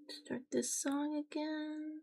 Start this song again.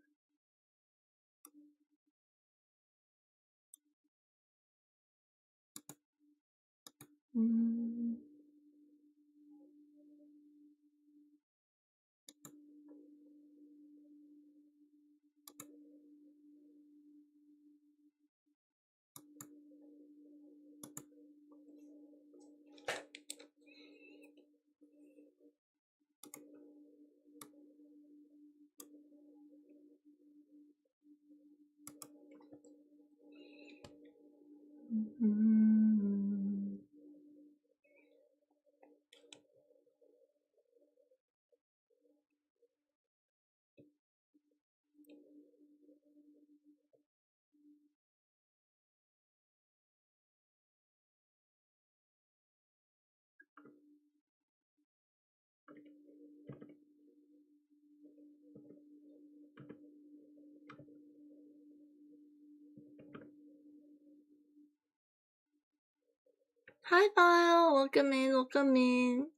Hi, Vile. Welcome in, welcome in.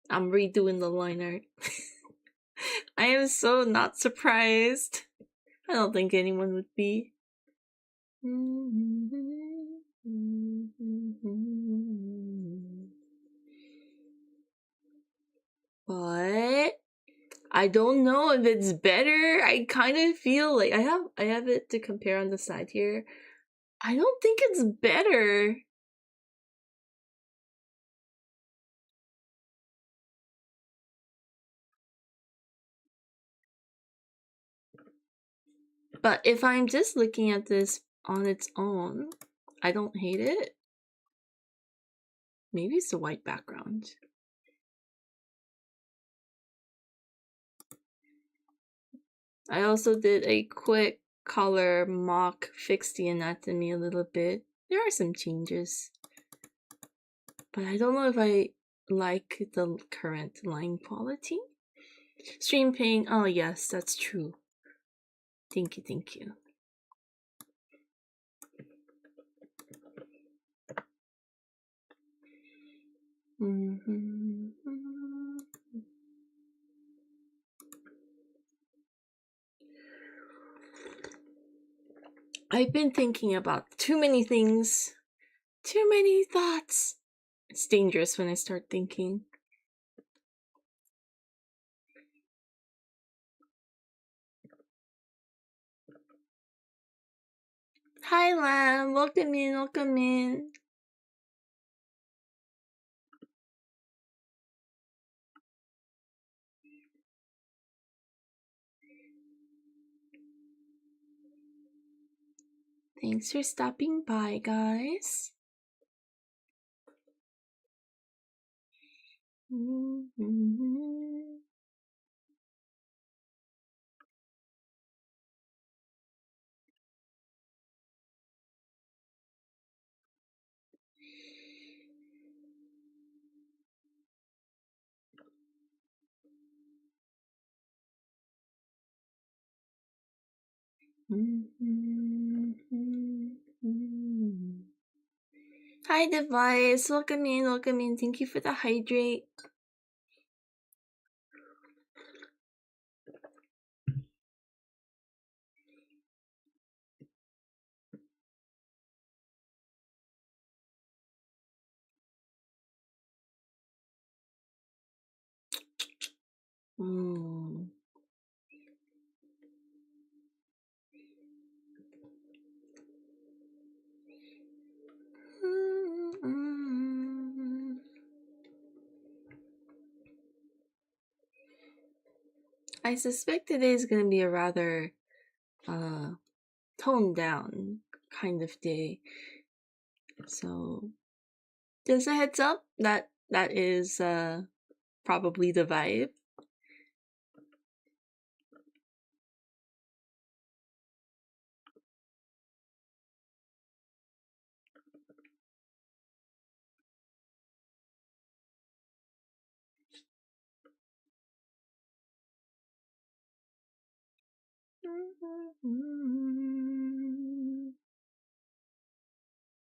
I'm redoing the line art. I am so not surprised. I don't think anyone would be. But I don't know if it's better. I kind of feel like I have it to compare on the side here. I don't think it's better. But if I'm just looking at this on its own, I don't hate it. Maybe it's the white background. I also did a quick color mock, fixed the anatomy a little bit. There are some changes. But I don't know if I like the current line quality. Stream ping, oh yes, that's true. Thank you, thank you. I've been thinking about too many things. Too many thoughts. It's dangerous when I start thinking. Hi, Lamb. Welcome in, welcome in. Thanks for stopping by, guys. Hi, Device. Welcome in, welcome in. Thank you for the hydrate. I suspect today is going to be a rather toned down kind of day. So just a heads up that is probably the vibe.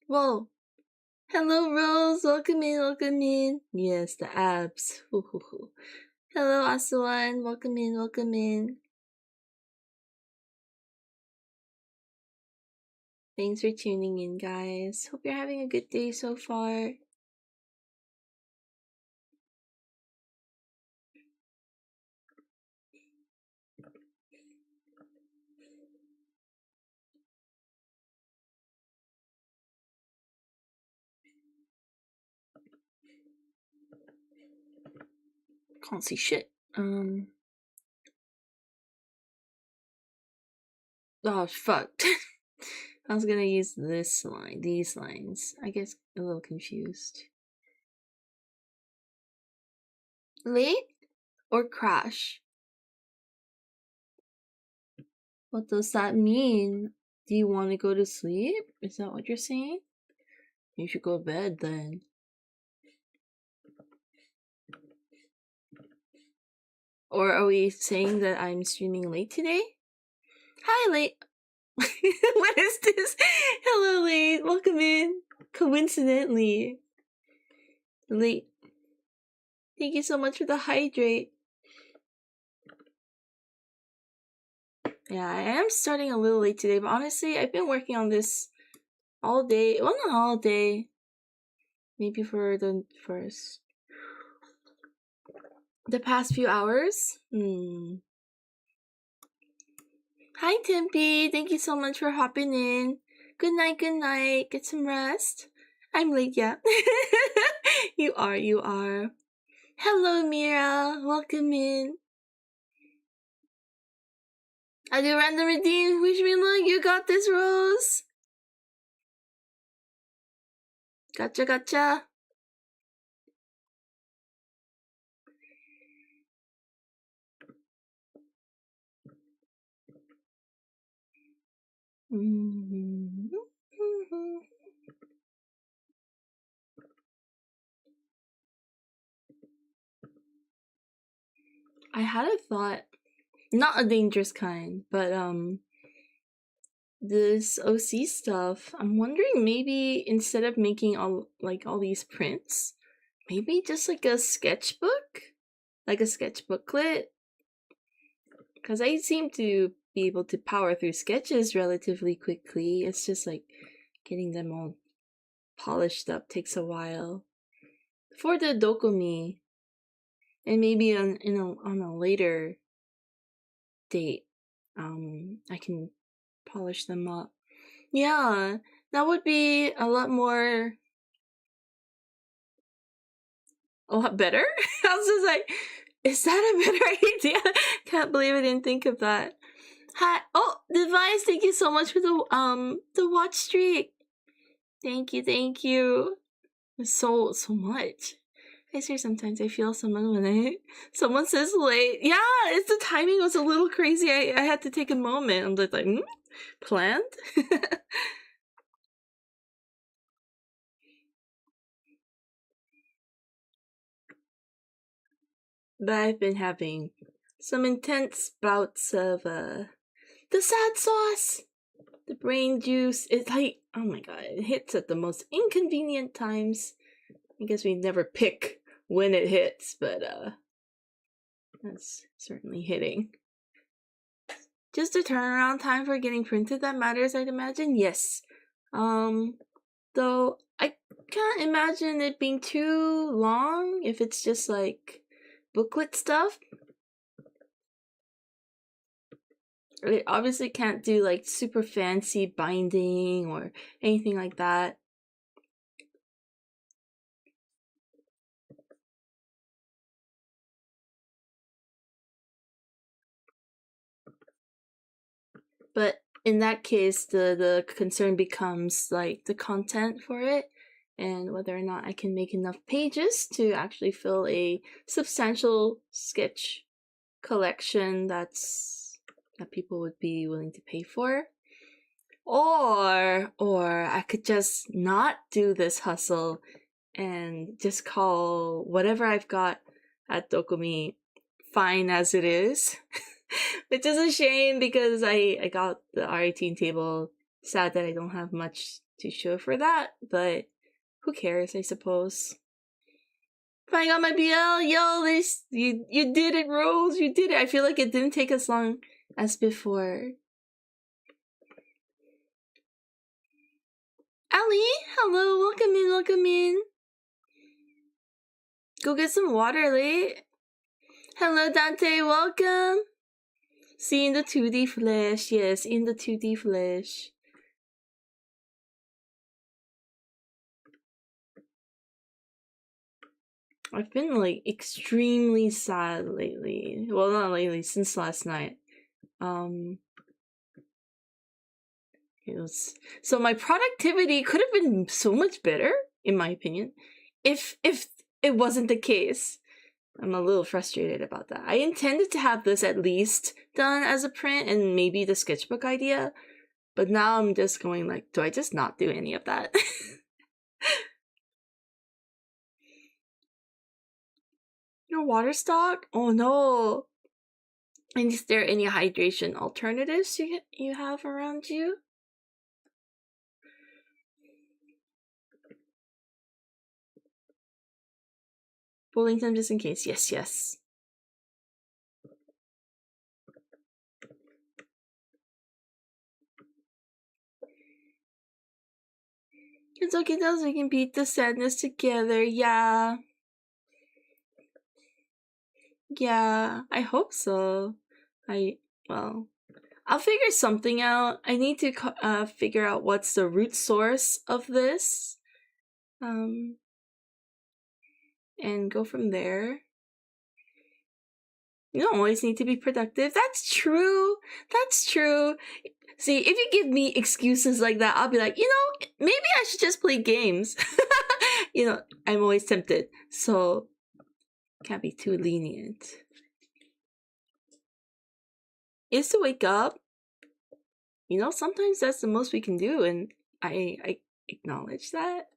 Well, Hello, Rose. Welcome in, welcome in. Yes, the abs. Hello, Asuan. Welcome in, welcome in. Thanks for tuning in, guys. Hope you're having a good day so far. Can't see shit. Oh, fuck. I was gonna use this line, these lines. I guess a little confused. Late or crash? What does that mean? Do you want to go to sleep? Is that what you're saying? You should go to bed then. Or are we saying that I'm streaming late today? Hi, late. What is this? Hello, late. Welcome in. Coincidentally. Late. Thank you so much for the hydrate. Yeah, I am starting a little late today, but honestly, I've been working on this all day. Well, not all day. Maybe for the past few hours. Hi, Tempe. Thank you so much for hopping in. Good night, good night. Get some rest. I'm late, yeah. You are. Hello, Mira. Welcome in. I do random redeem. Wish me luck. You got this, Rose. Gotcha. I had a thought, not a dangerous kind, but this OC stuff. I'm wondering maybe instead of making all these prints, maybe just like a sketchbook, like a sketchbooklet, because I seem to be able to power through sketches relatively quickly. It's just like getting them all polished up takes a while. For the Dokumi, and maybe on a later date, I can polish them up. Yeah, that would be a lot better. I was just like, is that a better idea? Can't believe I didn't think of that. Hi, oh, Device, thank you so much for the watch streak. Thank you. So much. I swear sometimes I feel someone when someone says late. Yeah, it's the timing was a little crazy. I had to take a moment. I'm just like, planned? But I've been having some intense bouts of the sad sauce. The brain juice. It's like, oh my god, it hits at the most inconvenient times. I guess we never pick when it hits, but that's certainly hitting. Just the turnaround time for getting printed that matters, I'd imagine. Yes. Though I can't imagine it being too long if it's just like booklet stuff. It obviously can't do like super fancy binding or anything like that. But in that case, the concern becomes like the content for it and whether or not I can make enough pages to actually fill a substantial sketch collection that people would be willing to pay for. Or I could just not do this hustle and just call whatever I've got at Dokumi fine as it is. Which is a shame because I got the R18 table. Sad that I don't have much to show for that, but who cares, I suppose. But I got my BL, yo, you did it, Rose, you did it. I feel like it didn't take as long as before. Ali, hello, welcome in. Go get some water, late. Hello, Dante, welcome. See you in the 2D flesh, yes, in the 2D flesh. I've been like extremely sad lately. Well, not lately, since last night. It was so my productivity could have been so much better, in my opinion, if it wasn't the case. I'm a little frustrated about that. I intended to have this at least done as a print and maybe the sketchbook idea, but now I'm just going like, do I just not do any of that? Your water stock? Oh no. And is there any hydration alternatives you have around you? Bowling time just in case. Yes. It's okay, those we can beat the sadness together. Yeah, I hope so. I'll figure something out. I need to figure out what's the root source of this. And go from there. You don't always need to be productive. That's true. See, if you give me excuses like that, I'll be like, maybe I should just play games. I'm always tempted. So, can't be too lenient. Is to wake up. Sometimes that's the most we can do, and I acknowledge that.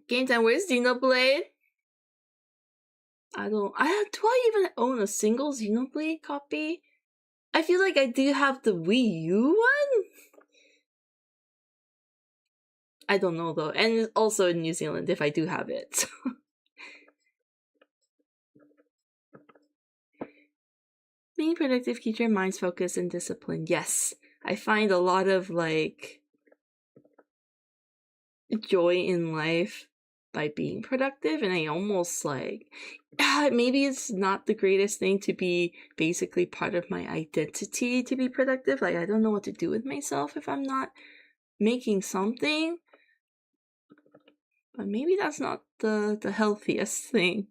Game time, where's Xenoblade? Do I even own a single Xenoblade copy? I feel like I do have the Wii U one? I don't know though, and it's also in New Zealand if I do have it. Being productive keeps your minds focused and disciplined. Yes, I find a lot of joy in life by being productive, and I almost maybe it's not the greatest thing to be basically part of my identity to be productive. I don't know what to do with myself if I'm not making something, but maybe that's not the healthiest thing.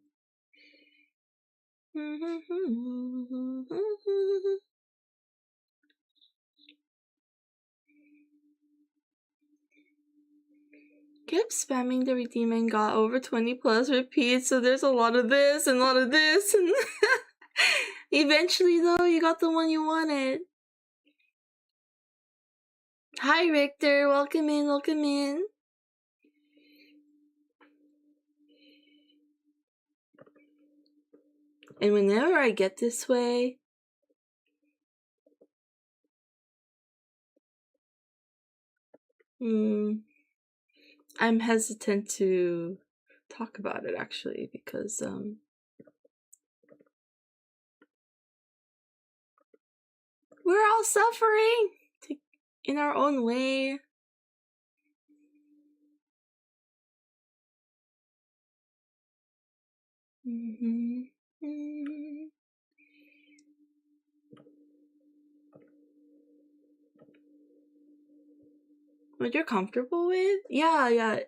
Kept spamming the redeem and got over 20 plus repeats, so there's a lot of this and a lot of this, and eventually though you got the one you wanted. Hi Richter, welcome in. And whenever I get this way, I'm hesitant to talk about it actually, because we're all suffering in our own way. What you're comfortable with? Yeah.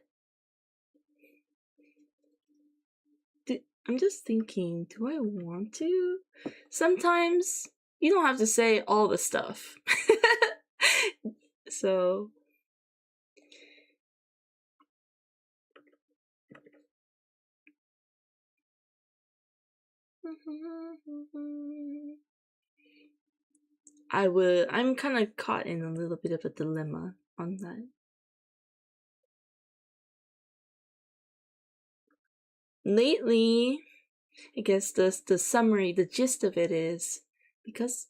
I'm just thinking, do I want to? Sometimes you don't have to say all the stuff. So I'm kind of caught in a little bit of a dilemma on that. Lately, I guess the summary, the gist of it is because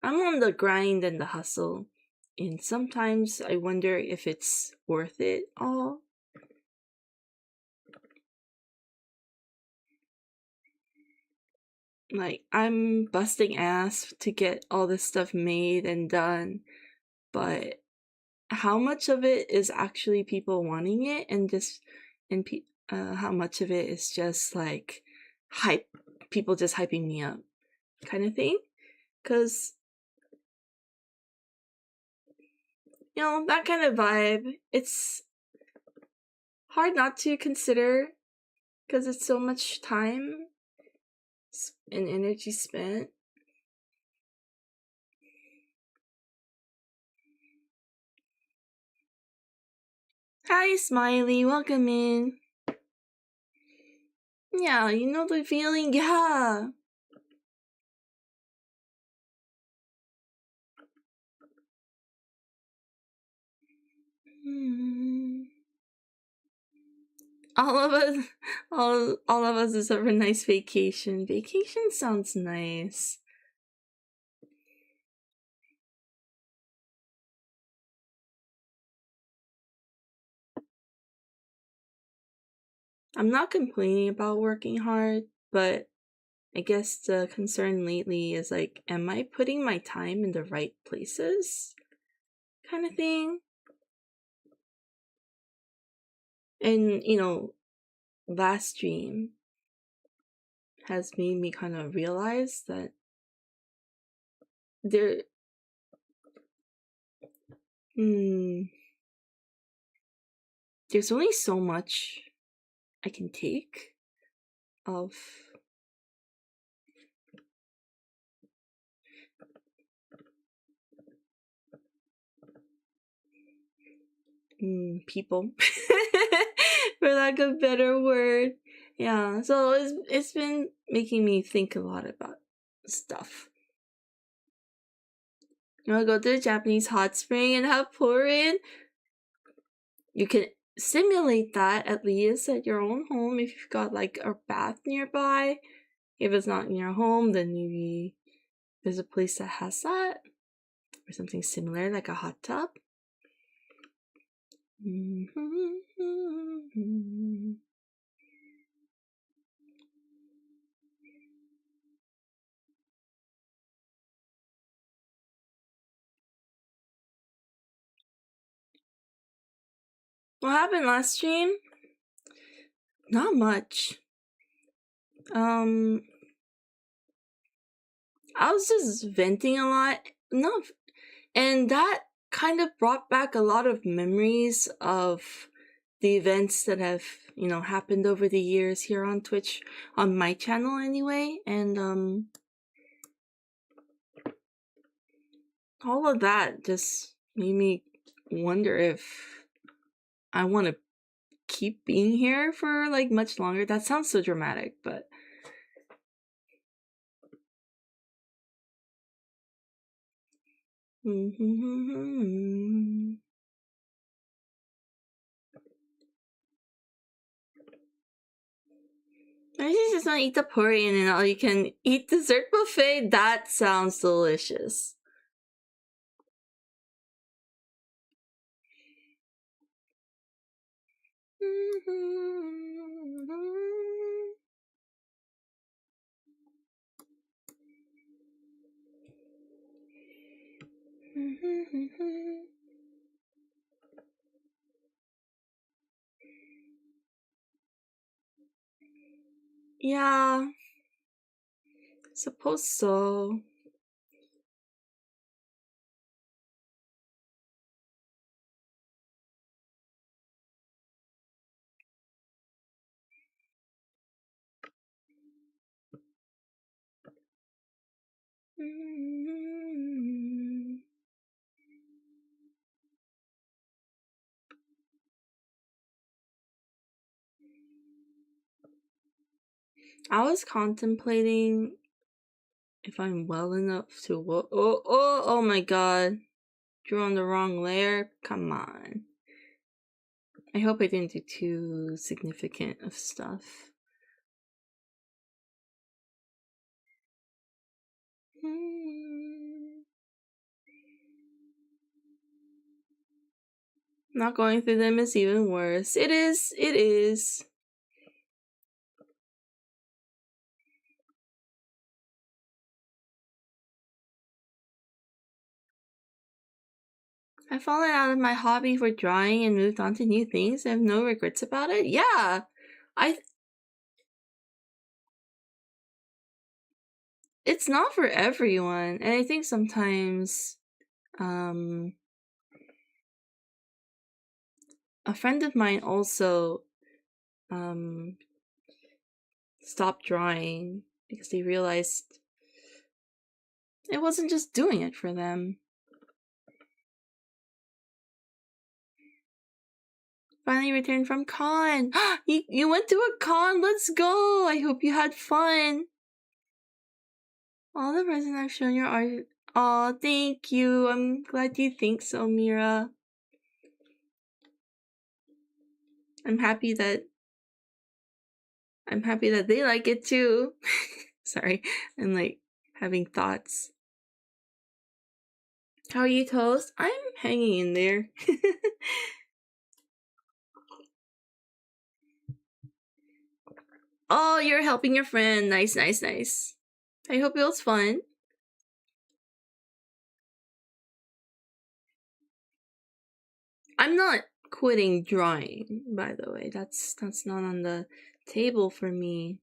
I'm on the grind and the hustle, and sometimes I wonder if it's worth it all. Like, I'm busting ass to get all this stuff made and done, but how much of it is actually people wanting it, and how much of it is just like hype, people just hyping me up kind of thing? Because, you know, that kind of vibe, it's hard not to consider because it's so much time and energy spent. Hi, Smiley, welcome in. Yeah, you know the feeling, yeah. All of us, all of us deserve a nice vacation. Vacation sounds nice. I'm not complaining about working hard, but I guess the concern lately is like, am I putting my time in the right places? Kind of thing. And, you know, last stream has made me kind of realize that there, there's only so much I can take of people, for lack of a better word. Yeah, so it's been making me think a lot about stuff. You wanna go to the Japanese hot spring and have pour-in? You can simulate that at least at your own home if you've got like a bath nearby. If it's not in your home, then maybe there's a place that has that, or something similar like a hot tub. What happened last stream? Not much. I was just venting a lot. No, and that kind of brought back a lot of memories of the events that have, you know, happened over the years here on Twitch, on my channel anyway, and all of that just made me wonder if I want to keep being here for like much longer. That sounds so dramatic, but I just want to eat the pudding and all you can eat dessert buffet. That sounds delicious. Yeah, suppose so. I was contemplating if I'm well enough to oh my god. Drew on the wrong layer? Come on. I hope I didn't do too significant of stuff. Not going through them is even worse. It is. I've fallen out of my hobby for drawing and moved on to new things. I have no regrets about it. Yeah. It's not for everyone. And I think sometimes a friend of mine also stopped drawing because they realized it wasn't just doing it for them. Finally returned from con. You went to a con. Let's go. I hope you had fun. All the presents I've shown your art. Aw, thank you. I'm glad you think so, Mira. I'm happy that they like it too. Sorry, I'm like having thoughts. How are you, Toast? I'm hanging in there. Oh, you're helping your friend. Nice. I hope it was fun. I'm not quitting drawing, by the way. That's not on the table for me.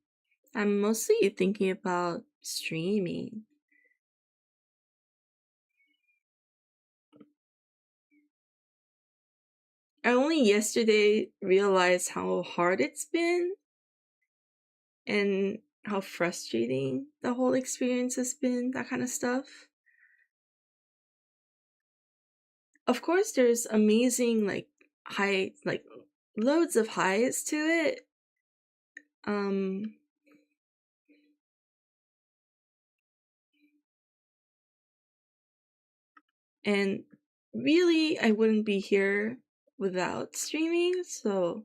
I'm mostly thinking about streaming. I only yesterday realized how hard it's been and how frustrating the whole experience has been, that kind of stuff. Of course, there's amazing, like, high, like, loads of highs to it. And really, I wouldn't be here without streaming, so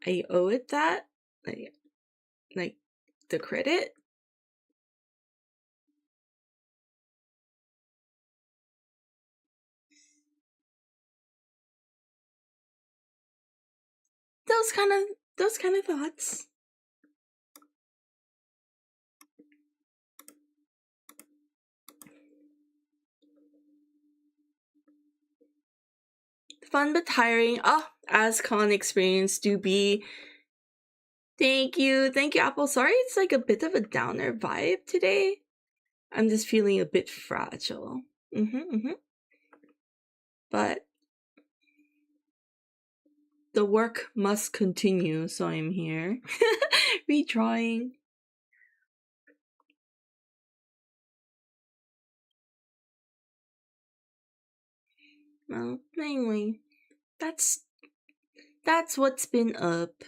I owe it that, like the credit. Those kind of thoughts. Fun but tiring. As con experience do be. Thank you, Apple. Sorry, it's like a bit of a downer vibe today. I'm just feeling a bit fragile. But the work must continue, so I'm here. Redrawing. Well, anyway, that's what's been up.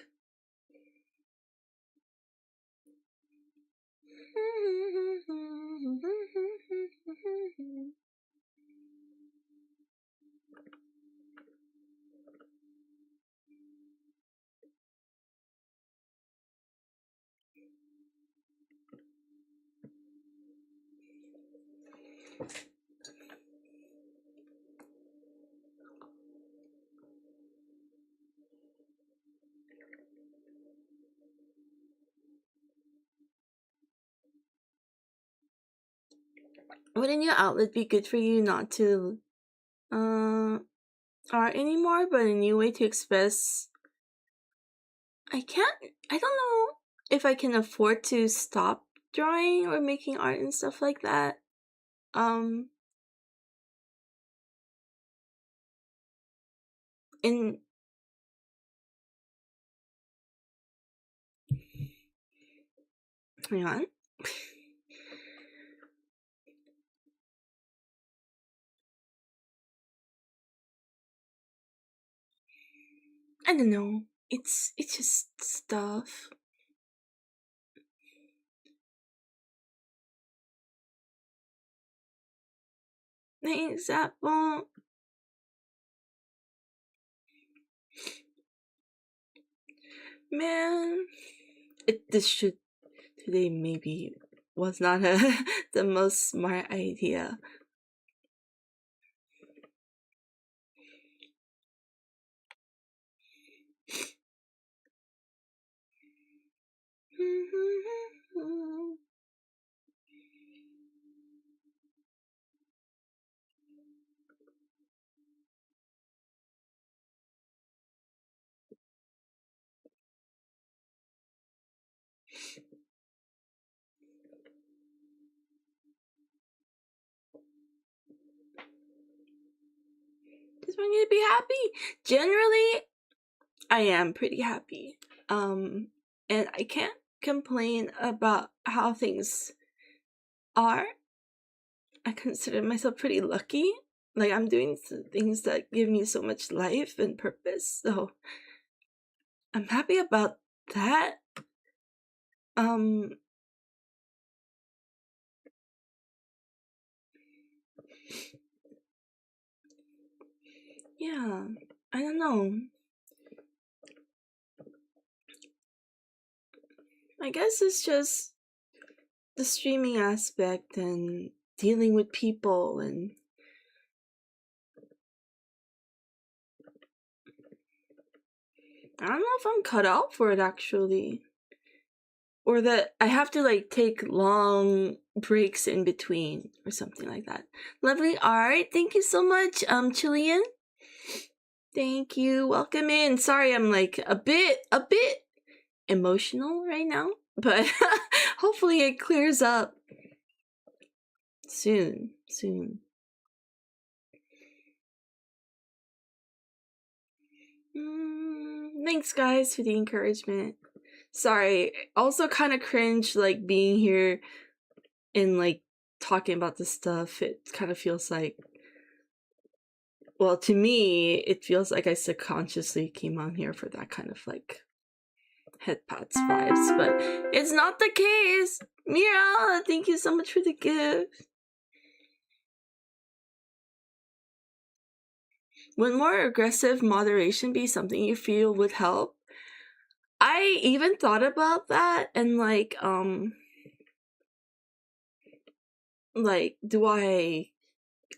Would a new outlet be good for you not to art anymore, but a new way to express? I don't know if I can afford to stop drawing or making art and stuff like that. In hang on. I don't know. It's just stuff. The example. Man, today maybe was not the most smart idea. Just want you to be happy. Generally, I am pretty happy. And I can't complain about how things are. I consider myself pretty lucky. Like, I'm doing things that give me so much life and purpose, so I'm happy about that. Yeah, I don't know. I guess it's just the streaming aspect and dealing with people, and I don't know if I'm cut out for it actually. Or that I have to like take long breaks in between or something like that. Lovely art. Thank you so much, Chilean. Thank you. Welcome in. Sorry, I'm like a bit emotional right now, but hopefully it clears up soon. Thanks, guys, for the encouragement. Sorry, also kind of cringe like being here and like talking about this stuff. It kind of feels like, well, to me, it feels like I subconsciously came on here for that kind of like head pats vibes, but it's not the case. Mira, thank you so much for the gift. Would more aggressive moderation be something you feel would help? I even thought about that, and like do I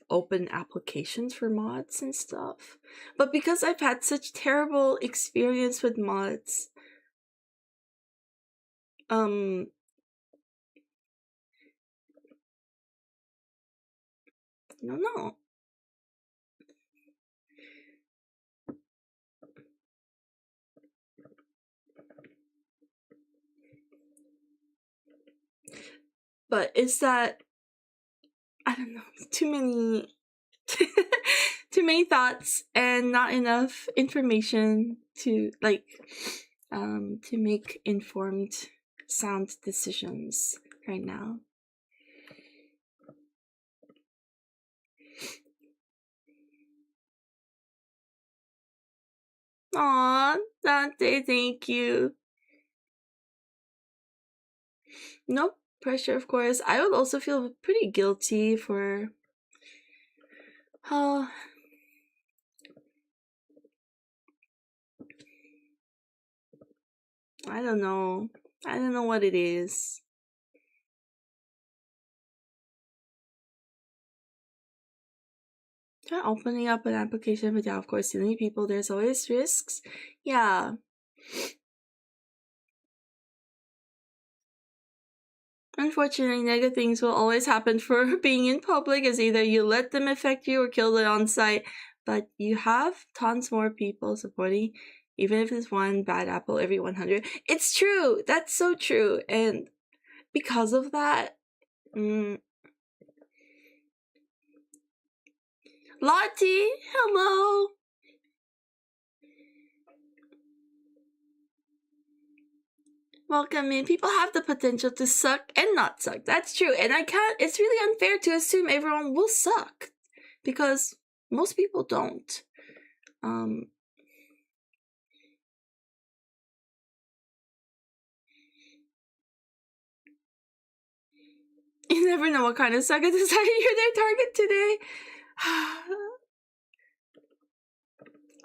open applications for mods and stuff? But because I've had such terrible experience with mods, I don't know. But is that, I don't know, too many too many thoughts and not enough information to like to make informed sound decisions right now. Aw, Dante, thank you. No pressure, of course. I would also feel pretty guilty for I don't know. I don't know what it is. Opening up an application, but yeah, of course, dealing with people, there's always risks. Yeah. Unfortunately, negative things will always happen for being in public, as either you let them affect you or kill it on site, but you have tons more people supporting, even if it's one bad apple every 100. It's true! That's so true! And because of that, Lottie, hello! Welcome in. People have the potential to suck and not suck. That's true. And it's really unfair to assume everyone will suck, because most people don't. You never know what kind of sucker decided you're their target today.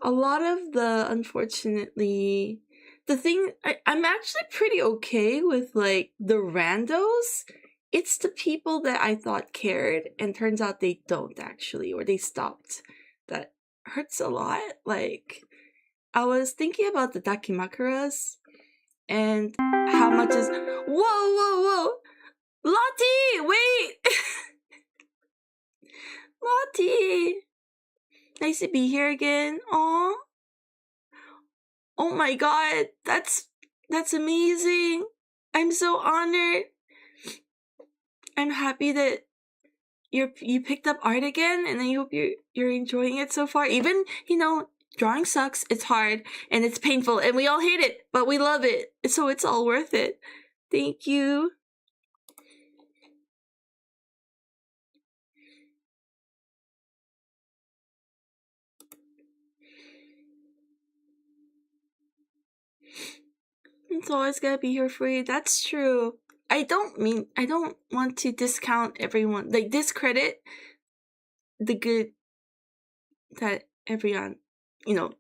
A lot of the, unfortunately, the thing, I'm actually pretty okay with, like, the randos. It's the people that I thought cared, and turns out they don't actually, or they stopped. That hurts a lot. Like, I was thinking about the Dakimakuras, and how much is... Whoa! Lottie, wait! Lottie! Nice to be here again. Aw. Oh my god, that's amazing. I'm so honored. I'm happy that you picked up art again, and I hope you're enjoying it so far. Even, you know, drawing sucks, it's hard, and it's painful, and we all hate it, but we love it, so it's all worth it. Thank you. It's always gonna be here for you. That's true. I don't want to discount everyone, like discredit the good that everyone, you know,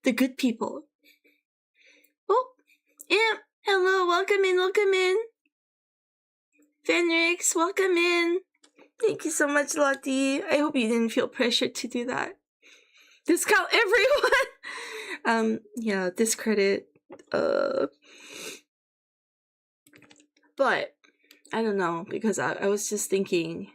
the good people. Oh, Imp, hello, welcome in. Fenrix, welcome in. Thank you so much, Lottie. I hope you didn't feel pressured to do that. Discount everyone. Yeah, discredit. But I don't know, because I was just thinking,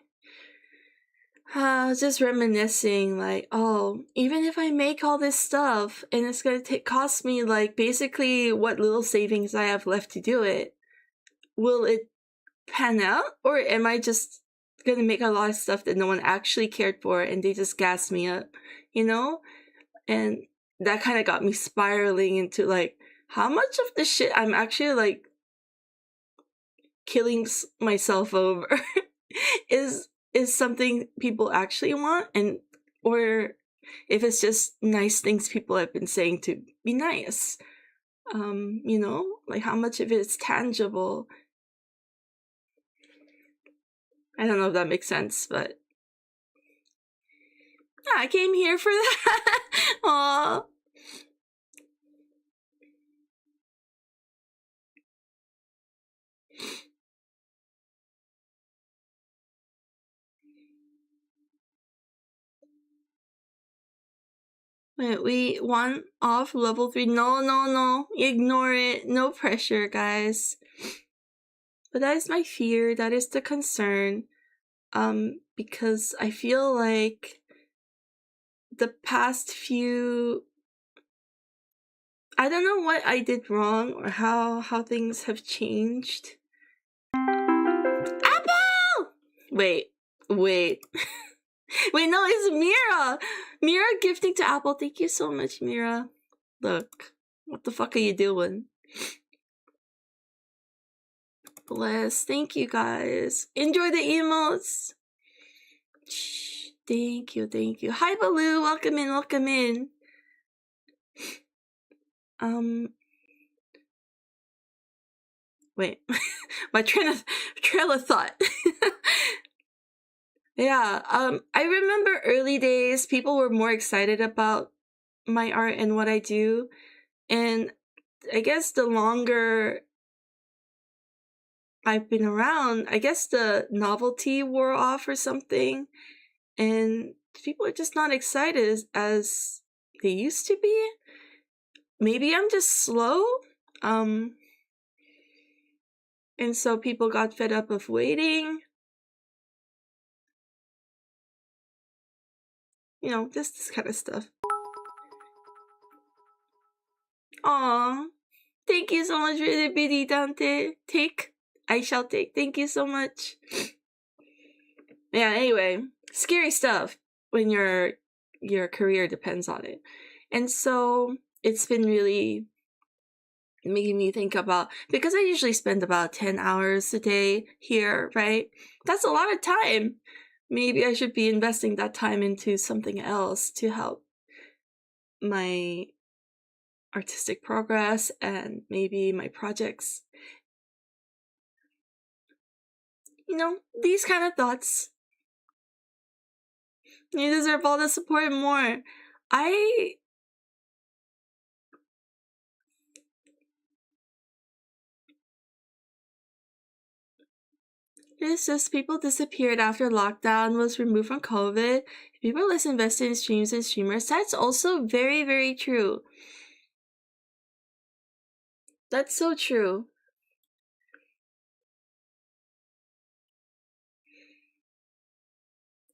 just reminiscing, like, oh, even if I make all this stuff and it's gonna cost me like basically what little savings I have left to do it, will it pan out, or am I just gonna make a lot of stuff that no one actually cared for and they just gas me up, you know? And that kind of got me spiraling into like, how much of the shit I'm actually like killing myself over is something people actually want, and or if it's just nice things people have been saying to be nice. You know, like how much of it is tangible. I don't know if that makes sense, but I came here for that. Aww. Wait, we won off level 3. No. Ignore it. No pressure, guys. But that is my fear. That is the concern. Because I feel like the past few... I don't know what I did wrong or how things have changed. Apple! Wait. Wait, no, it's Mira! Mira gifting to Apple. Thank you so much, Mira. Look, what the fuck are you doing? Bless. Thank you, guys. Enjoy the emotes. Shh. Thank you. Hi, Baloo. Welcome in. Wait. My trail of thought. Yeah, I remember early days, people were more excited about my art and what I do. And I guess the longer I've been around, I guess the novelty wore off or something. And people are just not excited as they used to be. Maybe I'm just slow. And so people got fed up of waiting. You know, just this kind of stuff. Aww. Thank you so much for the bitty, Dante. I shall take. Thank you so much. Yeah, anyway, scary stuff when your career depends on it. And so it's been really making me think about, because I usually spend about 10 hours a day here, right? That's a lot of time. Maybe I should be investing that time into something else to help my artistic progress and maybe my projects. You know, these kind of thoughts. You deserve all the support and more. It's just people disappeared after lockdown was removed from COVID. People less invested in streams and streamers. That's also very, very true. That's so true.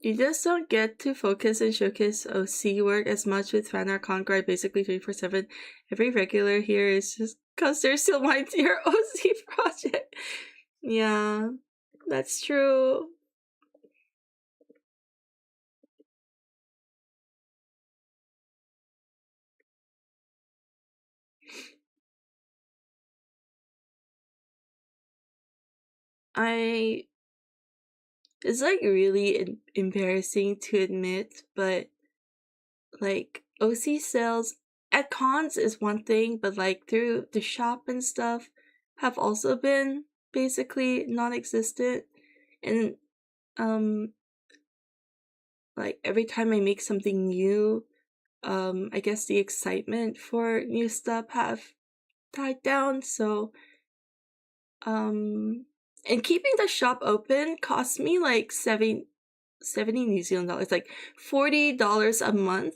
You just don't get to focus and showcase OC work as much with fan art Conquer, basically 24/7. Every regular here is just Because they're still my dear OC project. Yeah, that's true. It's like really embarrassing to admit, but like OC sales at cons is one thing, but like through the shop and stuff have also been basically non-existent. And like every time I make something new, I guess the excitement for new stuff have died down. So and keeping the shop open cost me like 70 New Zealand dollars, like $40 a month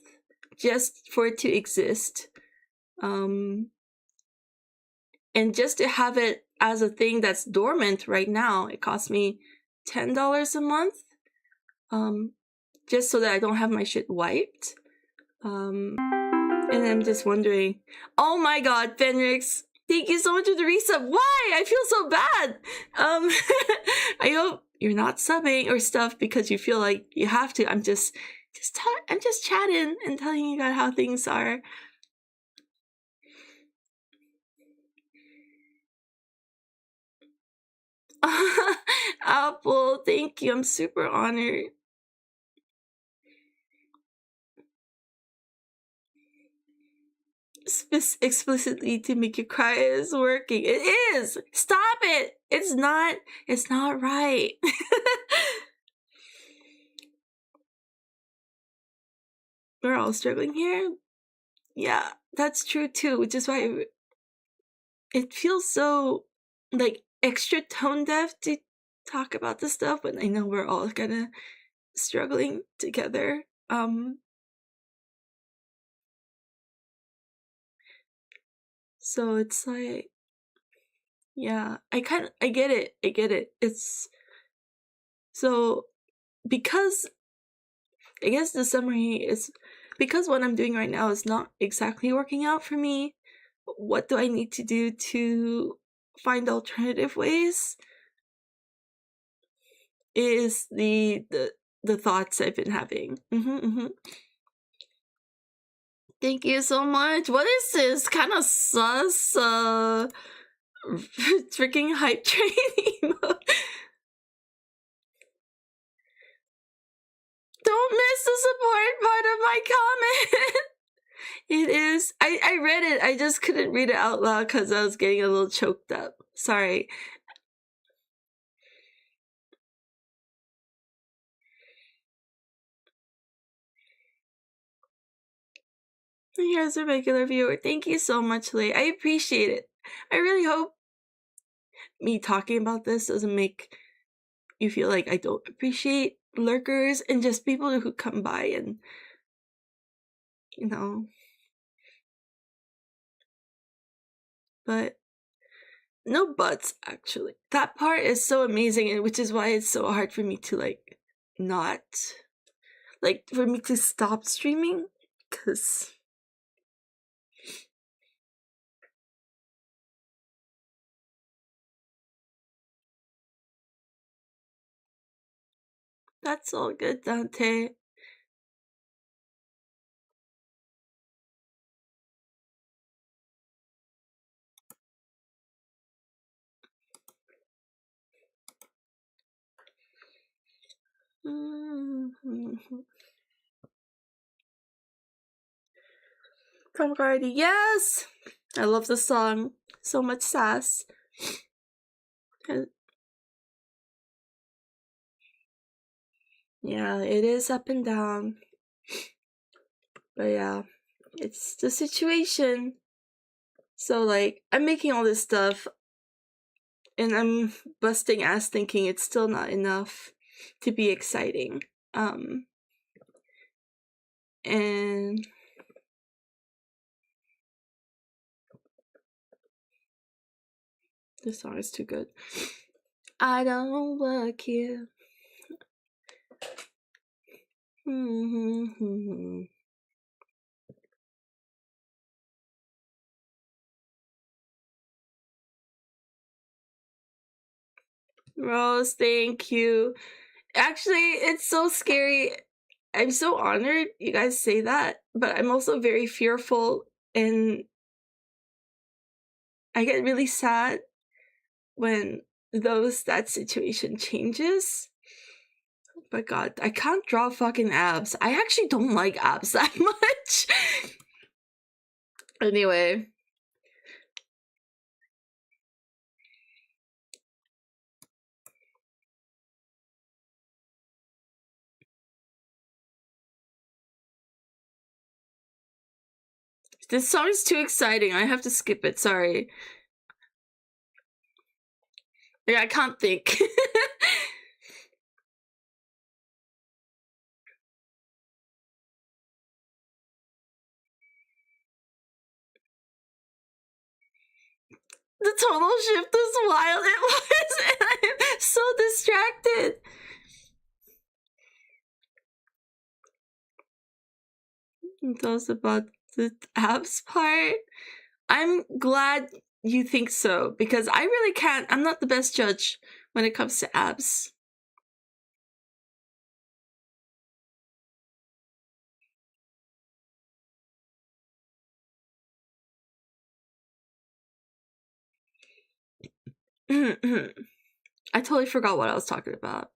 just for it to exist. And just to have it as a thing that's dormant right now, it costs me $10 a month. Just so that I don't have my shit wiped. And I'm just wondering, oh my god, Fenrix, thank you so much for the resub. Why? I feel so bad. I hope you're not subbing or stuff because you feel like you have to. I'm just chatting and telling you guys how things are. Apple, thank you. I'm super honored. Explicitly to make you cry is working. It is. Stop it. It's not right. We're all struggling here. Yeah, that's true too, which is why it feels so like extra tone deaf to talk about this stuff, but I know we're all kind of struggling together. So it's like, yeah, I get it. It's so because I guess the summary is because what I'm doing right now is not exactly working out for me. What do I need to do to find alternative ways? Is the thoughts I've been having. Thank you so much. What is this kind of sus freaking hype train emote? Don't miss the support part of my comment. It is. I read it. I just couldn't read it out loud because I was getting a little choked up. Sorry. Here's a regular viewer. Thank you so much, Lay. I appreciate it. I really hope me talking about this doesn't make you feel like I don't appreciate lurkers and just people who come by and, you know. But no buts, actually. That part is so amazing, and which is why it's so hard for me to, like, not. Like, for me to stop streaming, because. That's all good, Dante. Tom Cardi, yes! I love the song. So much sass. Yeah, it is up and down. But yeah, it's the situation. So, like, I'm making all this stuff, and I'm busting ass thinking it's still not enough to be exciting. And this song is too good. I don't work here. Rose, thank you. Actually, it's so scary. I'm so honored you guys say that, but I'm also very fearful, and I get really sad when that situation changes. But God, I can't draw fucking abs. I actually don't like abs that much. Anyway. This song is too exciting. I have to skip it. Sorry. Yeah, I can't think. The tonal shift is wild. It was, and I'm so distracted. Tell us about the abs part. I'm glad you think so, because I really can't. I'm not the best judge when it comes to abs. I totally forgot what I was talking about.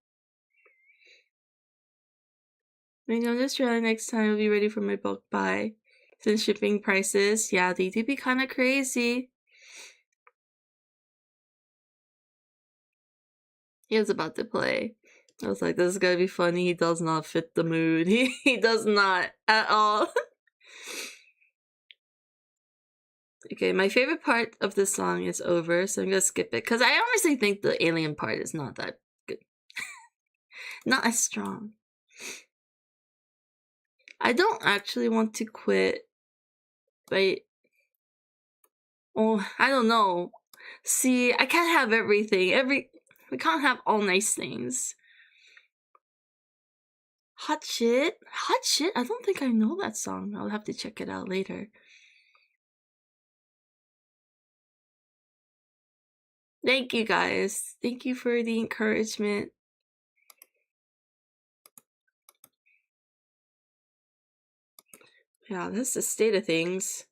Maybe I'm just trying next time I'll be ready for my bulk buy. Since shipping prices, yeah, they do be kind of crazy. He was about to play. I was like, this is gonna be funny. He does not fit the mood. He does not at all. Okay, my favorite part of this song is over, so I'm gonna skip it. Because I honestly think the alien part is not that good. Not as strong. I don't actually want to quit, but oh, I don't know. See, I can't have everything. We can't have all nice things. Hot shit? Hot shit? I don't think I know that song. I'll have to check it out later. Thank you guys. Thank you for the encouragement. Yeah, that's the state of things.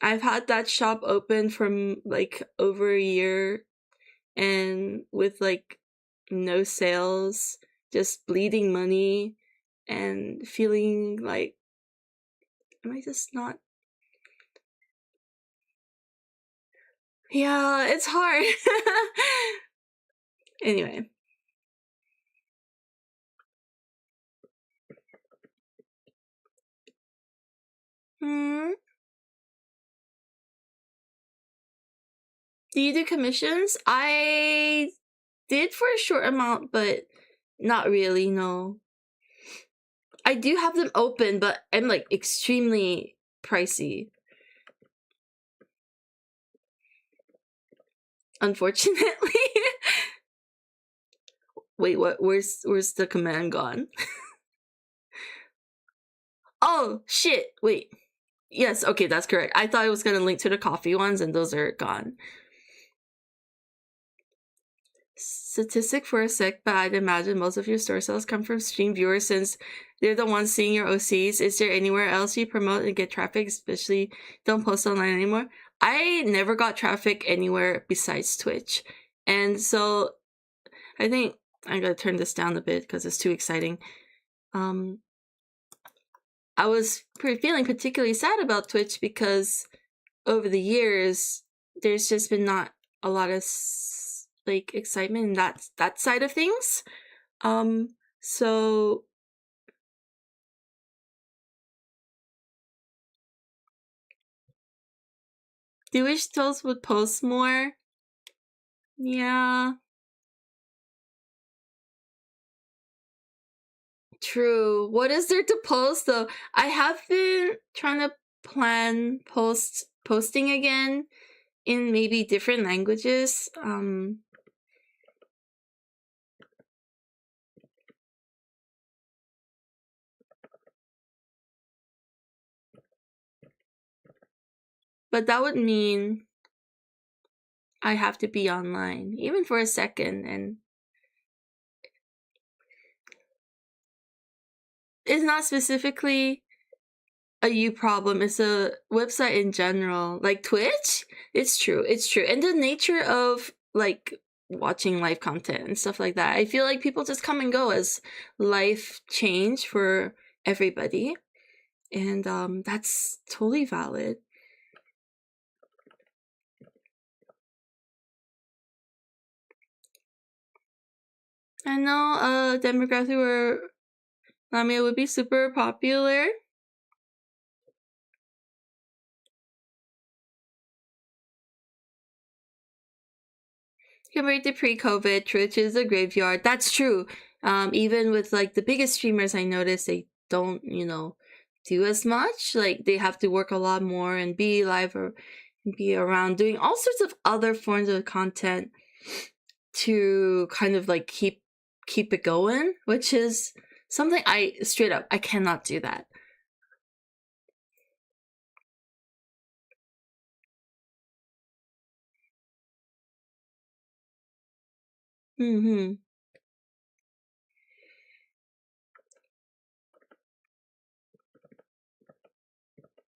I've had that shop open for like over a year, and with like no sales, just bleeding money, and feeling like, am I just not? Yeah, it's hard. Anyway. Do you do commissions? I did for a short amount, but not really, no. I do have them open, but I'm like extremely pricey. Unfortunately. Wait, what? Where's the command gone? Oh, shit. Wait. Yes, okay, that's correct. I thought I was gonna link to the coffee ones, and those are gone. Statistic for a sec, but I'd imagine most of your store sales come from stream viewers since they're the ones seeing your OCs. Is there anywhere else you promote and get traffic, especially don't post online anymore? I never got traffic anywhere besides Twitch. And so I think I'm gonna turn this down a bit because it's too exciting. I was feeling particularly sad about Twitch because over the years, there's just been not a lot of like excitement in that side of things. So do you wish Toast would post more? Yeah. True. What is there to post though? I have been trying to plan posting again in maybe different languages. But that would mean I have to be online, even for a second, and it's not specifically a you problem, it's a website in general. Like Twitch, it's true. And the nature of like watching live content and stuff like that, I feel like people just come and go as life change for everybody. And that's totally valid. I know a demographic where Lamia would be super popular. Compared to pre-COVID, Twitch is a graveyard. That's true. Even with like the biggest streamers, I noticed they don't, do as much. Like they have to work a lot more and be live or be around doing all sorts of other forms of content to kind of like keep it going, which is something I straight up I cannot do that. Mm-hmm.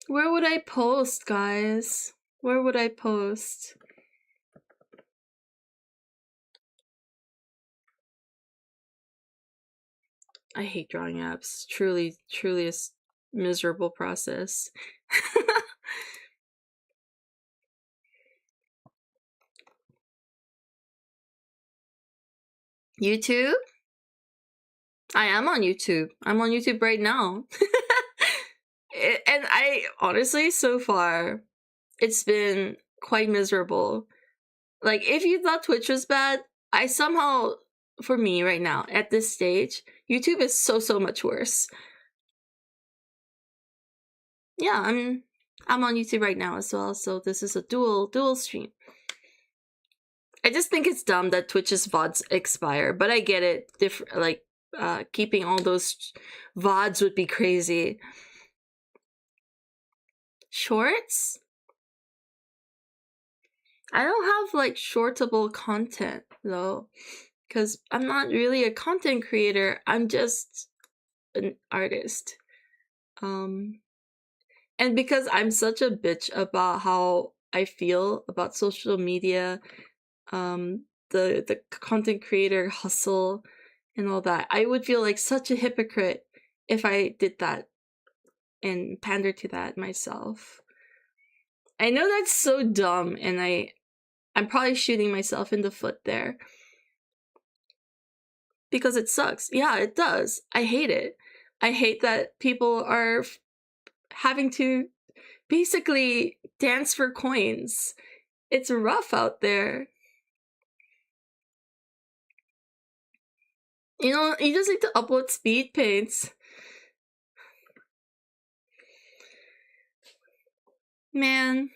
Where would I post, guys? Where would I post? I hate drawing apps. Truly a miserable process. YouTube? I am on YouTube. I'm on YouTube right now. And I honestly, so far, it's been quite miserable. Like, if you thought Twitch was bad, I somehow, for me right now, at this stage, YouTube is so much worse. Yeah, I'm on YouTube right now as well, so this is a dual stream. I just think it's dumb that Twitch's VODs expire, but I get it. Keeping all those VODs would be crazy. Shorts? I don't have like shortable content though, because I'm not really a content creator. I'm just an artist. And because I'm such a bitch about how I feel about social media, the content creator hustle and all that, I would feel like such a hypocrite if I did that and pander to that myself. I know that's so dumb, and I'm probably shooting myself in the foot there. Because it sucks. Yeah, it does. I hate it. I hate that people are having to basically dance for coins. It's rough out there. You just need to upload speed paints. Man,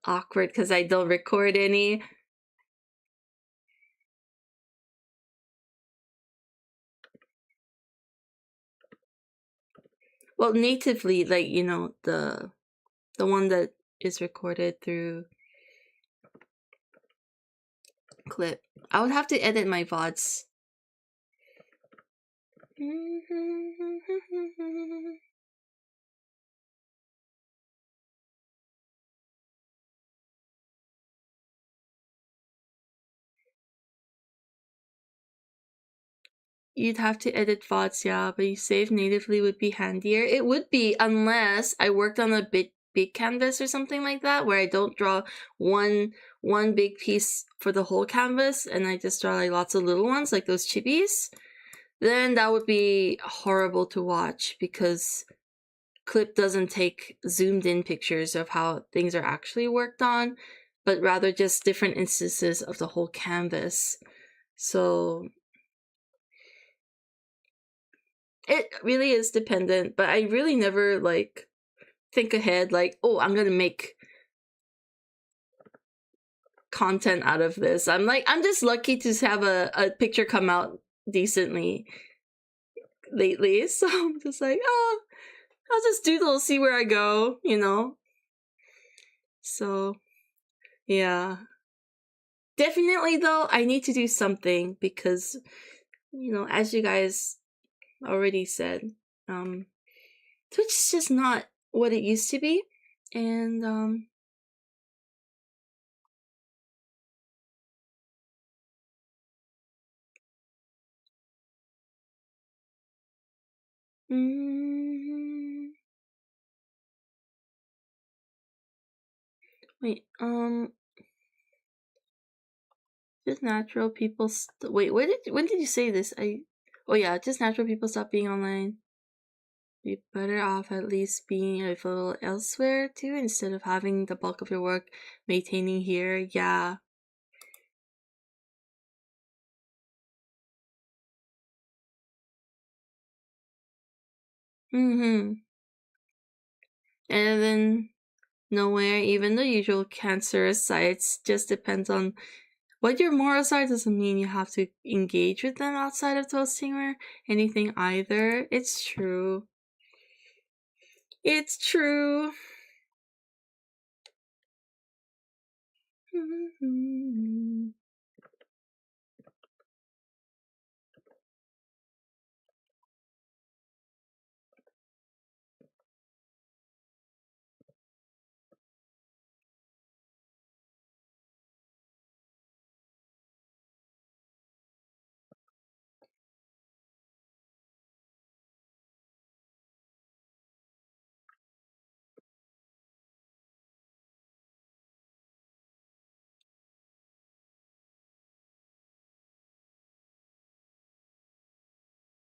awkward because I don't record any. Well, natively, like, the one that is recorded through Clip. I would have to edit my VODs. You'd have to edit VODs, yeah, but you save natively would be handier. It would be, unless I worked on a big canvas or something like that, where I don't draw one big piece for the whole canvas, and I just draw like lots of little ones, like those chibis. Then that would be horrible to watch, because Clip doesn't take zoomed in pictures of how things are actually worked on, but rather just different instances of the whole canvas. So it really is dependent, but I really never like think ahead, like, oh, I'm gonna make content out of this. I'm just lucky to have a picture come out decently lately. So I'm just like, oh, I'll just doodle, see where I go, you know? So, yeah. Definitely, though, I need to do something because, you know, as you guys already said, Twitch is just not what it used to be. And, wait, just natural people. Wait, when did you say this? Oh yeah, just natural people stop being online. Be better off at least being a little elsewhere too, instead of having the bulk of your work maintaining here. Yeah. And then nowhere, even the usual cancerous sites, just depends on what your morals are. Doesn't mean you have to engage with them outside of toasting or anything either. It's true. It's true.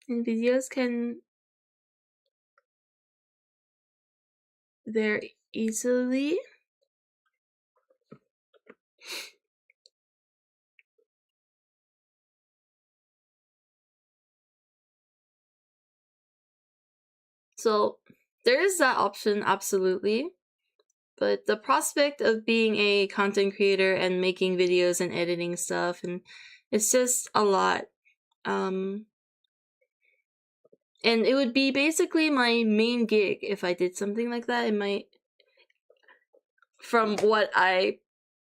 And videos can there easily. So there is that option, absolutely. But the prospect of being a content creator and making videos and editing stuff, and it's just a lot. And it would be basically my main gig if I did something like that. It might, from what I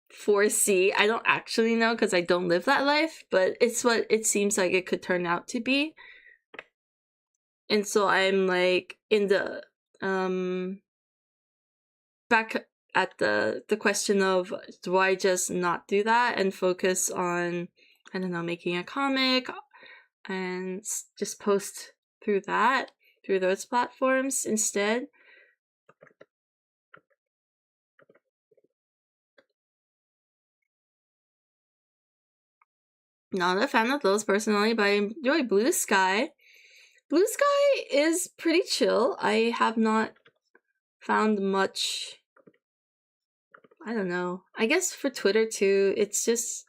foresee, I don't actually know because I don't live that life, but it's what it seems like it could turn out to be. And so I'm like in the back at the question of, do I just not do that and focus on, I don't know, making a comic and just post through those platforms instead? Not a fan of those personally, but I enjoy Blue Sky. Blue Sky is pretty chill. I have not found much. I don't know. I guess for Twitter too, it's just,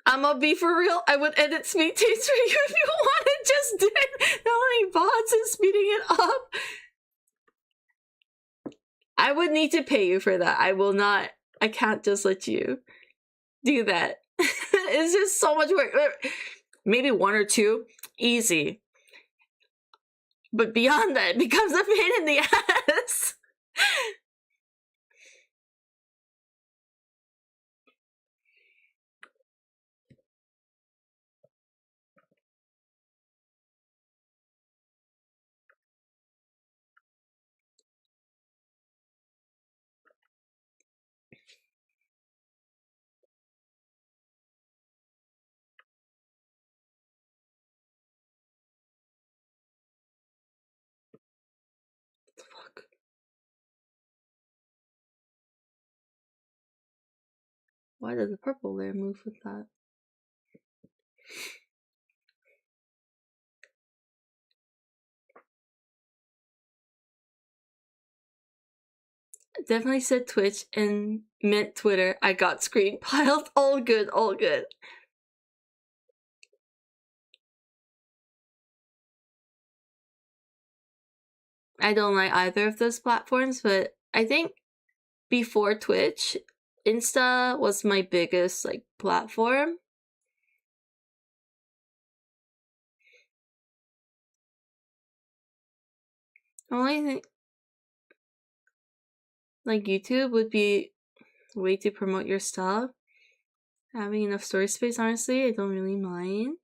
I'm gonna be for real. I would edit speed tapes for you if you wanted. Just did. How many bots and speeding it up? I would need to pay you for that. I will not. I can't just let you do that. It's just so much work. Maybe one or two, easy. But beyond that, it becomes a pain in the ass. Fuck. Why does the purple layer move with that? Definitely said Twitch and meant Twitter. I got screen piled. All good, all good. I don't like either of those platforms, but I think before Twitch, Insta was my biggest like platform. only thing, like, YouTube would be a way to promote your stuff. Having enough storage space, honestly, I don't really mind.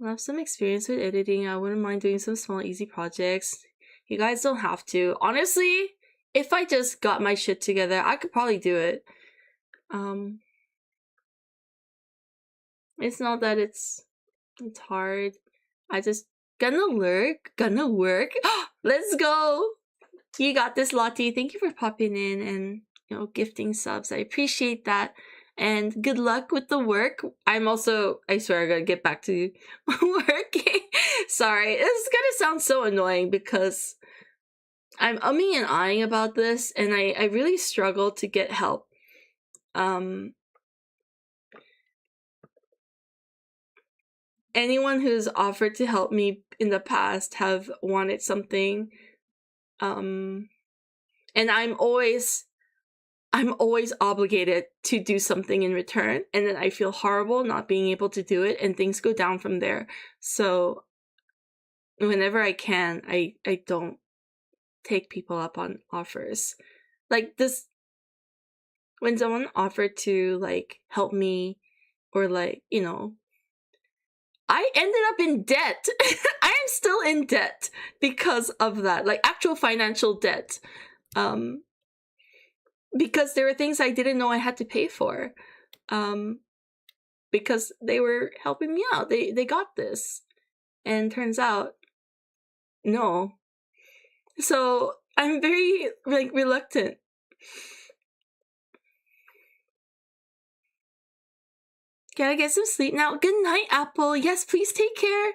I have some experience with editing. I wouldn't mind doing some small, easy projects. You guys don't have to. Honestly, if I just got my shit together, I could probably do it. It's not that it's hard. I just gonna work. Let's go. You got this, Lottie. Thank you for popping in and, you know, gifting subs. I appreciate that. And good luck with the work. I swear I gotta get back to working. Sorry, it's gonna sound so annoying because I'm umming and ahhing about this, and I really struggle to get help. Anyone who's offered to help me in the past have wanted something, and I'm always obligated to do something in return, and then I feel horrible not being able to do it, and things go down from there. So whenever I can, I don't take people up on offers. Like this, when someone offered to, like, help me, or, like, you know, I ended up in debt. I am still in debt because of that, like actual financial debt. Because there were things I didn't know I had to pay for. Because they were helping me out. They got this. And turns out, no. So I'm very, like, reluctant. Gotta get some sleep now. Good night, Apple. Yes, please take care.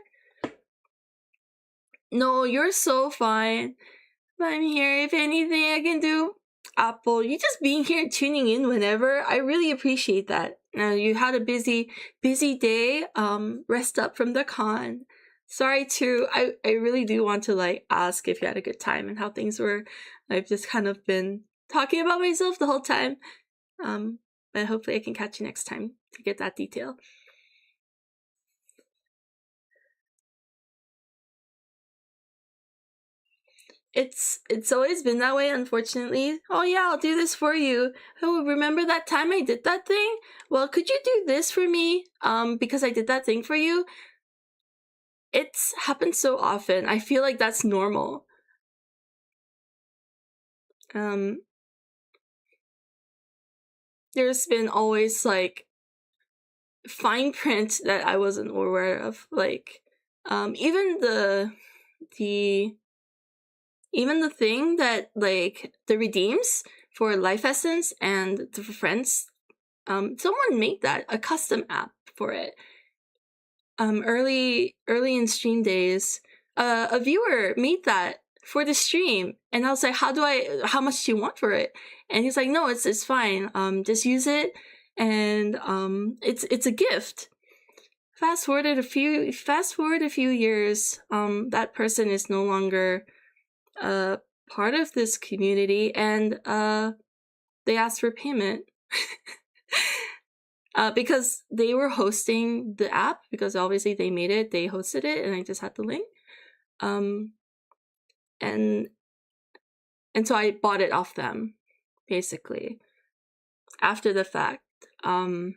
No, you're so fine. I'm here if anything I can do. Apple, you just being here, tuning in whenever. I really appreciate that. You had a busy day. Rest up from the con. Sorry too. I really do want to, like, ask if you had a good time and how things were. I've just kind of been talking about myself the whole time. But hopefully I can catch you next time to get that detail. It's always been that way, unfortunately. Oh yeah, I'll do this for you. Oh, remember that time I did that thing? Well, could you do this for me? Because I did that thing for you? It's happened so often. I feel like that's normal. There's been always, like, fine print that I wasn't aware of. Like, even the thing that, like, the redeems for Life Essence and the Friends, someone made that, a custom app for it. Early in stream days, a viewer made that for the stream, and I was like, how much do you want for it? And he's like, no, it's fine. Just use it, and it's a gift. Fast forward a few years, that person is no longer part of this community, and they asked for payment. Because they were hosting the app, because obviously they made it, they hosted it, and I just had the link. And so I bought it off them, basically. After the fact. There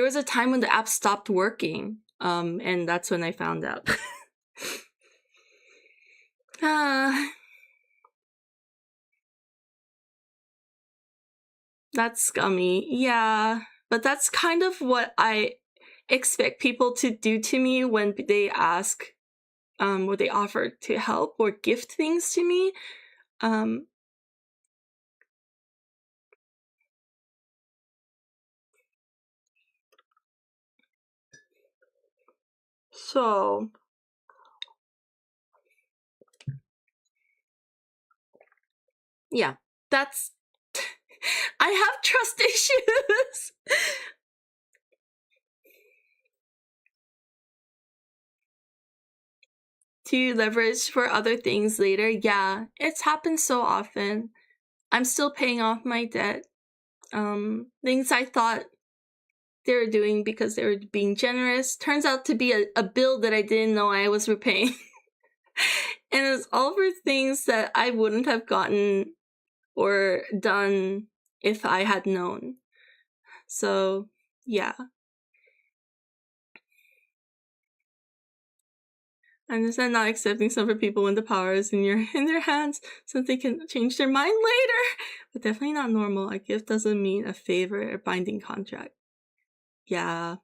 was a time when the app stopped working, and that's when I found out. That's scummy. Yeah. But that's kind of what I expect people to do to me when they ask, or they offer to help or gift things to me. So yeah, that's I have trust issues. To leverage for other things later. Yeah, it's happened so often. I'm still paying off my debt. Things I thought they were doing because they were being generous turns out to be a bill that I didn't know I was repaying. And it's all for things that I wouldn't have gotten or done if I had known. So, yeah. I understand not accepting some for people when the power is in their hands, so they can change their mind later. But definitely not normal. A gift doesn't mean a favor or binding contract. Yeah.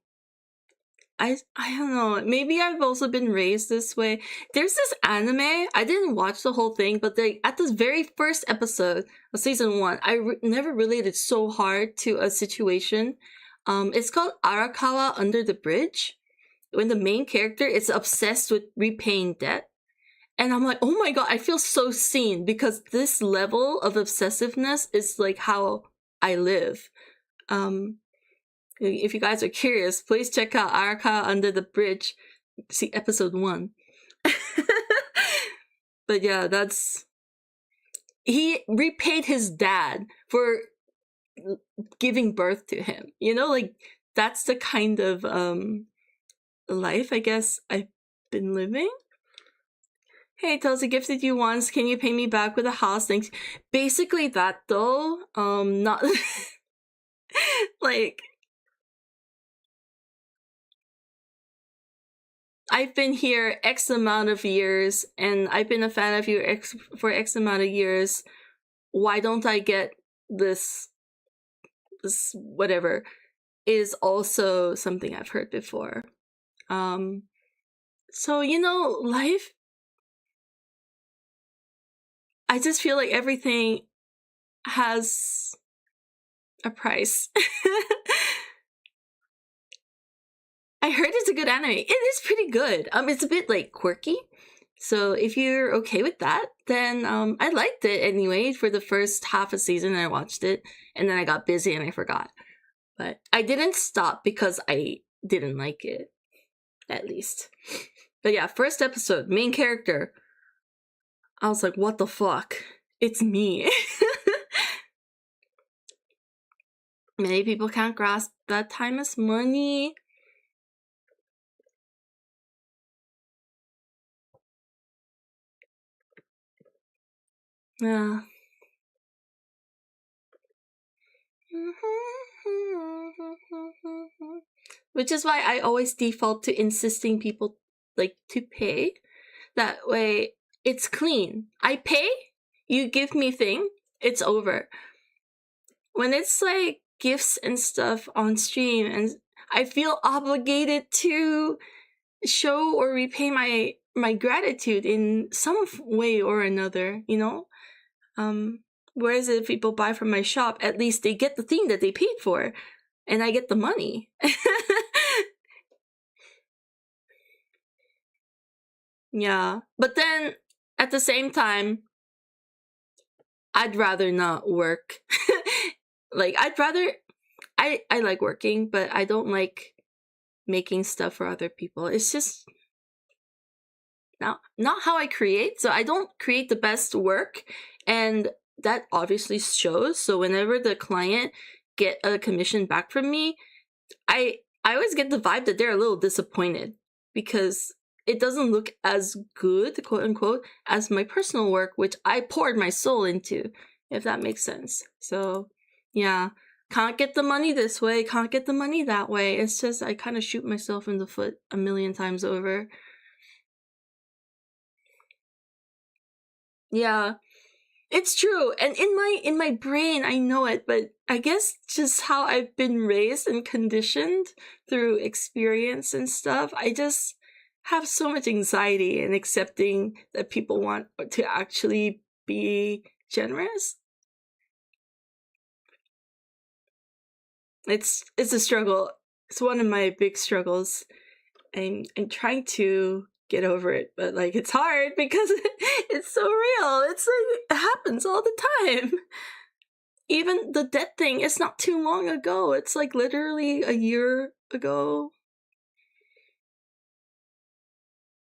I don't know. Maybe I've also been raised this way. There's this anime. I didn't watch the whole thing, but at this very first episode of season 1, I never related so hard to a situation. It's called Arakawa Under the Bridge. When the main character is obsessed with repaying debt. And I'm like, oh my god, I feel so seen because this level of obsessiveness is like how I live. If you guys are curious, please check out Araka Under the Bridge, see episode 1. But yeah, he repaid his dad for giving birth to him. You know, like that's the kind of life I guess I've been living. Hey, Tulsi gifted you once. Can you pay me back with a house? Thanks. Basically that though. Not like I've been here X amount of years and I've been a fan of you for X amount of years. Why don't I get this whatever is also something I've heard before. So, you know, life, I just feel like everything has a price. I heard it's a good anime. It is pretty good. It's a bit like quirky. So if you're okay with that, then I liked it anyway for the first half a season. I watched it and then I got busy and I forgot. But I didn't stop because I didn't like it, at least. But yeah, first episode, main character. I was like, what the fuck? It's me. Many people can't grasp that time is money. Yeah. Which is why I always default to insisting people like to pay. That way it's clean. I pay, you give me thing, it's over. When it's like gifts and stuff on stream and I feel obligated to show or repay my gratitude in some way or another, you know? Whereas if people buy from my shop, at least they get the thing that they paid for and I get the money. Yeah. But then at the same time, I'd rather not work. Like I like working, but I don't like making stuff for other people. It's just not how I create. So I don't create the best work, and that obviously shows. So whenever the client get a commission back from me, I always get the vibe that they're a little disappointed because it doesn't look as good, quote unquote, as my personal work, which I poured my soul into, if that makes sense. So yeah, can't get the money this way, can't get the money that way. It's just I kind of shoot myself in the foot a million times over. Yeah, it's true. And in my brain I know it, but I guess just how I've been raised and conditioned through experience and stuff, I just have so much anxiety in accepting that people want to actually be generous. It's a struggle. It's one of my big struggles. I'm trying to get over it, but like it's hard because it's so real. It's like it happens all the time. Even the debt thing, it's not too long ago. It's like literally a year ago.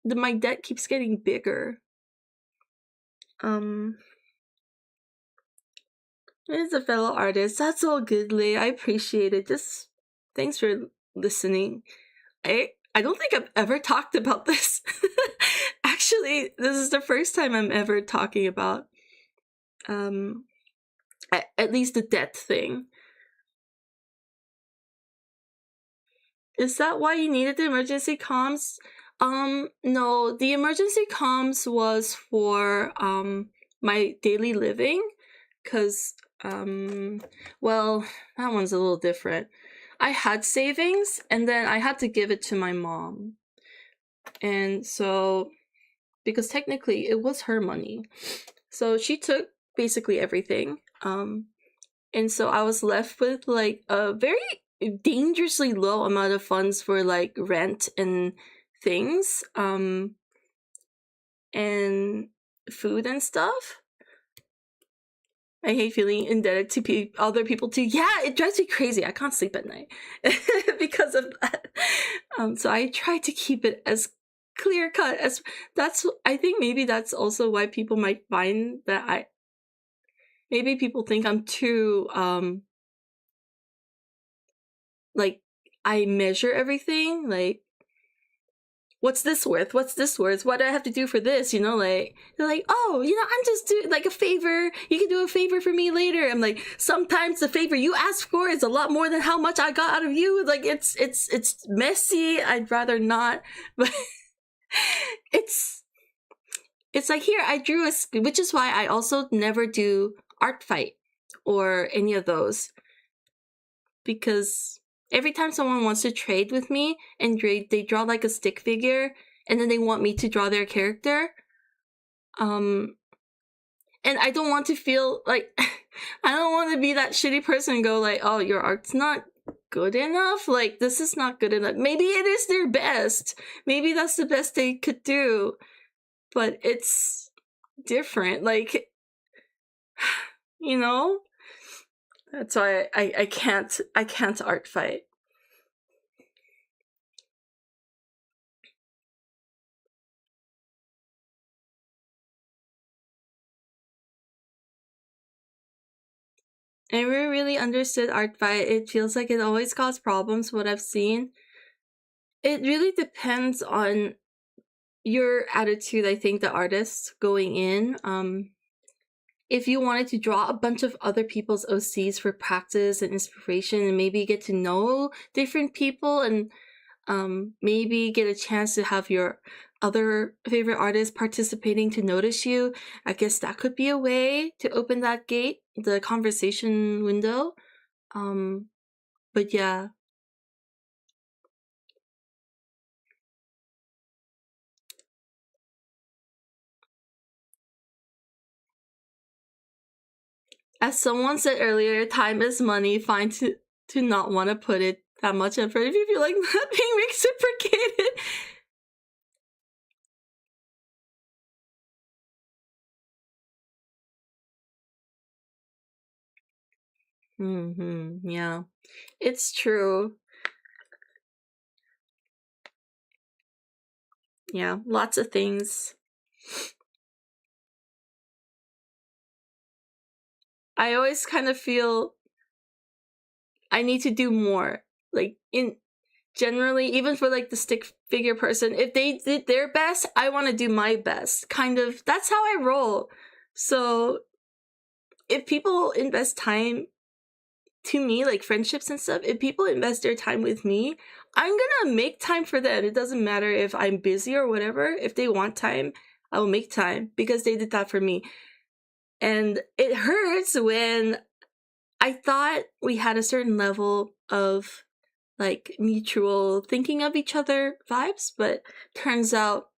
My debt keeps getting bigger. As a fellow artist, that's all good, Lee. I appreciate it. Just thanks for listening. I don't think I've ever talked about this. Actually, this is the first time I'm ever talking about at least the debt thing. Is that why you needed the emergency comms? No, the emergency comms was for my daily living, because well, that one's a little different. I had savings, and then I had to give it to my mom. And so, because technically it was her money, so she took basically everything. And so I was left with like a very dangerously low amount of funds for like rent and things, and food and stuff. I hate feeling indebted to other people too. Yeah, it drives me crazy. I can't sleep at night because of that. So I try to keep it as clear cut as I think maybe that's also why people might find that maybe people think I'm too like I measure everything, like what's this worth? What's this worth? What do I have to do for this? Like, they're like, oh, I'm just doing like a favor. You can do a favor for me later. I'm like, sometimes the favor you ask for is a lot more than how much I got out of you. Like, it's messy. I'd rather not, but it's like, here, I drew which is why I also never do art fight or any of those, because every time someone wants to trade with me and they draw like a stick figure and then they want me to draw their character, and I don't want to feel like I don't want to be that shitty person and go like, oh, your art's not good enough, like this is not good enough. Maybe it is their best, maybe that's the best they could do, but it's different, like that's why I can't art fight. I never really understood art fight. It feels like it always causes problems, what I've seen. It really depends on your attitude, I think, the artist going in. If you wanted to draw a bunch of other people's OCs for practice and inspiration and maybe get to know different people and maybe get a chance to have your other favorite artists participating to notice you, I guess that could be a way to open that gate, the conversation window. But yeah. As someone said earlier, time is money. Fine to not want to put it that much effort if you feel like not being reciprocated. Yeah, it's true. Yeah, lots of things. I always kind of feel I need to do more. Like, generally, even for like the stick figure person, if they did their best, I want to do my best. Kind of, that's how I roll. So if people invest time to me, like friendships and stuff, if people invest their time with me, I'm gonna make time for them. It doesn't matter if I'm busy or whatever. If they want time, I will make time because they did that for me. And it hurts when I thought we had a certain level of like mutual thinking of each other vibes, but turns out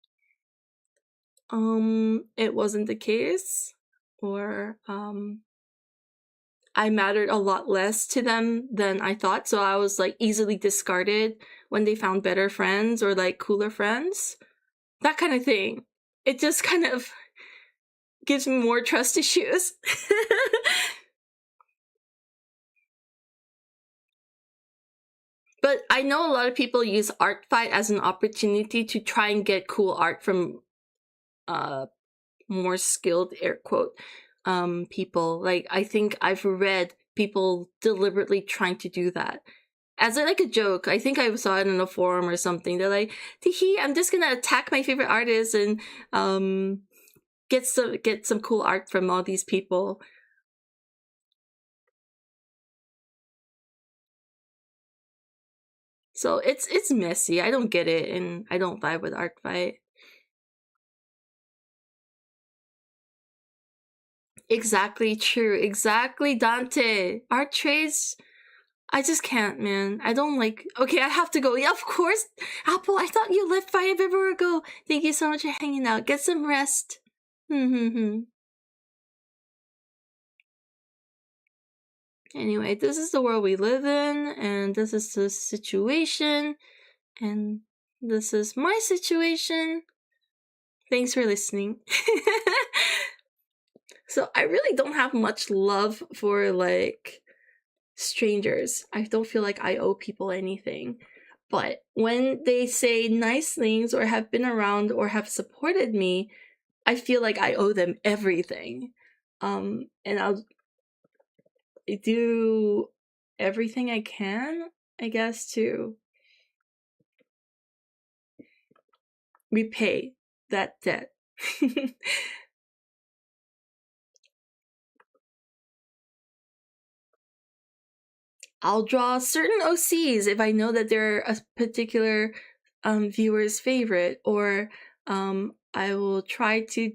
it wasn't the case, or I mattered a lot less to them than I thought, so I was like easily discarded when they found better friends or like cooler friends, that kind of thing. It just kind of gives me more trust issues. But I know a lot of people use art fight as an opportunity to try and get cool art from more skilled, air quote, people. Like, I think I've read people deliberately trying to do that. as like a joke. I think I saw it in a forum or something. They're like, "Teehee, I'm just gonna attack my favorite artists and get some cool art from all these people." So it's messy. I don't get it, and I don't vibe with art fight. Exactly true. Exactly, Dante. Art trades. I just can't, man. I don't like. Okay, I have to go. Yeah, of course, Apple. I thought you left 5 hours ago. Thank you so much for hanging out. Get some rest. Anyway, this is the world we live in, and this is the situation, and this is my situation. Thanks for listening. So I really don't have much love for like strangers. I don't feel like I owe people anything. But when they say nice things or have been around or have supported me, I feel like I owe them everything. And I'll do everything I can, I guess, to repay that debt. I'll draw certain OCs if I know that they're a particular viewer's favorite, or I will try to,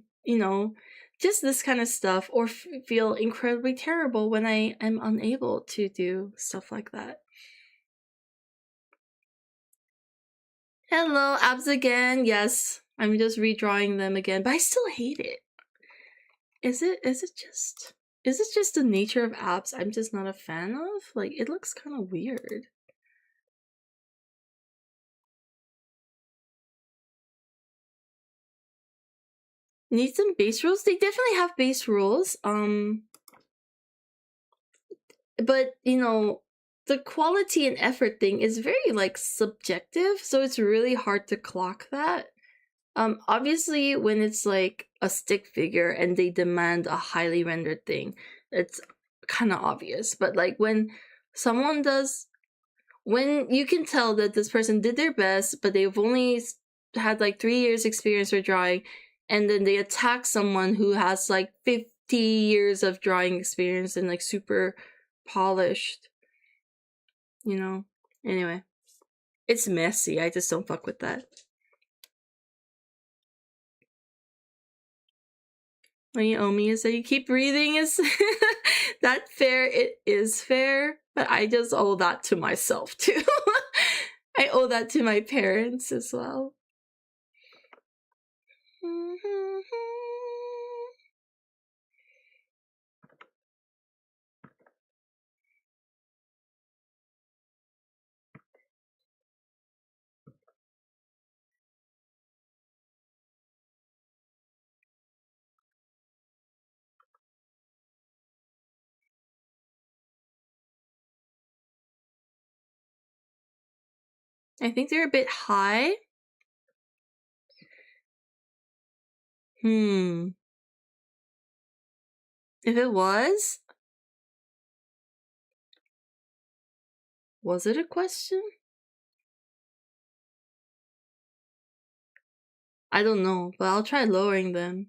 just this kind of stuff, or feel incredibly terrible when I am unable to do stuff like that. Hello, abs again. Yes, I'm just redrawing them again, but I still hate it. Is it just the nature of abs I'm just not a fan of? Like, it looks kind of weird. Need some base rules? They definitely have base rules. But the quality and effort thing is very like subjective, so it's really hard to clock that. Obviously when it's like a stick figure and they demand a highly rendered thing, it's kind of obvious. But like when you can tell that this person did their best, but they've only had like 3 years experience for drawing, and then they attack someone who has like 50 years of drawing experience and like super polished, anyway, it's messy. I just don't fuck with that. What you owe me is that you keep breathing. Is that fair? It is fair, but I just owe that to myself too. I owe that to my parents as well. I think they're a bit high. If it was it a question? I don't know, but I'll try lowering them.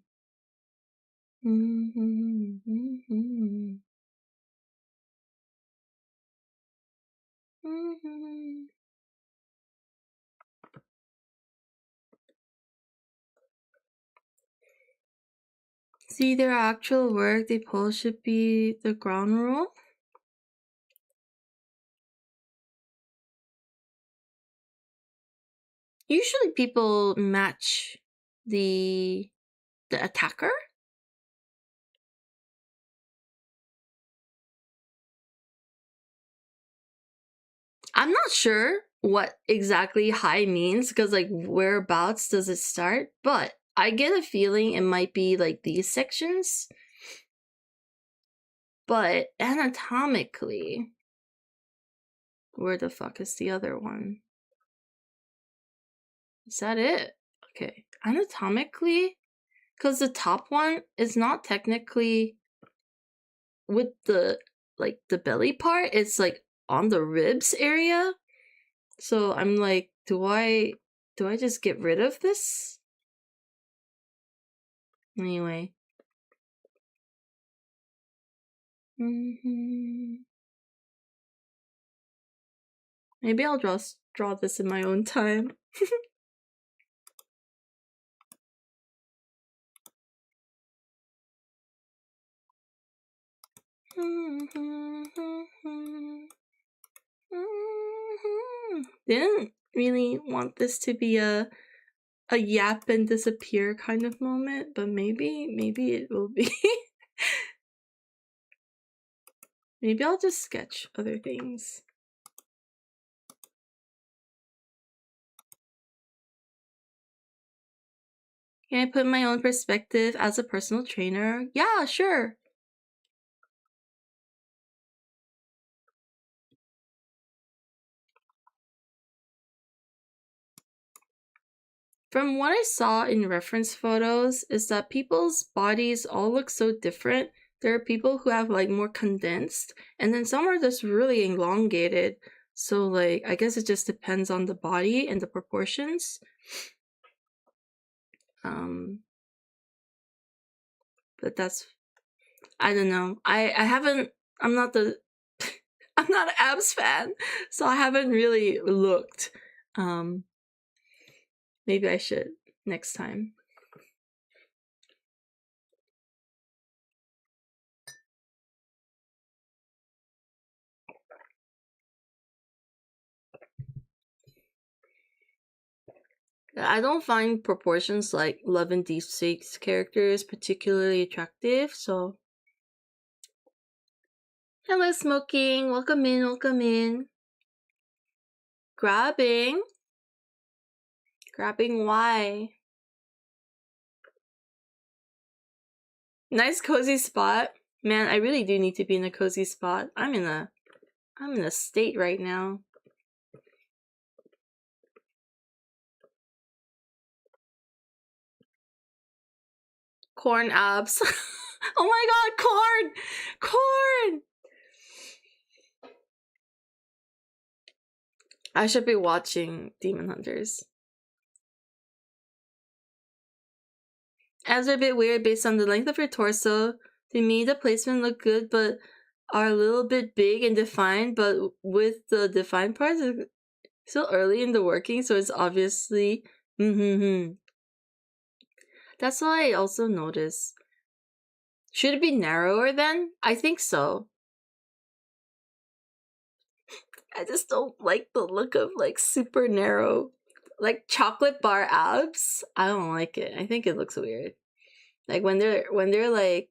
See, their actual work they post should be the ground rule. Usually people match the attacker. I'm not sure what exactly high means, because like whereabouts does it start, but I get a feeling it might be like these sections. But anatomically, where the fuck is the other one? Is that it? Okay, anatomically, because the top one is not technically with the belly part, it's like on the ribs area. So I'm like, do I just get rid of this? Anyway. Maybe I'll just draw this in my own time. Didn't really want this to be a yap and disappear kind of moment, but maybe it will be. Maybe I'll just sketch other things. Can I put my own perspective as a personal trainer? Yeah, sure. From what I saw in reference photos is that people's bodies all look so different. There are people who have like more condensed, and then some are just really elongated. So like, I guess it just depends on the body and the proportions. But that's, I don't know. I haven't, I'm not the, I'm not an abs fan, so I haven't really looked. Maybe I should next time. I don't find proportions like Love and Deepseek's characters particularly attractive, so... Hello, Smoking! Welcome in, welcome in. Grabbing? Grabbing why? Nice cozy spot. Man, I really do need to be in a cozy spot. I'm in a state right now. Corn abs. Oh my god, corn! Corn! I should be watching Demon Hunters. Abs are a bit weird based on the length of your torso. To me, the placement look good, but are a little bit big and defined, but with the defined parts, it's still early in the working, so it's obviously... That's what I also noticed. Should it be narrower then? I think so. I just don't like the look of like super narrow, like chocolate bar abs. I don't like it. I think it looks weird. Like when they're like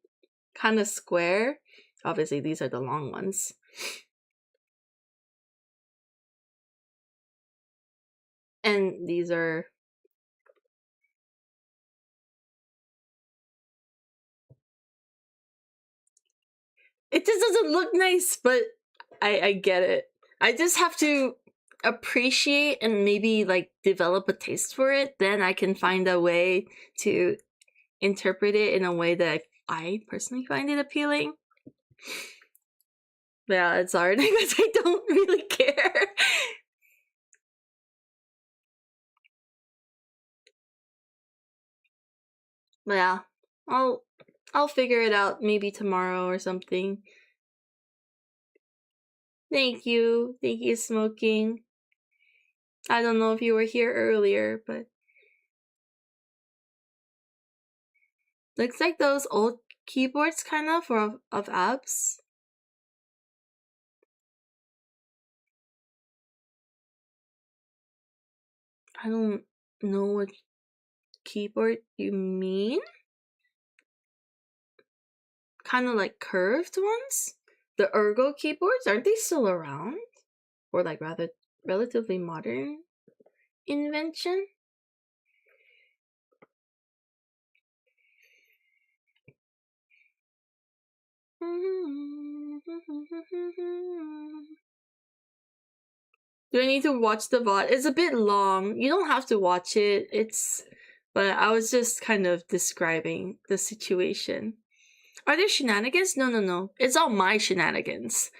kind of square. Obviously, these are the long ones. And these are... It just doesn't look nice, but I get it. I just have to appreciate and maybe like develop a taste for it. Then I can find a way to interpret it in a way that I personally find it appealing. Yeah, it's hard because I don't really care. But yeah, I'll figure it out maybe tomorrow or something. Thank you, Smoking. I don't know if you were here earlier, but looks like those old keyboards kind of of apps. I don't know what keyboard you mean. Kind of like curved ones? The ergo keyboards, aren't they still around? Or like rather relatively modern invention? Do I need to watch the VOD? It's a bit long. You don't have to watch it. But I was just kind of describing the situation. Are there shenanigans? No. It's all my shenanigans.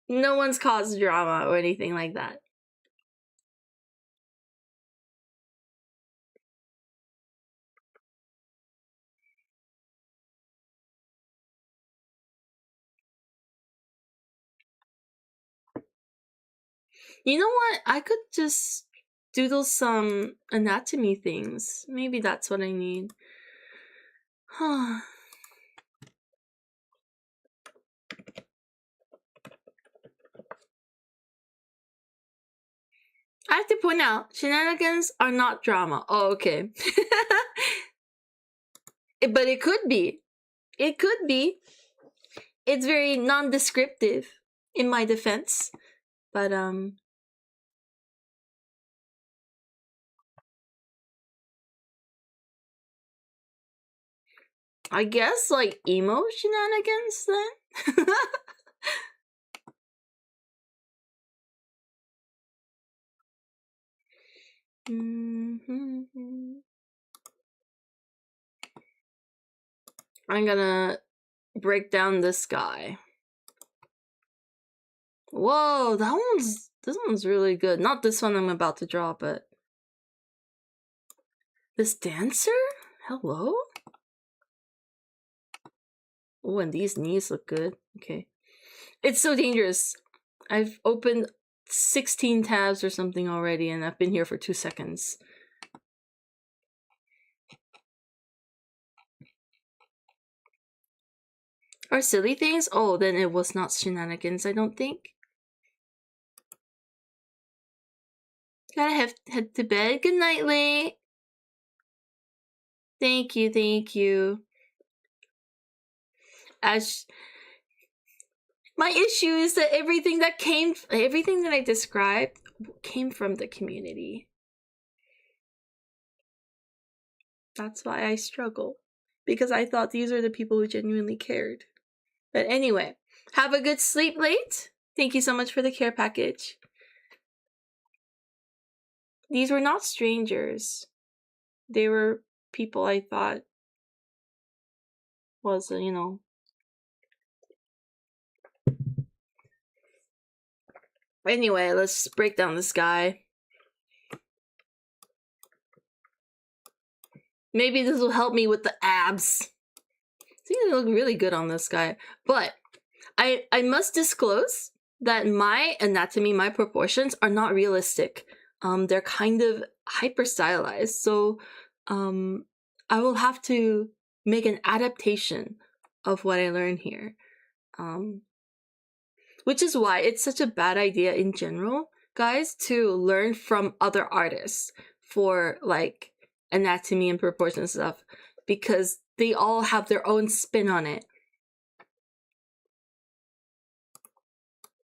No one's caused drama or anything like that. You know what? I could just doodle some anatomy things. Maybe that's what I need. I have to point out, shenanigans are not drama. Oh, okay. But it could be. It could be. It's very non-descriptive in my defense. But I guess like emo shenanigans then? I'm gonna break down this guy. Whoa, this one's really good. Not this one I'm about to draw, but this dancer? Hello? Oh, and these knees look good. Okay. It's so dangerous. I've opened 16 tabs or something already, and I've been here for 2 seconds. Or silly things? Oh, then it was not shenanigans, I don't think. Gotta head to bed. Good night, Lay. Thank you, thank you. My issue is that everything that I described came from the community. That's why I struggle. Because I thought these are the people who genuinely cared. But anyway, have a good sleep late. Thank you so much for the care package. These were not strangers. They were people I thought was, Anyway, let's break down this guy. Maybe this will help me with the abs. See, they look really good on this guy. But I must disclose that my anatomy, my proportions are not realistic. They're kind of hyper stylized. So I will have to make an adaptation of what I learned here. Which is why it's such a bad idea in general, guys, to learn from other artists for like anatomy and proportion stuff, because they all have their own spin on it.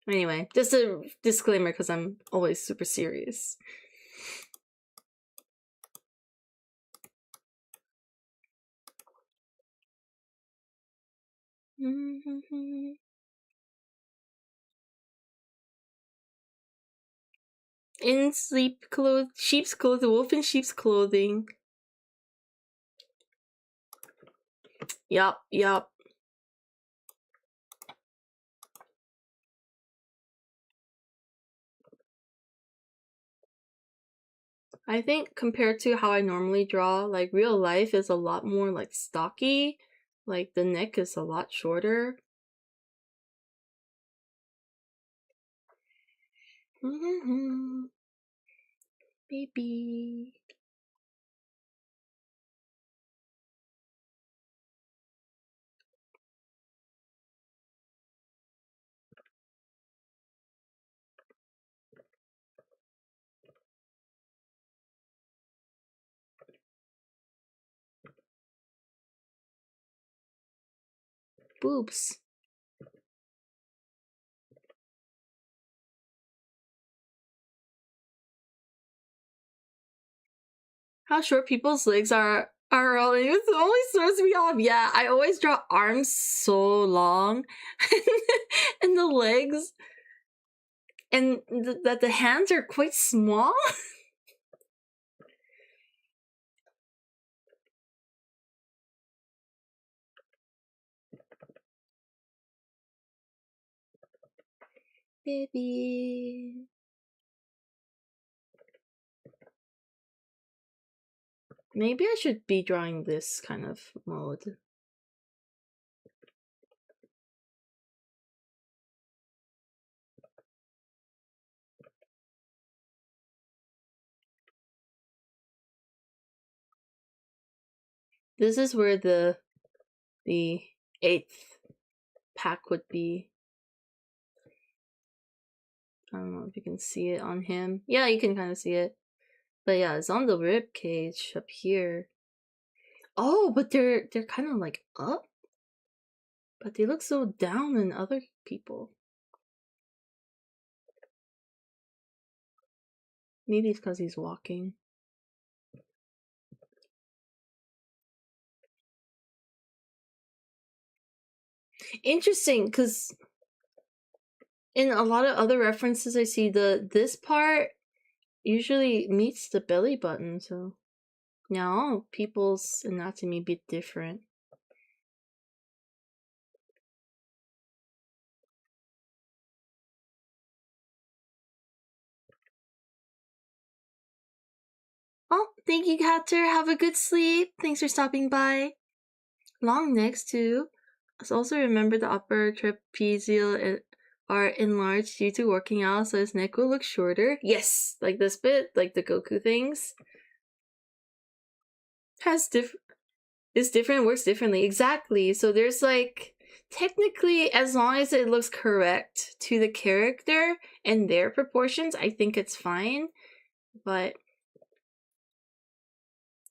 Anyway, just a disclaimer because I'm always super serious. In sheep's clothing, wolf in sheep's clothing. Yup. I think compared to how I normally draw, like real life is a lot more like stocky. Like the neck is a lot shorter. Baby. Boobs. How short people's legs are it always throws me off. Yeah, I always draw arms so long and the legs and that the hands are quite small. Baby. Maybe I should be drawing this kind of mode. This is where the 8th pack would be. I don't know if you can see it on him. Yeah, you can kind of see it. But yeah, it's on the rib cage up here. Oh, but they're kind of like up. But they look so down in other people. Maybe it's because he's walking. Interesting, because in a lot of other references I see this part usually meets the belly button, so now people's anatomy be different. Oh, thank you, Catter. Have a good sleep. Thanks for stopping by. Long necks too. Let's also remember the upper trapezial are enlarged due to working out, so his neck will look shorter. Yes, like this bit, like the Goku things. It's different, works differently. Exactly. So there's like technically, as long as it looks correct to the character and their proportions, I think it's fine. But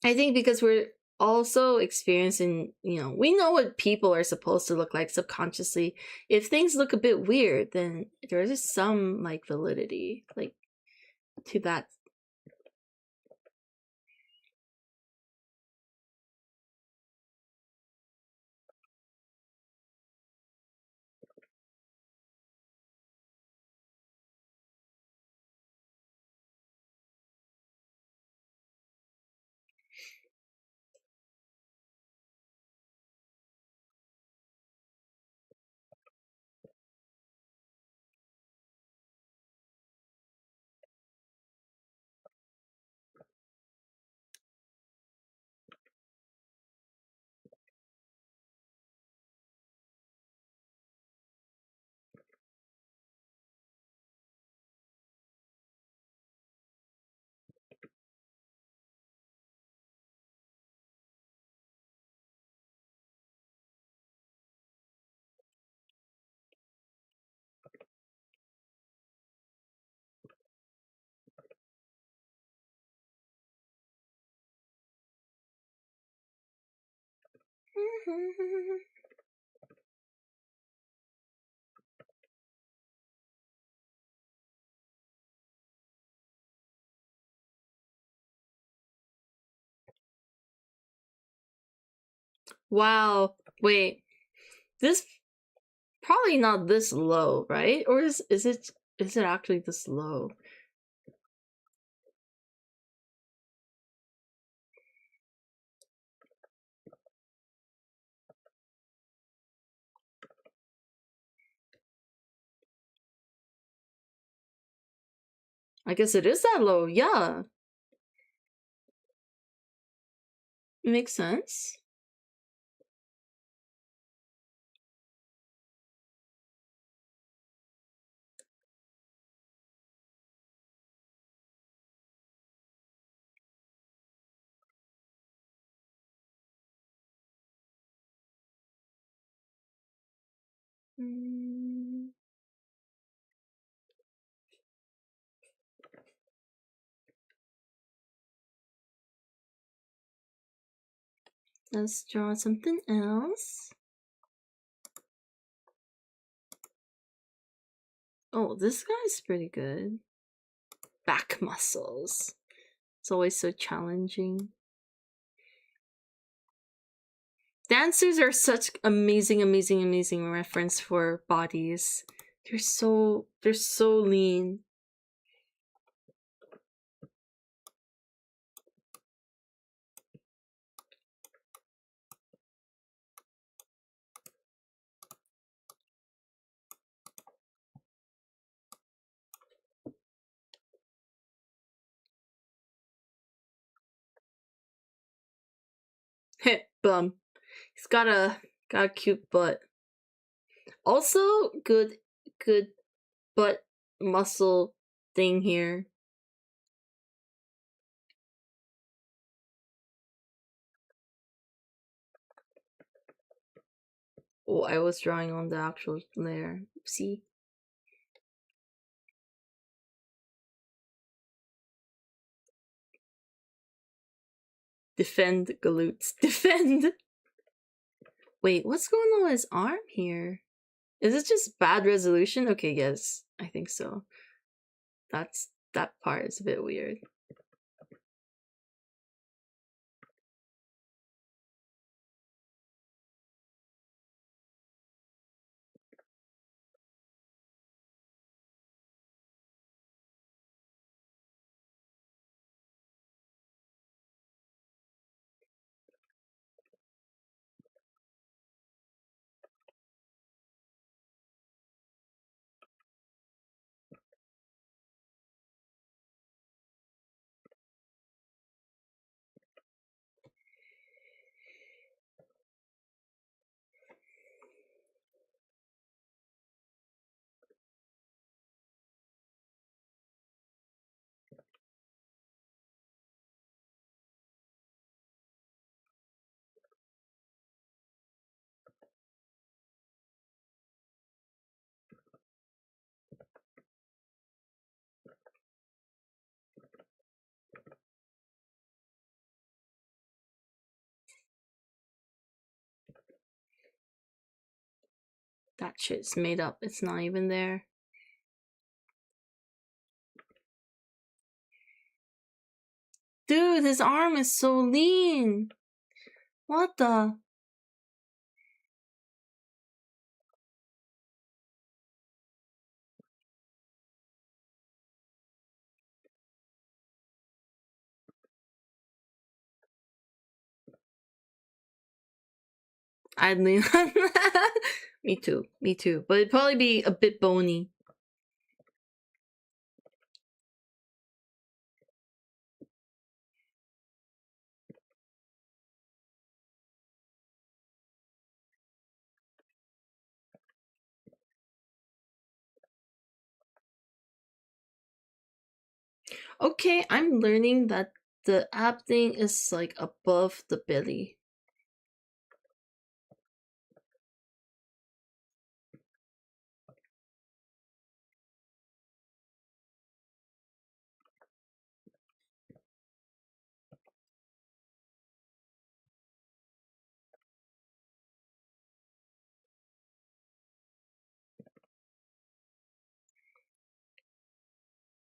I think because we're also experiencing, we know what people are supposed to look like subconsciously. If things look a bit weird, then there is some like validity like to that. Wow. Wait. This probably not this low, right? Or is it actually this low? I guess it is that low. Yeah. Makes sense. Let's draw something else. Oh, this guy's pretty good. Back muscles. It's always so challenging. Dancers are such amazing reference for bodies. They're so lean. bum. He's got a cute butt. Also, good butt muscle thing here. Oh, I was drawing on the actual layer. See? Defend glutes. Defend! Wait, what's going on with his arm here? Is it just bad resolution? Okay, yes, I think so. That part is a bit weird. That shit's made up. It's not even there. Dude, his arm is so lean. What the? I'd lean on that. Me too. But it'd probably be a bit bony. Okay, I'm learning that the ab thing is like above the belly.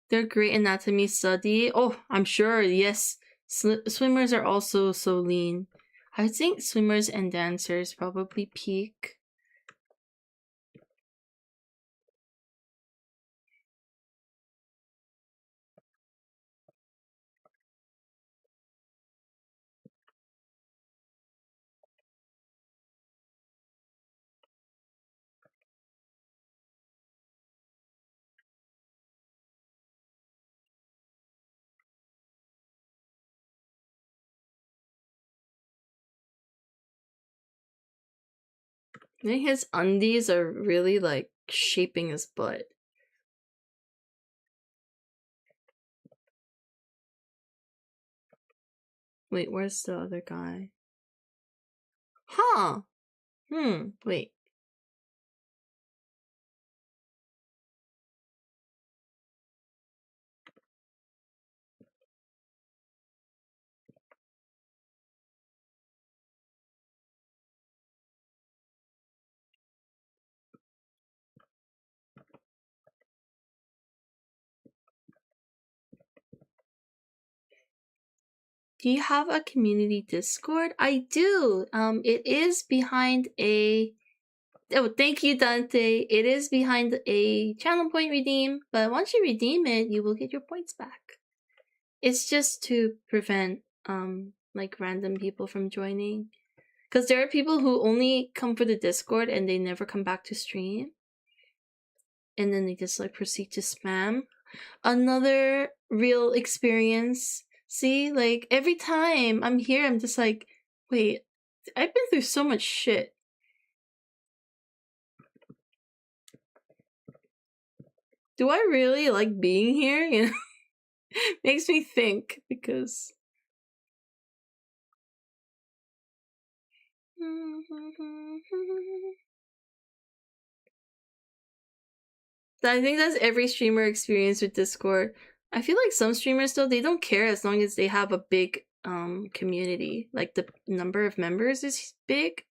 They're great anatomy study. Oh, I'm sure, yes. Swimmers are also so lean. I think swimmers and dancers probably peak. I think his undies are really like shaping his butt. Wait, where's the other guy? Huh. Wait. Do you have a community Discord? I do. It is behind a... Oh, thank you, Dante. It is behind a channel point redeem, but once you redeem it, you will get your points back. It's just to prevent, like, random people from joining. Because there are people who only come for the Discord and they never come back to stream. And then they just, like, proceed to spam. Another real experience. See, like, every time I'm here, I'm just like, wait, I've been through so much shit. Do I really like being here? You know, makes me think because. I think that's every streamer experience with Discord. I feel like some streamers though, they don't care as long as they have a big community. Like the number of members is big.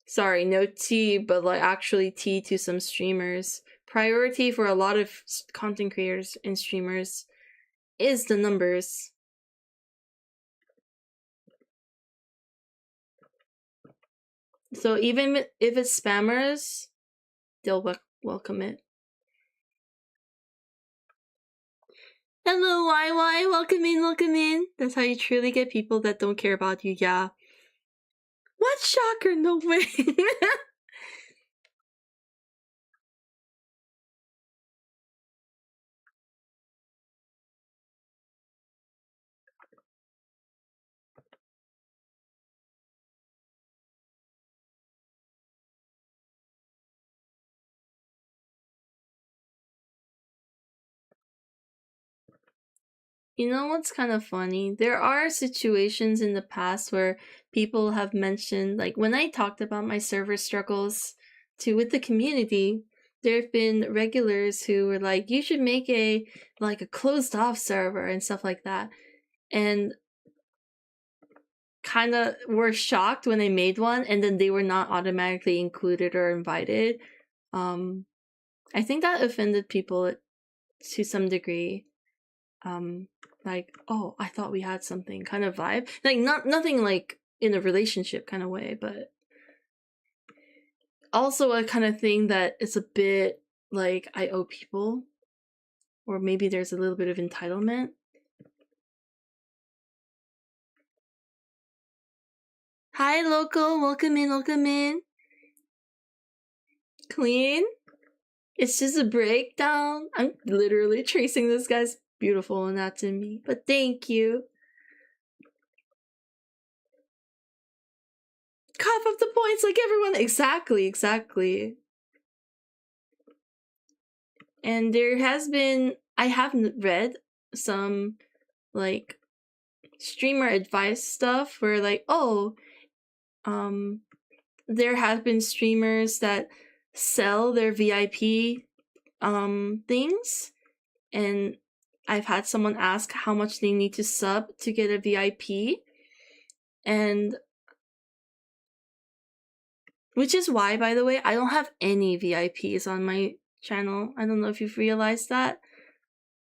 Sorry, no tea, but like actually tea to some streamers. Priority for a lot of content creators and streamers is the numbers. So even if it's spammers, they'll welcome it. Hello, YY, welcome in, welcome in. That's how you truly get people that don't care about you, yeah. What shocker, no way. You know what's kind of funny? There are situations in the past where people have mentioned, like when I talked about my server struggles with the community, there have been regulars who were like, you should make a closed off server and stuff like that. And kind of were shocked when I made one and then they were not automatically included or invited. I think that offended people to some degree. Like, oh, I thought we had something kind of vibe. Like nothing like in a relationship kind of way, but also a kind of thing that it's a bit like I owe people. Or maybe there's a little bit of entitlement. Hi, local. Welcome in, welcome in. Clean. It's just a breakdown. I'm literally tracing this guy's beautiful anatomy, but thank you. Cough up the points like everyone. Exactly. And there has been, I have read some like streamer advice stuff where like, oh, there have been streamers that sell their VIP things, and I've had someone ask how much they need to sub to get a VIP, and which is why, by the way, I don't have any VIPs on my channel. I don't know if you've realized that,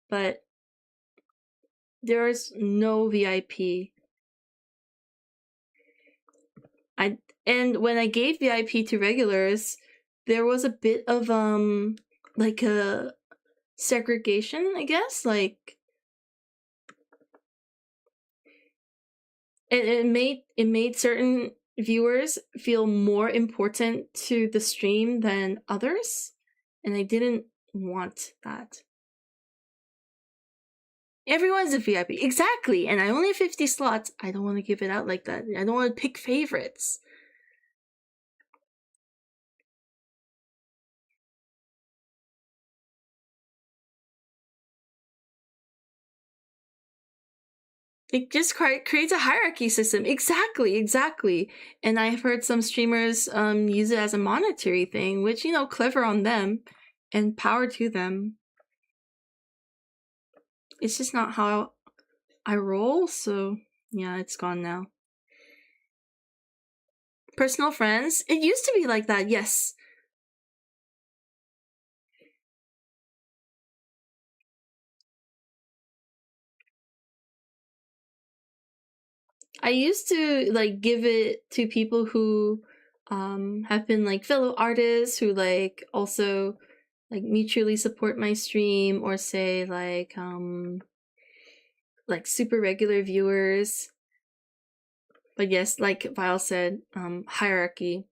but there is no VIP. And when I gave VIP to regulars, there was a bit of like a segregation, I guess. Like it made certain viewers feel more important to the stream than others, and I didn't want that. Everyone's a VIP, exactly, and I only have 50 slots. I don't want to give it out like that. I don't want to pick favorites. It just creates a hierarchy system. Exactly. And I've heard some streamers use it as a monetary thing, which, you know, clever on them and power to them. It's just not how I roll, so yeah, it's gone now. Personal friends? It used to be like that, yes. I used to like give it to people who have been like fellow artists who like also like mutually support my stream, or say like super regular viewers. But yes, like Vile said, hierarchy.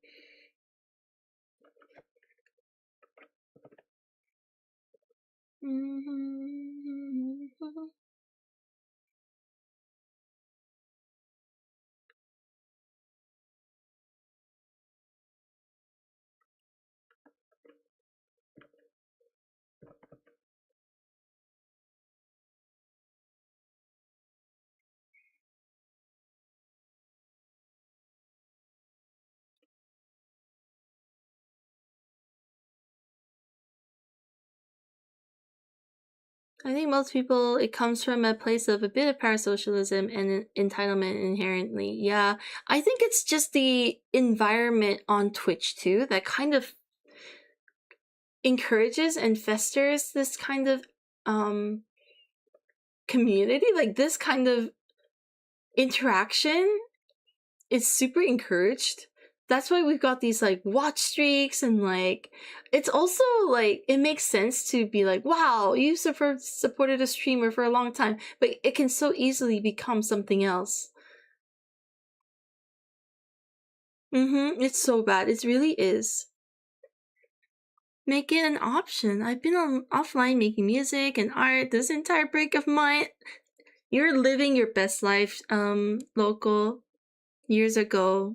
I think most people, it comes from a place of a bit of parasocialism and entitlement inherently. Yeah, I think it's just the environment on Twitch too that kind of encourages and festers this kind of community. Like, this kind of interaction is super encouraged. That's why we've got these like watch streaks, and like it's also like it makes sense to be like, wow, you supported a streamer for a long time, but it can so easily become something else. It's so bad. It really is. Make it an option. I've been offline making music and art this entire break of mine. You're living your best life, local. Years ago.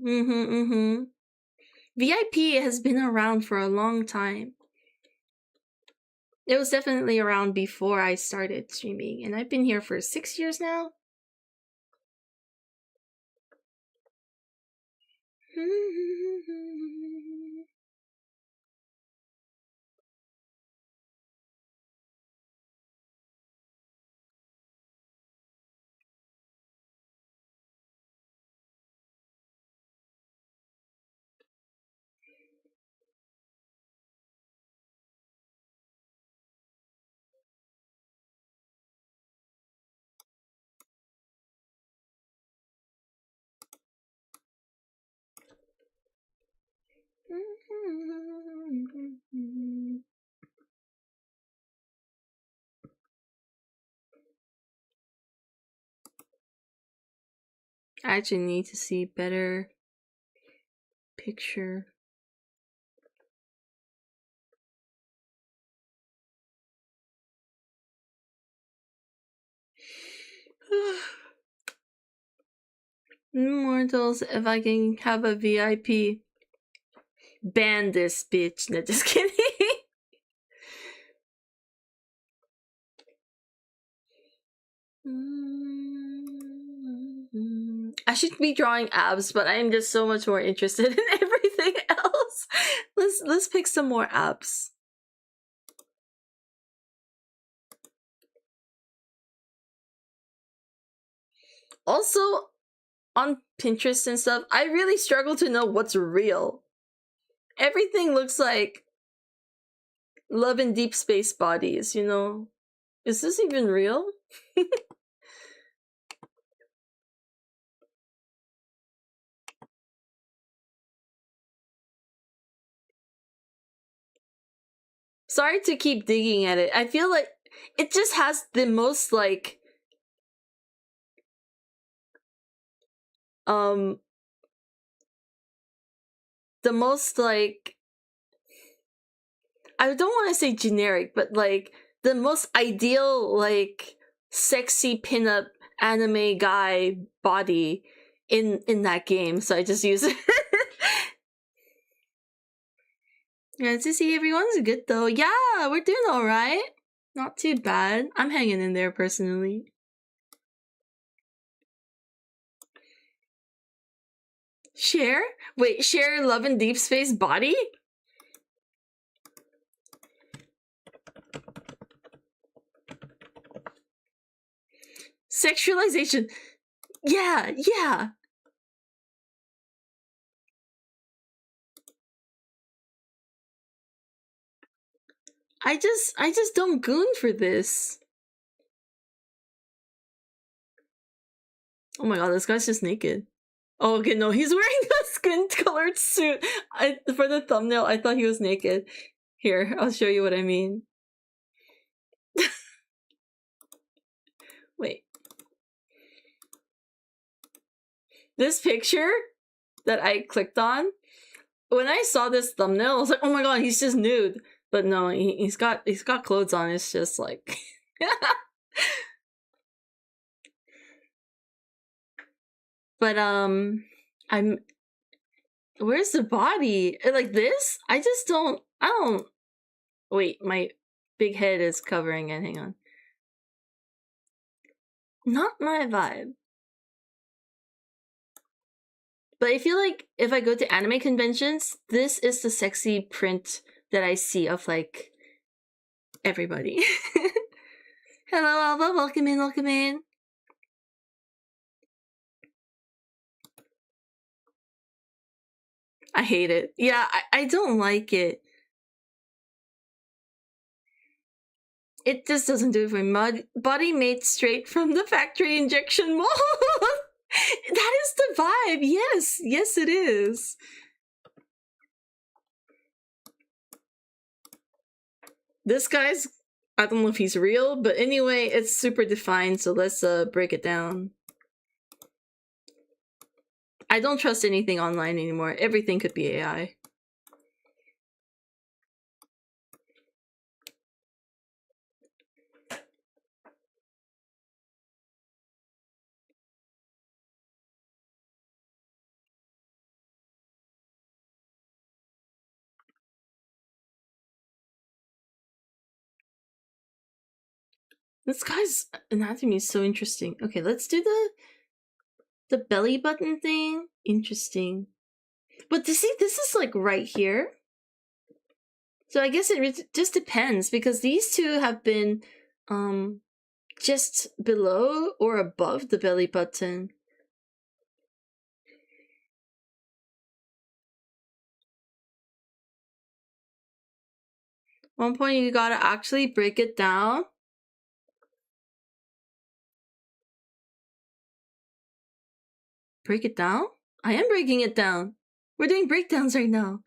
VIP has been around for a long time. It was definitely around before I started streaming, and I've been here for 6 years now. I actually need to see better picture. Immortals, if I can have a VIP. Ban this bitch. No, just kidding. I should be drawing abs, but I'm just so much more interested in everything else. Let's pick some more abs. Also, on Pinterest and stuff, I really struggle to know what's real. Everything looks like Love in Deep Space bodies, you know? Is this even real? Sorry to keep digging at it. I feel like it just has the most like the most like, I don't want to say generic, but like the most ideal like sexy pinup anime guy body in that game, so I just use it. Yeah, to see everyone's good though. Yeah, we're doing alright. Not too bad. I'm hanging in there personally. Share? Wait, share Love in Deep Space body? Sexualization. Yeah, yeah. I just don't goon for this. Oh my god, this guy's just naked. Oh, okay, no, he's wearing a skin-colored suit. For the thumbnail, I thought he was naked. Here, I'll show you what I mean. Wait. This picture that I clicked on, when I saw this thumbnail, I was like, oh my god, he's just nude. But no, he's got clothes on. It's just like... But, I'm... Where's the body? Like this? I don't... Wait, my big head is covering it. Hang on. Not my vibe. But I feel like if I go to anime conventions, this is the sexy print that I see of like everybody. Hello, Alva. Welcome in, welcome in. I hate it. Yeah, I don't like it. It just doesn't do it for me. Body made straight from the factory injection mold. That is the vibe. Yes, yes, it is. This guy's, I don't know if he's real, but anyway, it's super defined, so let's break it down. I don't trust anything online anymore. Everything could be AI. This guy's anatomy is so interesting. Okay, let's do the belly button thing. Interesting. But to see, this is like right here. So I guess it just depends, because these two have been just below or above the belly button. One point you gotta actually break it down. Break it down? I am breaking it down. We're doing breakdowns right now.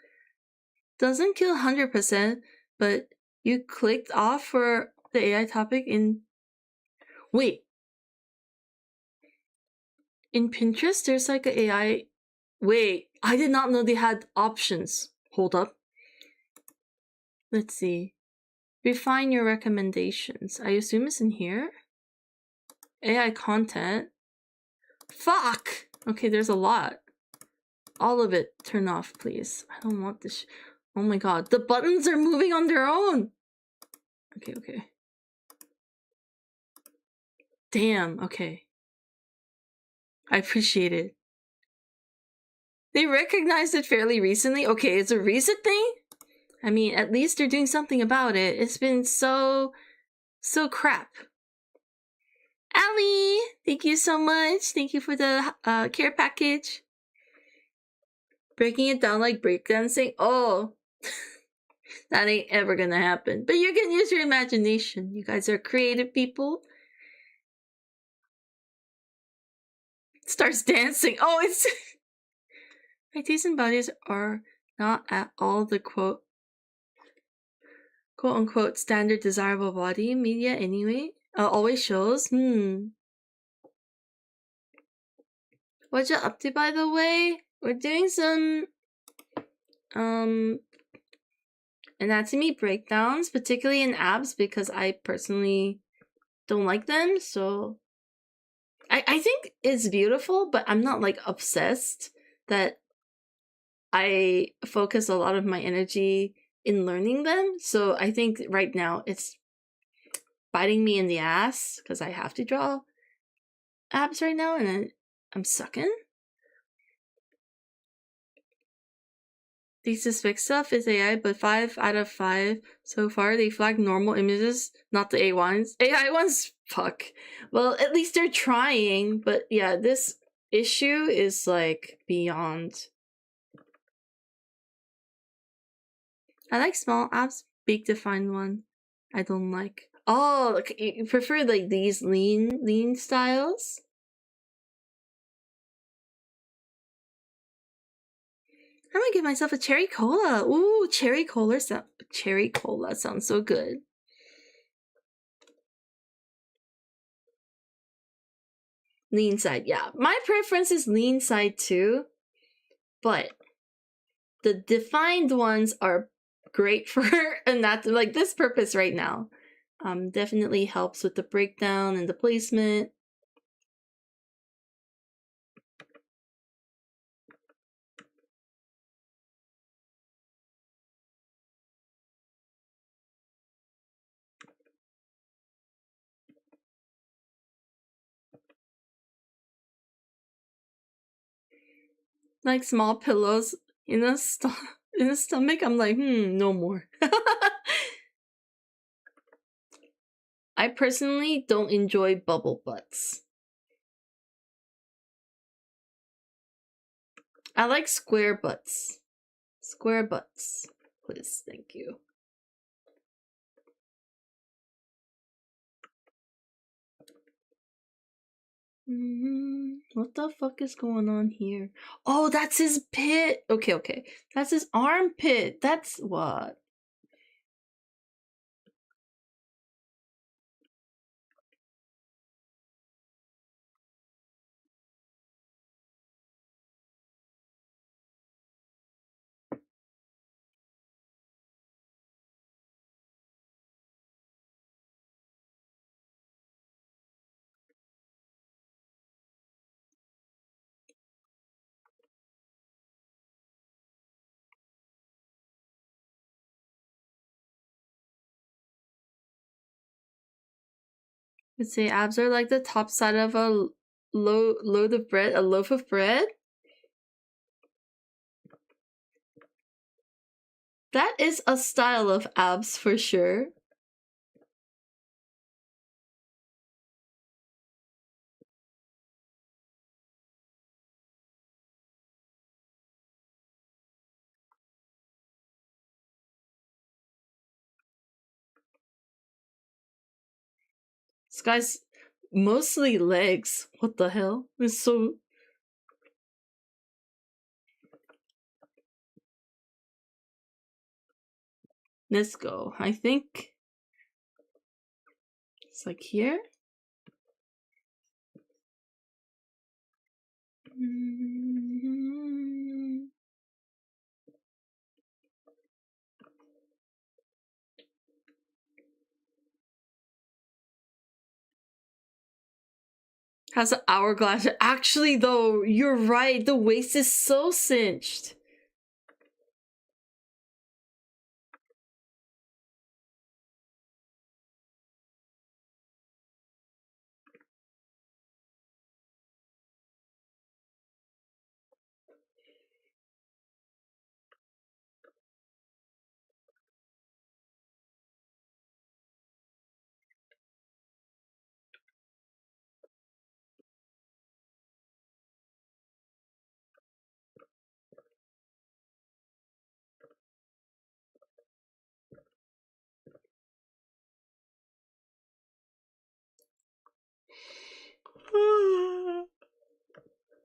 Doesn't kill 100%, but you clicked off for the AI topic in... Wait. In Pinterest, there's like an AI... Wait, I did not know they had options. Hold up. Let's see. Refine your recommendations. I assume it's in here? AI content. Fuck! Okay, there's a lot. All of it, turn off, please. I don't want this. Oh my god, the buttons are moving on their own! Okay, okay. Damn, okay. I appreciate it. They recognized it fairly recently. Okay, it's a recent thing? I mean, at least they're doing something about it. It's been so crap. Allie! Thank you so much. Thank you for the care package. Breaking it down like breakdancing? Oh. That ain't ever gonna happen. But you can use your imagination. You guys are creative people. Starts dancing. Oh, it's... My taste and bodies are not at all the quote-unquote standard desirable body media anyway. Always shows. What you up to, by the way? We're doing some anatomy breakdowns, particularly in abs, because I personally don't like them. So I think it's beautiful, but I'm not like obsessed that I focus a lot of my energy in learning them. So I think right now it's biting me in the ass because I have to draw abs right now, and I'm sucking. The suspect stuff is AI, but 5 out of 5 so far. They flag normal images, not the AI ones. AI ones, fuck. Well, at least they're trying, but yeah, this issue is like beyond. I like small abs, big defined one. I don't like. Oh, like, you prefer like these lean styles? I'm gonna give myself a cherry cola. Ooh, cherry cola sounds so good. Lean side, yeah. My preference is lean side too, but the defined ones are great for like this purpose right now. Definitely helps with the breakdown and the placement. Like small pillows in the stomach. I'm like, no more. I personally don't enjoy bubble butts. I like square butts. Square butts, please. Thank you. What the fuck is going on here? Oh, that's his pit. Okay. That's his armpit. That's what. Let's say abs are like the top side of a load of bread, a loaf of bread. That is a style of abs for sure. This guy's mostly legs. What the hell? It's so. Let's go. I think it's like here. Has an hourglass. Actually, though, you're right. The waist is so cinched.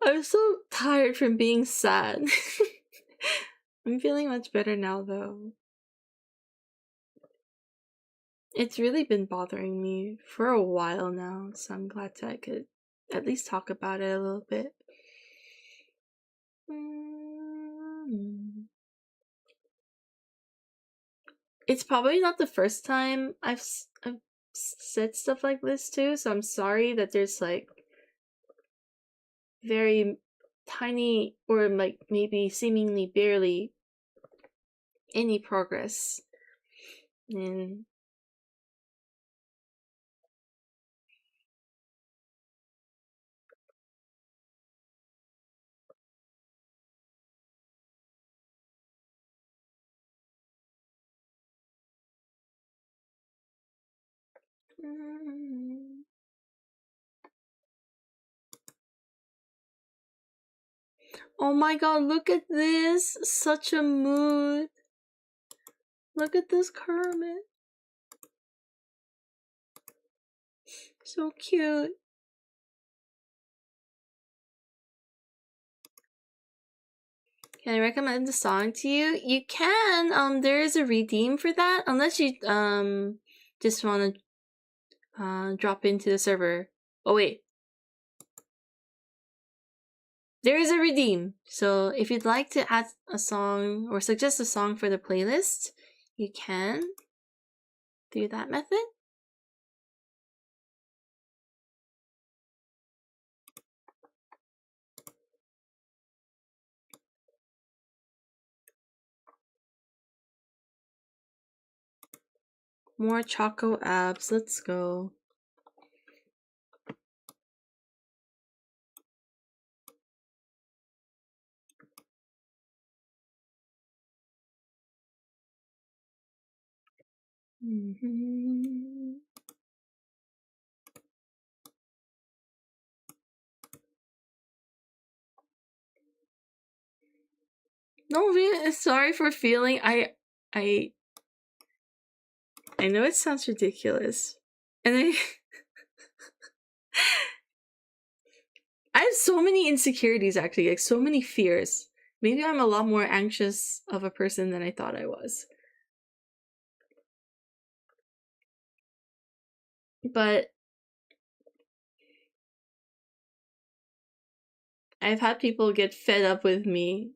I'm so tired from being sad. I'm feeling much better now, though. It's really been bothering me for a while now, so I'm glad I could at least talk about it a little bit. It's probably not the first time I've said stuff like this too, so I'm sorry that there's like very tiny or like maybe seemingly barely any progress in Oh my god, look at this! Such a mood! Look at this Kermit! So cute! Can I recommend the song to you? You can! There is a redeem for that, unless you, just wanna, drop into the server. Oh wait. There is a redeem. So if you'd like to add a song or suggest a song for the playlist, you can do that method. More Choco abs. Let's go. No, really, sorry for feeling. I know it sounds ridiculous, and I have so many insecurities, actually, like so many fears. Maybe I'm a lot more anxious of a person than I thought I was. But I've had people get fed up with me.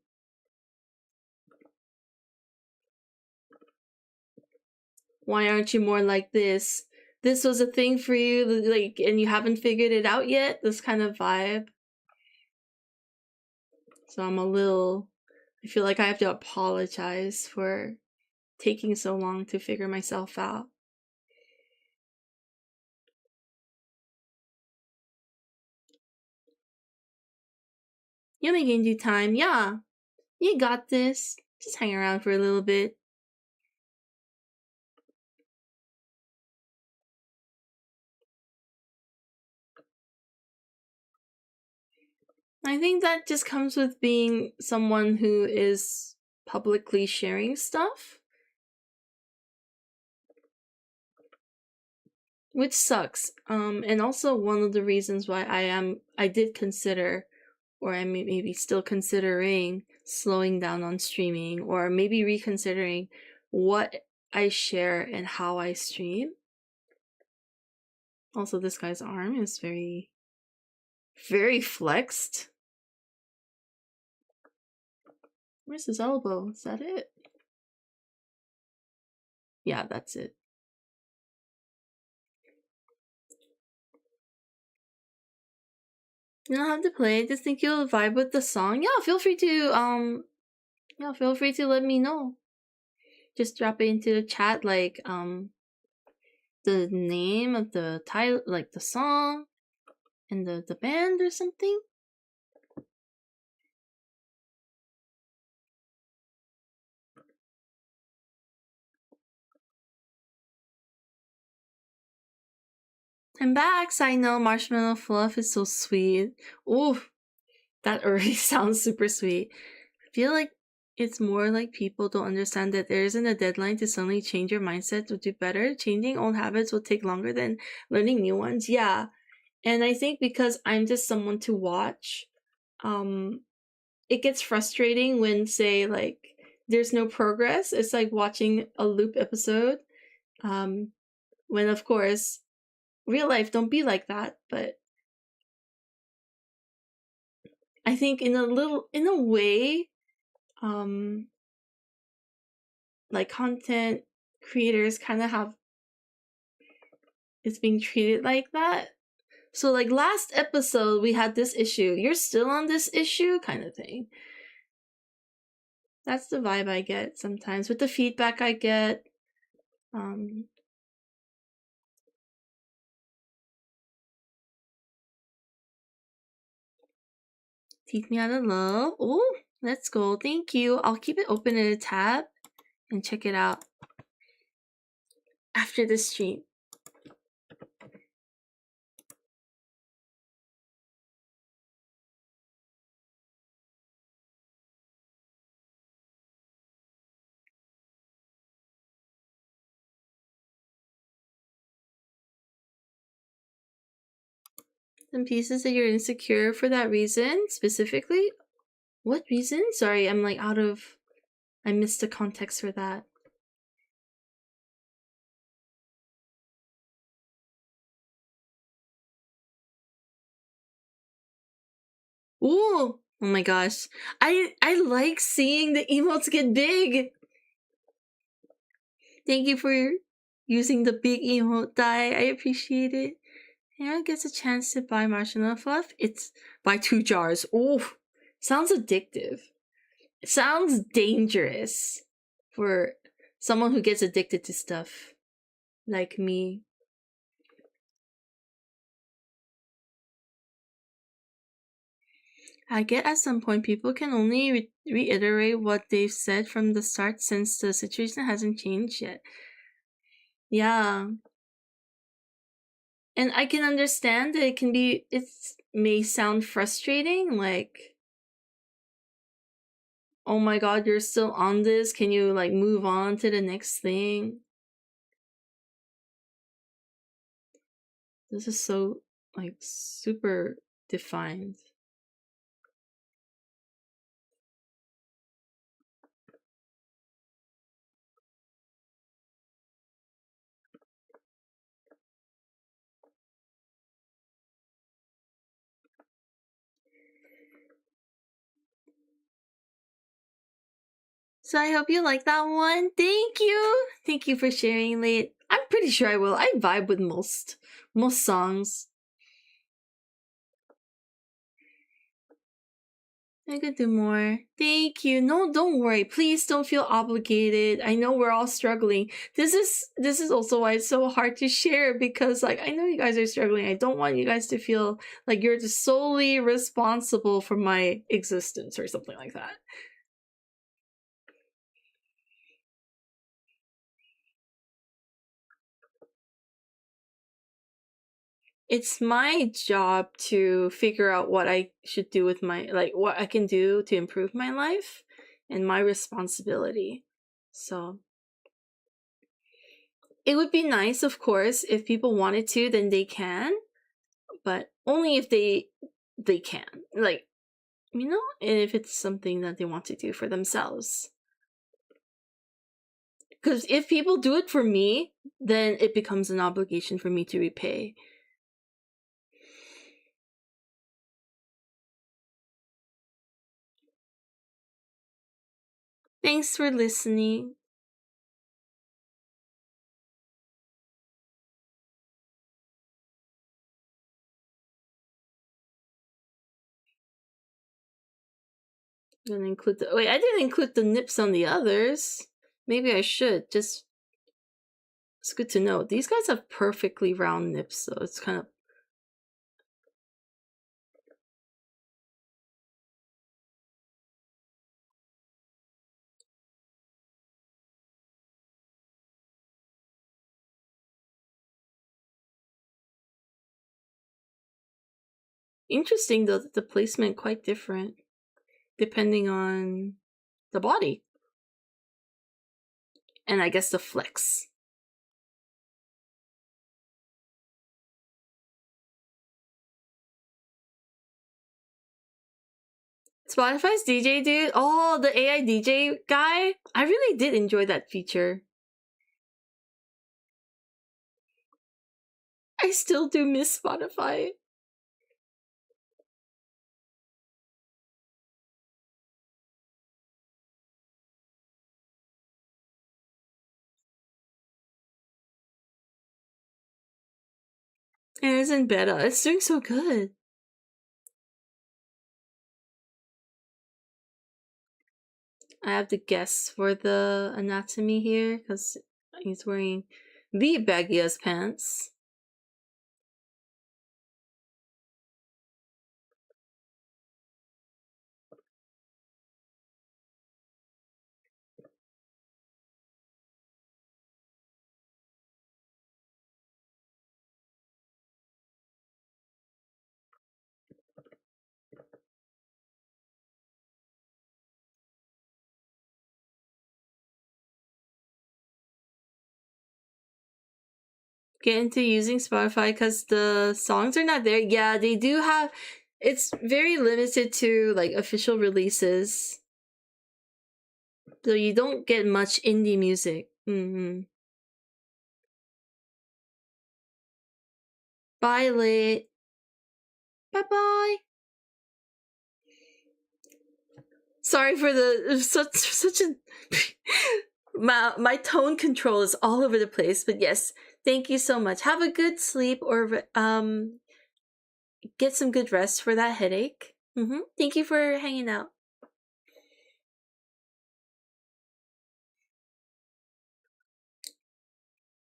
Why aren't you more like this? This was a thing for you, like, and you haven't figured it out yet? This kind of vibe. So I feel like I have to apologize for taking so long to figure myself out. You'll make it in due time. Yeah, you got this. Just hang around for a little bit. I think that just comes with being someone who is publicly sharing stuff, which sucks. And also one of the reasons why I did consider, or I maybe still considering slowing down on streaming, or maybe reconsidering what I share and how I stream. Also, this guy's arm is very, very flexed. Where's his elbow? Is that it? Yeah, that's it. You don't have to play. I just think you'll vibe with the song. Yeah, feel free to let me know. Just drop it into the chat, like the name of the title, like the song and the band or something. I'm back. I know marshmallow fluff is so sweet. Ooh, that already sounds super sweet. I feel like it's more like people don't understand that there isn't a deadline to suddenly change your mindset to do better. Changing old habits will take longer than learning new ones. Yeah. And I think because I'm just someone to watch, it gets frustrating when, say, like, there's no progress. It's like watching a loop episode. When, of course, real life don't be like that, but I think in a way, like content creators kind of have, it's being treated like that. So like last episode we had this issue, you're still on this issue kind of thing. That's the vibe I get sometimes with the feedback I get. Teach me how to love. Oh, let's go. Thank you. I'll keep it open in a tab and check it out after the stream. Some pieces that you're insecure for that reason specifically? What reason? Sorry, I missed the context for that. Ooh, oh my gosh. I like seeing the emotes get big. Thank you for using the big emote die. I appreciate it. Anyone gets a chance to buy marshmallow fluff? It's buy 2 jars. Ooh, sounds addictive. It sounds dangerous for someone who gets addicted to stuff like me. I get at some point people can only reiterate what they've said from the start since the situation hasn't changed yet. Yeah. And I can understand that it may sound frustrating, like Oh my god, you're still on this? Can you, like, move on to the next thing? This is so, like, super defined. So I hope you like that one. Thank you. Thank you for sharing, Late. I'm pretty sure I will. I vibe with most songs. I could do more. Thank you. No, don't worry. Please don't feel obligated. I know we're all struggling. This is also why it's so hard to share, because like I know you guys are struggling. I don't want you guys to feel like you're just solely responsible for my existence or something like that. It's my job to figure out what I should do with my, like, what I can do to improve my life, and my responsibility. So it would be nice, of course, if people wanted to, then they can, but only if they can. Like, you know, and if it's something that they want to do for themselves. Because if people do it for me, then it becomes an obligation for me to repay. Thanks for listening. I'm gonna include the, wait, I didn't include the nips on the others. Maybe I should. Just, it's good to know. These guys have perfectly round nips, so it's kind of interesting, though, that the placement quite different depending on the body. And I guess the flex. Spotify's DJ dude? Oh, the AI DJ guy? I really did enjoy that feature. I still do miss Spotify. And it's in beta. It's doing so good. I have to guess for the anatomy here, because he's wearing the baggiest pants. Get into using Spotify because the songs are not there. Yeah, they do have. It's very limited to like official releases, so you don't get much indie music. Bye, Late. Bye bye. Sorry for the such a my tone control is all over the place, but yes, thank you so much. Have a good sleep, or get some good rest for that headache. Thank you for hanging out.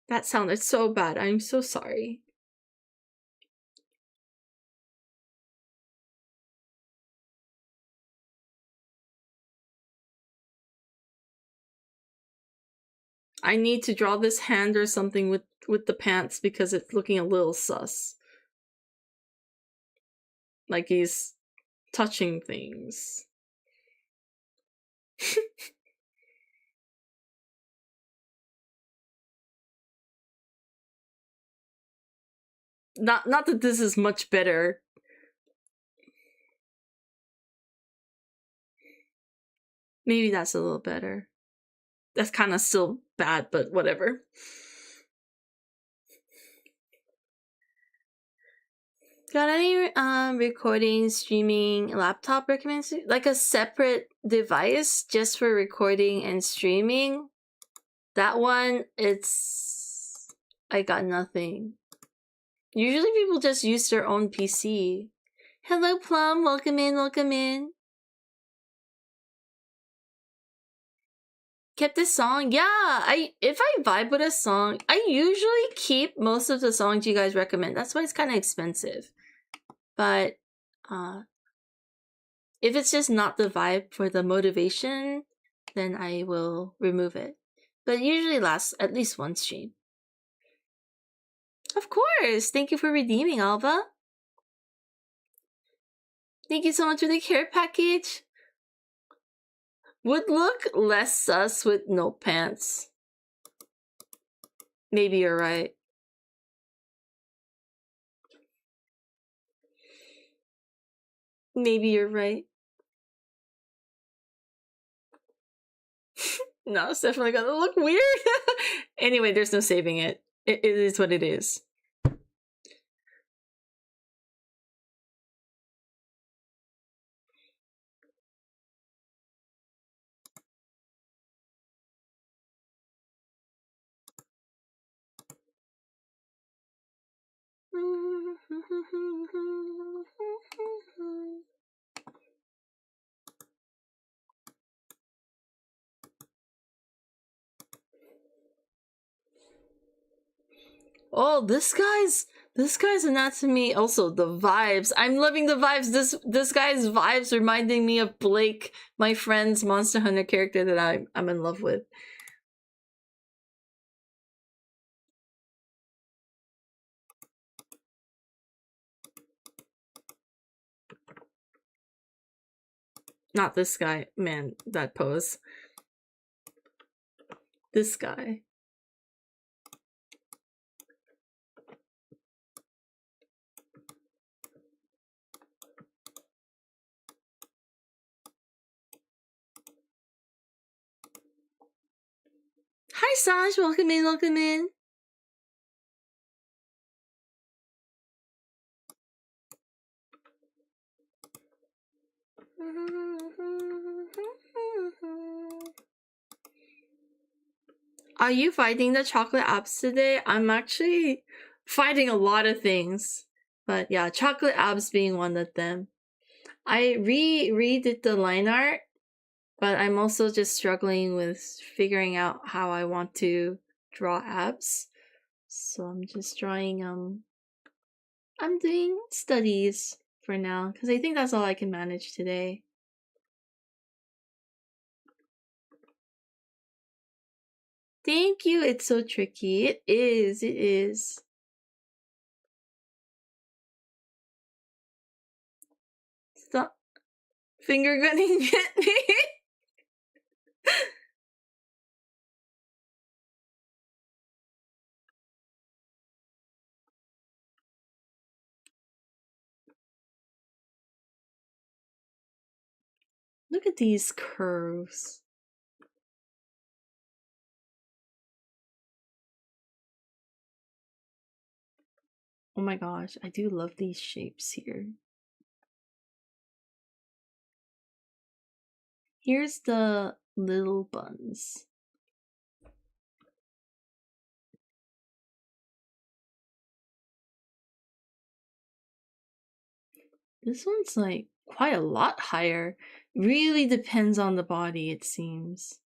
That sounded so bad. I'm so sorry. I need to draw this hand or something with the pants because it's looking a little sus. Like he's touching things. Not that this is much better. Maybe that's a little better. That's kind of still bad, but whatever. Got any recording, streaming, laptop recommendations? Like a separate device just for recording and streaming? That one, I got nothing. Usually people just use their own PC. Hello, Plum. Welcome in, welcome in. Kept this song? Yeah, if I vibe with a song, I usually keep most of the songs you guys recommend. That's why it's kind of expensive. But if it's just not the vibe for the motivation, then I will remove it. But it usually lasts at least one stream. Of course! Thank you for redeeming, Alva. Thank you so much for the care package. Would look less sus with no pants. Maybe you're right. Maybe you're right. No, it's definitely gonna look weird. Anyway, there's no saving it. It is what it is. Oh, this guy's anatomy. Also, the vibes. I'm loving the vibes. This guy's vibes reminding me of Blake, my friend's Monster Hunter character that I'm in love with. Not this guy. Man, that pose. This guy. Hi, Saj. Welcome in, welcome in. Are you fighting the chocolate abs today? I'm actually fighting a lot of things. But yeah, chocolate abs being one of them. I redid the line art, but I'm also just struggling with figuring out how I want to draw abs. So I'm just drawing I'm doing studies for now because I think that's all I can manage today. Thank you. It's so tricky. It is. Stop finger gunning at me. Look at these curves. Oh my gosh, I do love these shapes here. Here's the little buns. This one's like quite a lot higher. Really depends on the body, it seems.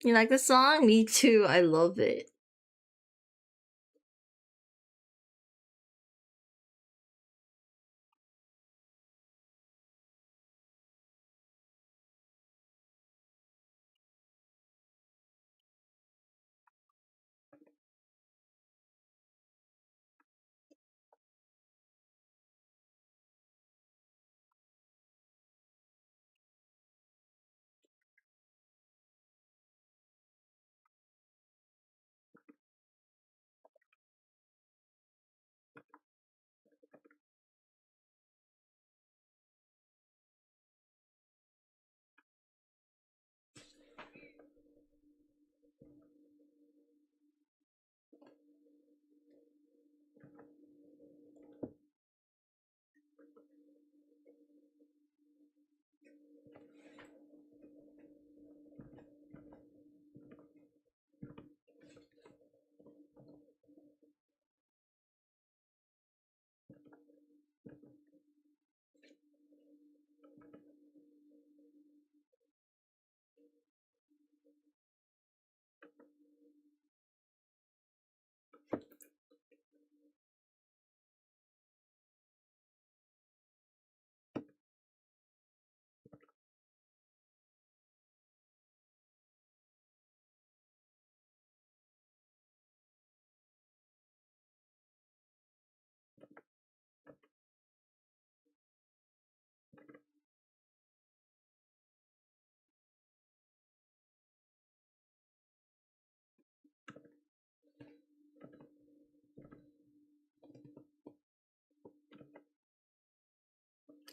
You like the song? Me too, I love it.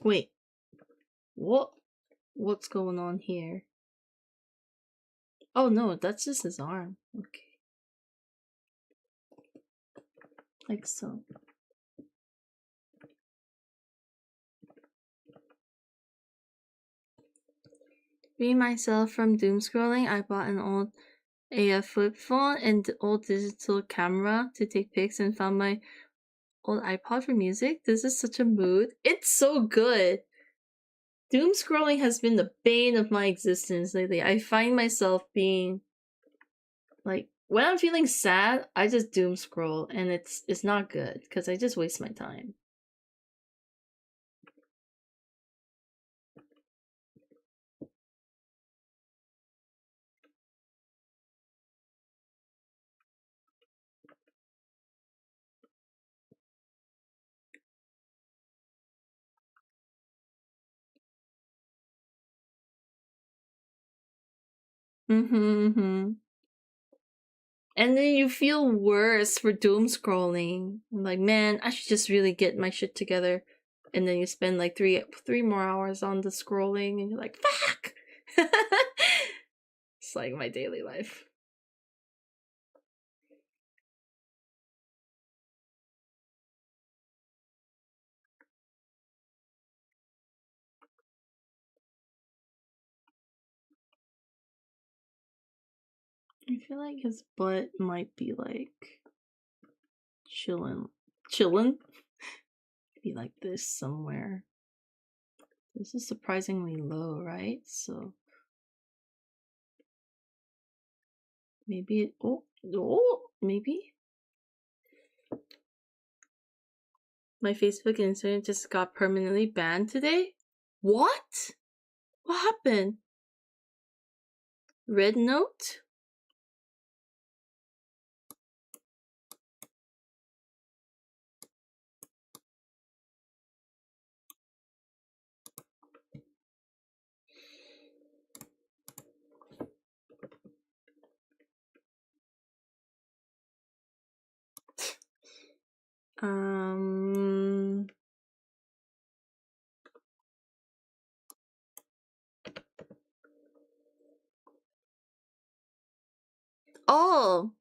Wait. What? What's going on here? Oh no, that's just his arm. Okay. Like so. Me myself from doom scrolling, I bought an old AF flip phone and old digital camera to take pics and found my old iPod for music. This is such a mood. It's so good. Doom scrolling has been the bane of my existence lately. I find myself being like, when I'm feeling sad, I just doom scroll and it's not good because I just waste my time. Mm-hmm. And then you feel worse for doom scrolling. I'm like, man, I should just really get my shit together. And then you spend like three more hours on the scrolling, and you're like, fuck. It's like my daily life. I feel like his butt might be like chilling. Be like this somewhere. This is surprisingly low, right? So maybe it, maybe my Facebook and Instagram just got permanently banned today. What? What happened? Red note? Oh!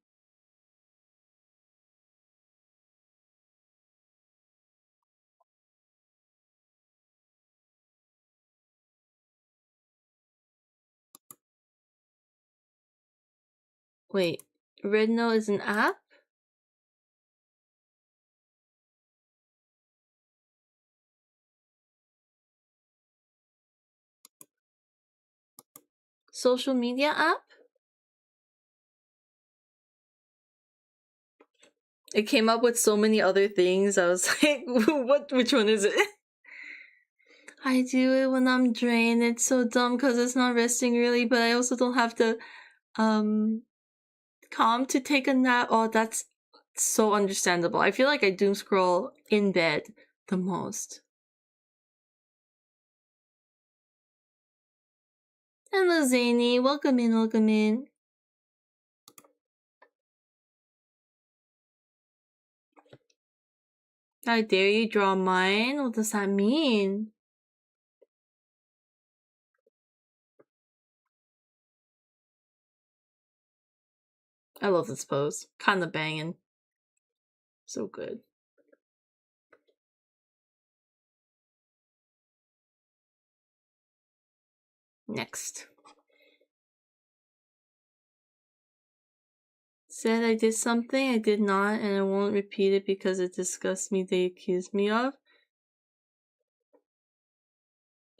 Wait, Red Note is an app? Social media app? It came up with so many other things. I was like, which one is it? I do it when I'm drained. It's so dumb because it's not resting really, but I also don't have to calm to take a nap. Oh, that's so understandable. I feel like I doom scroll in bed the most. Hello, Zany. Welcome in, welcome in. How dare you draw mine? What does that mean? I love this pose. Kinda banging. So good. Next. Said I did something I did not, and I won't repeat it because it disgusts me they accused me of.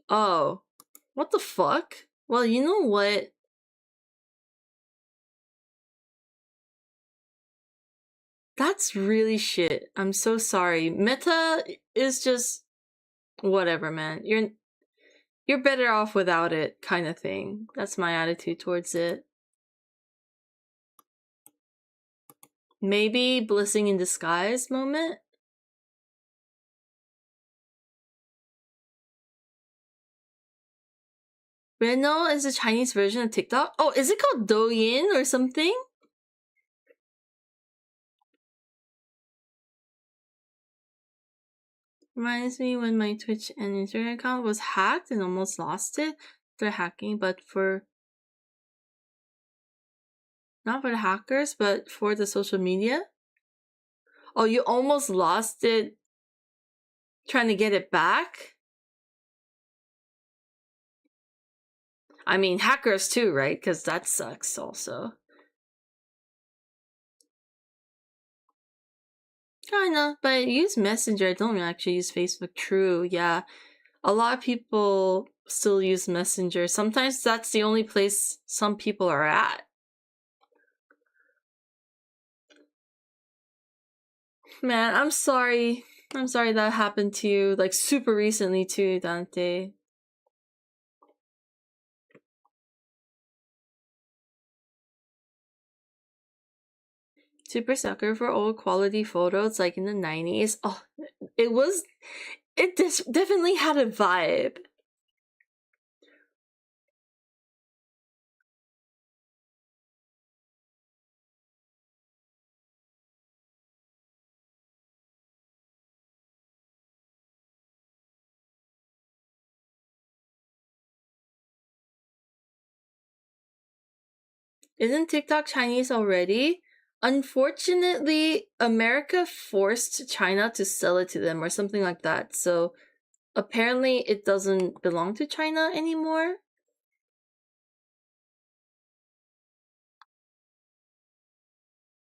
Oh. What the fuck? Well, you know what? That's really shit. I'm so sorry. Meta is just whatever, man. You're better off without it, kind of thing. That's my attitude towards it. Maybe blessing in disguise moment? Reno is a Chinese version of TikTok? Oh, is it called Douyin or something? Reminds me when my Twitch and Instagram account was hacked and almost lost it. They're hacking, but not for the hackers, but for the social media. Oh, you almost lost it trying to get it back? I mean, hackers too, right? Because that sucks also. Kinda, but I use Messenger. I don't actually use Facebook. True, yeah. A lot of people still use Messenger. Sometimes that's the only place some people are at. Man, I'm sorry. I'm sorry that happened to you, like, super recently too, Dante. Super sucker for old quality photos, like in the 90s. Oh, it definitely had a vibe. Isn't TikTok Chinese already? Unfortunately, America forced China to sell it to them or something like that. So apparently it doesn't belong to China anymore.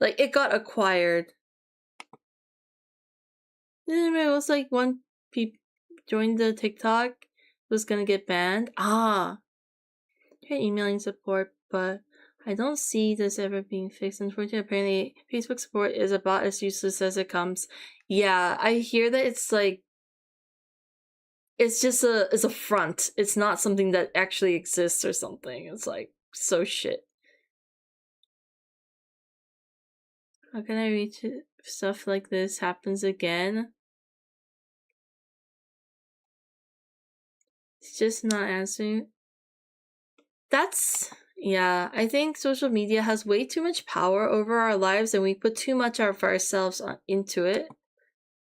Like, it got acquired. It was like one people joined the TikTok was gonna get banned. You're emailing support, but I don't see this ever being fixed. Unfortunately, apparently Facebook support is about as useless as it comes. Yeah, I hear that it's like it's just it's a front. It's not something that actually exists or something. It's like so shit. How can I reach it if stuff like this happens again? It's just not answering. Yeah, I think social media has way too much power over our lives and we put too much of ourselves into it.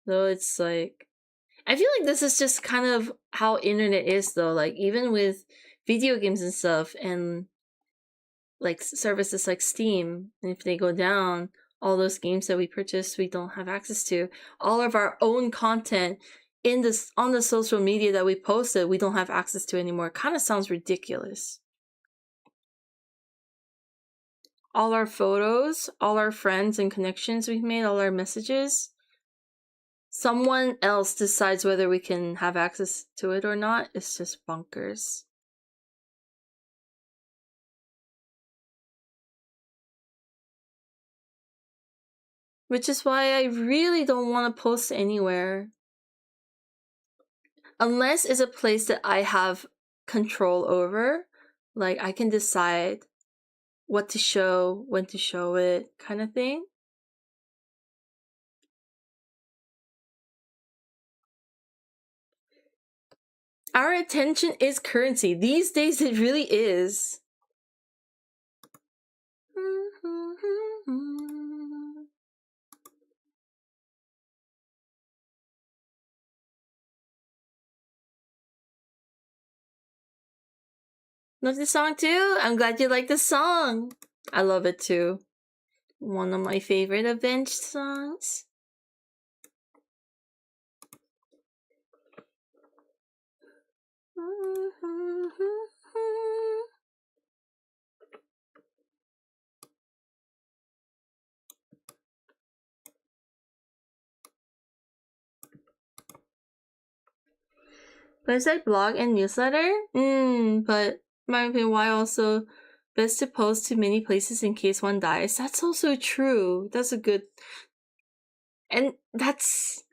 Though it's like, I feel like this is just kind of how internet is though, like even with video games and stuff and like services like Steam, and if they go down, all those games that we purchase we don't have access to. All of our own content in this on the social media that we posted we don't have access to anymore. It kind of sounds ridiculous. All our photos, all our friends and connections we've made, all our messages. Someone else decides whether we can have access to it or not. It's just bonkers. Which is why I really don't want to post anywhere. Unless it's a place that I have control over. Like, I can decide what to show, when to show it, kind of thing. Our attention is currency. These days, it really is. Love this song too? I'm glad you like the song. I love it too. One of my favorite Avenged songs. Website, blog, and newsletter? But my opinion, why also best to post to many places in case one dies? That's also true. That's a good... And that's...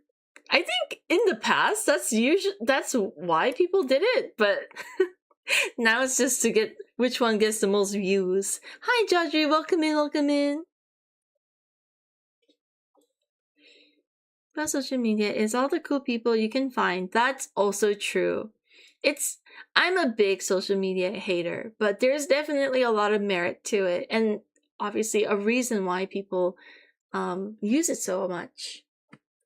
I think in the past, that's why people did it, but now it's just to get which one gets the most views. Hi, Jodri, welcome in. About social media is all the cool people you can find. That's also true. I'm a big social media hater, but there's definitely a lot of merit to it, and obviously a reason why people use it so much.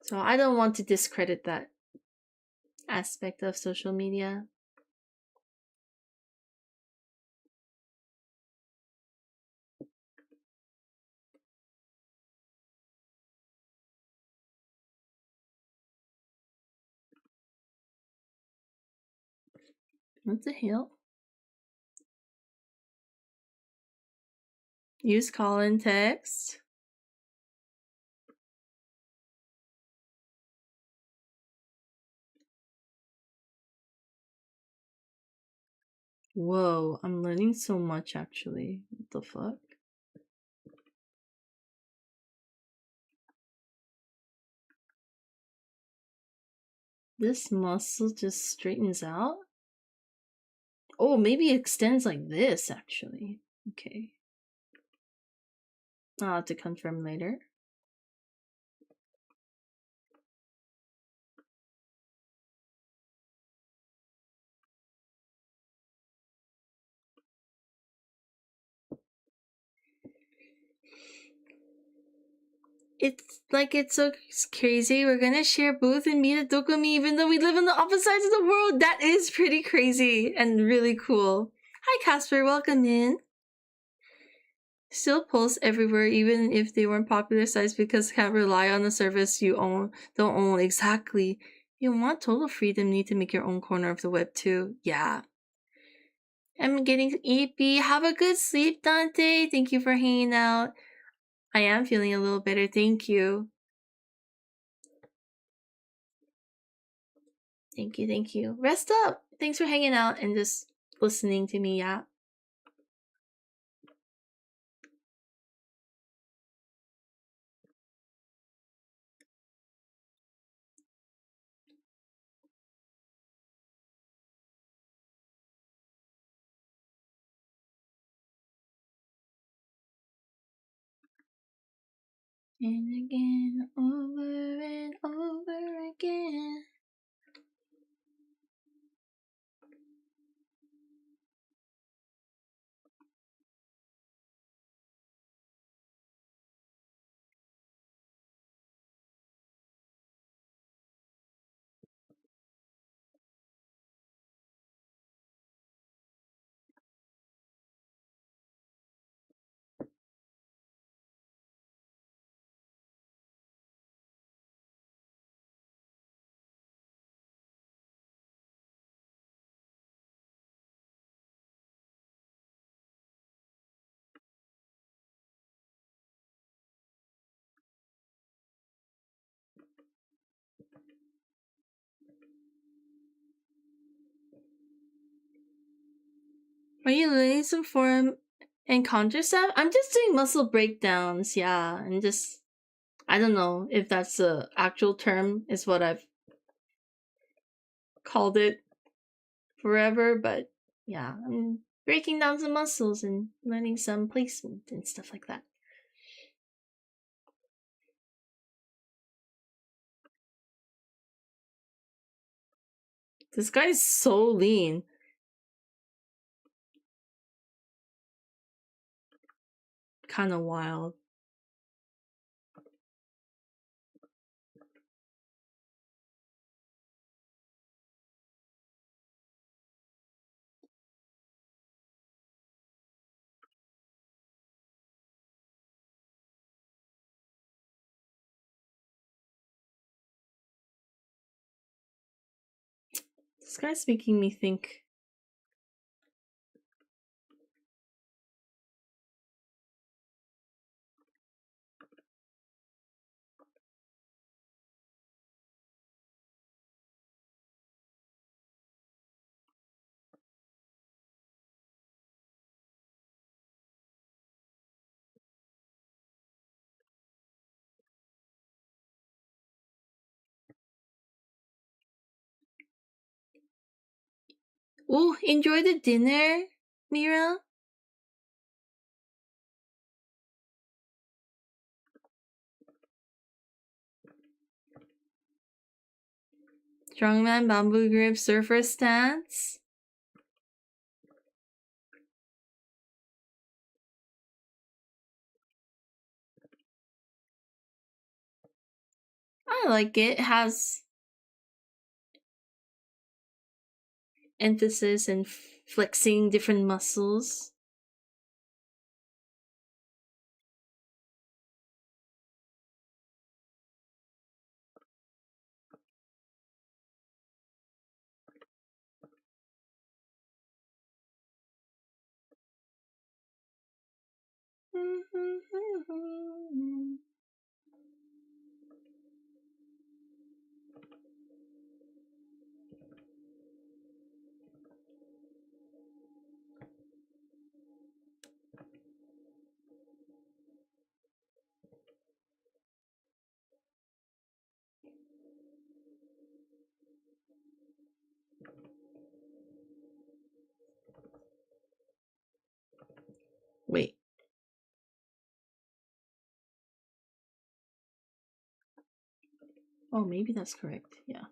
So I don't want to discredit that. aspect of social media. What the hell? Use call and text. Whoa, I'm learning so much actually. What the fuck? This muscle just straightens out? Oh, maybe it extends like this actually. Okay. I'll have to confirm later. It's like it's so crazy. We're gonna share booth and meet at Dokumi even though we live on the opposite sides of the world. That is pretty crazy and really cool. Hi Casper, welcome in. Still post everywhere even if they weren't popular sites because can't rely on the service you don't own. Exactly. You want total freedom, need to make your own corner of the web too. Yeah. I'm getting sleepy. Have a good sleep, Dante. Thank you for hanging out. I am feeling a little better, thank you. Thank you. Rest up. Thanks for hanging out and just listening to me, yeah. And again, over and over again. Are you learning some form and counter stuff? I'm just doing muscle breakdowns, yeah, and just I don't know if that's the actual term is what I've called it forever, but yeah, I'm breaking down some muscles and learning some placement and stuff like that. This guy's so lean. Kind of wild. This guy's making me think. Ooh, enjoy the dinner, Mira? Strongman, bamboo grip, surfer stance. I like it. It has emphasis and flexing different muscles. Wait. Oh, maybe that's correct. Yeah.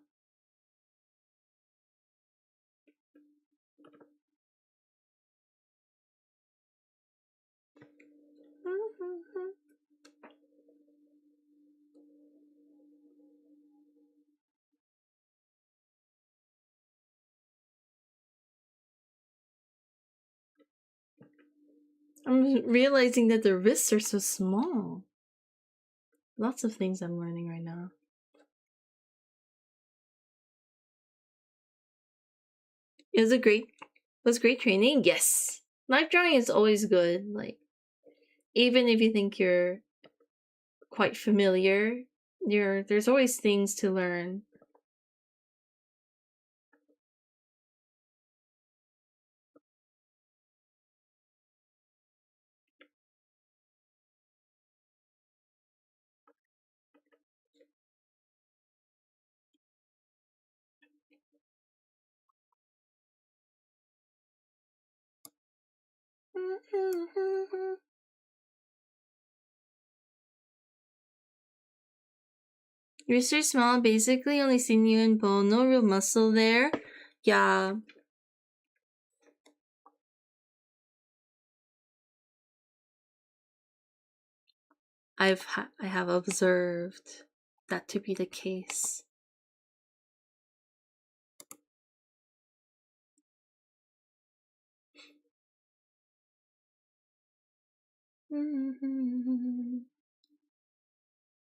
I'm realizing that the wrists are so small. Lots of things I'm learning right now. It was great training. Yes, live drawing is always good. Like, even if you think you're quite familiar, there's always things to learn. Wrists are small, basically only sinew and bone, no real muscle there. Yeah. I have observed that to be the case.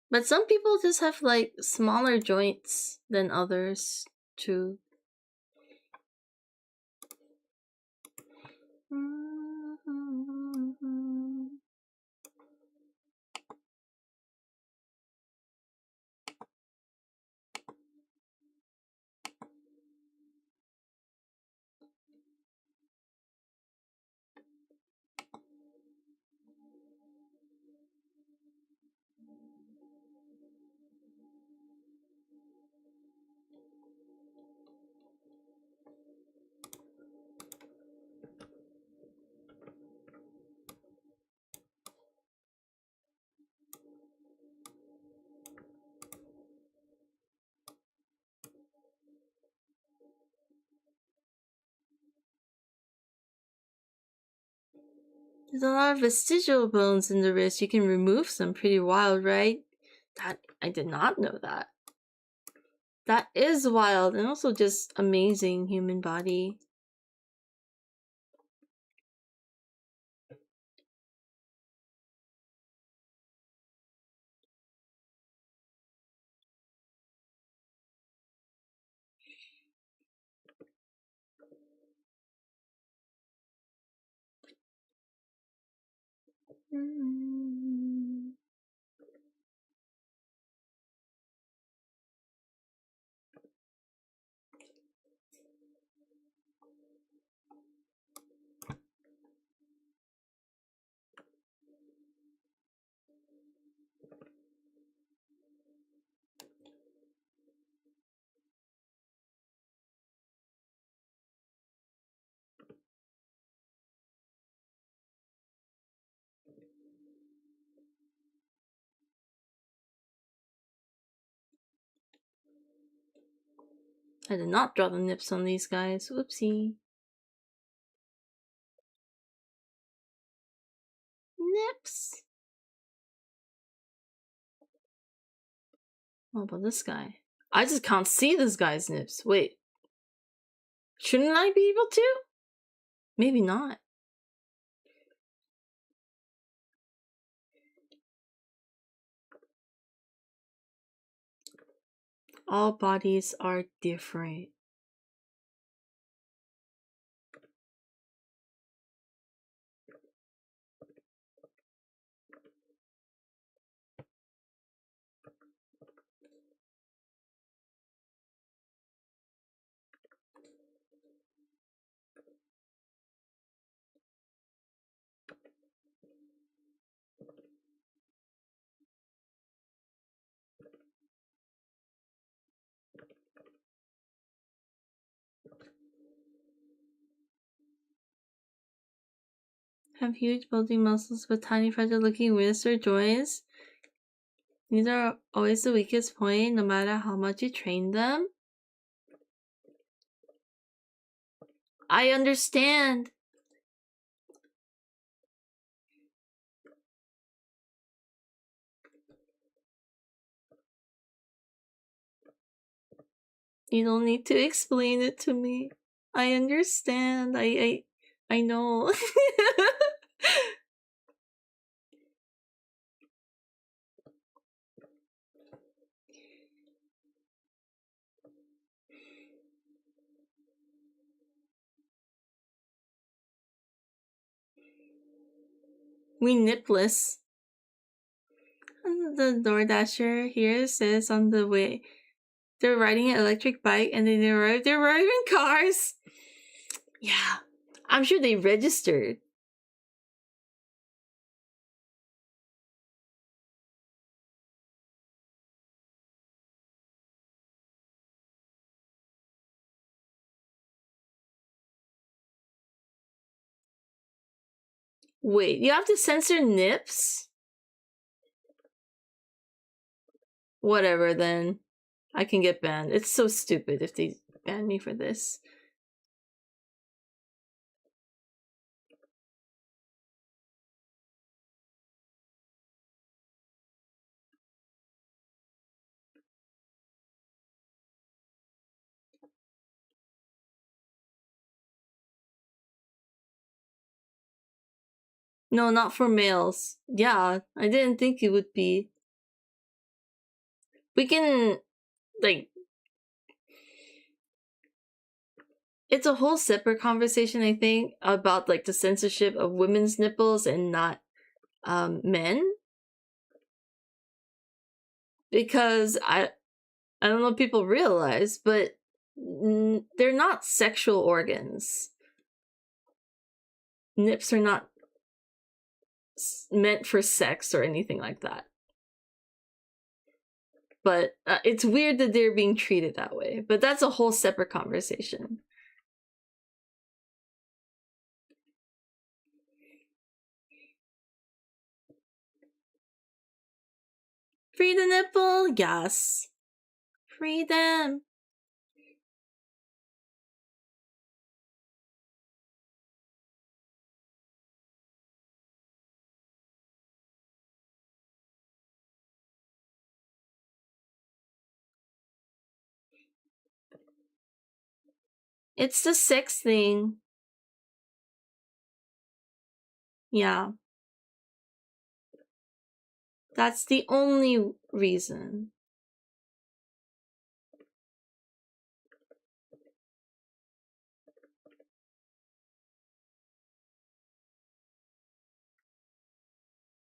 But some people just have like smaller joints than others too. There's a lot of vestigial bones in the wrist. You can remove some. Pretty wild, right? That I did not know that. That is wild and also just amazing human body. I did not draw the nips on these guys. Whoopsie. Nips. What about this guy? I just can't see this guy's nips. Wait. Shouldn't I be able to? Maybe not. All bodies are different. Have huge bulging muscles but tiny fragile looking wrists or joints. These are always the weakest point, no matter how much you train them. I understand. You don't need to explain it to me. I understand. I know. We nipless. The DoorDasher here says on the way they're riding an electric bike and then they're driving cars. Yeah, I'm sure they registered. Wait, you have to censor nips? Whatever then. I can get banned. It's so stupid if they ban me for this. No, not for males. Yeah, I didn't think it would be. We can, like, it's a whole separate conversation, I think, about like the censorship of women's nipples and not men. Because I don't know if people realize, but they're not sexual organs. Nips are not meant for sex or anything like that. But it's weird that they're being treated that way. But that's a whole separate conversation. Free the nipple? Yes. Free them. It's the sex thing. Yeah. That's the only reason.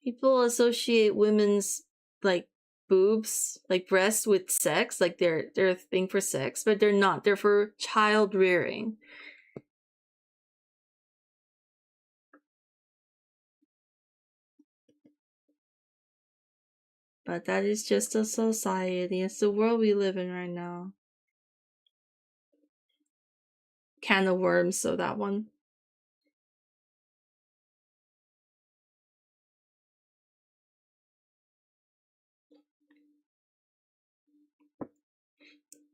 People associate women's like boobs, like breasts, with sex, like they're a thing for sex, but they're not. They're for child rearing. But that is just a society. It's the world we live in right now. Can of worms, so that one.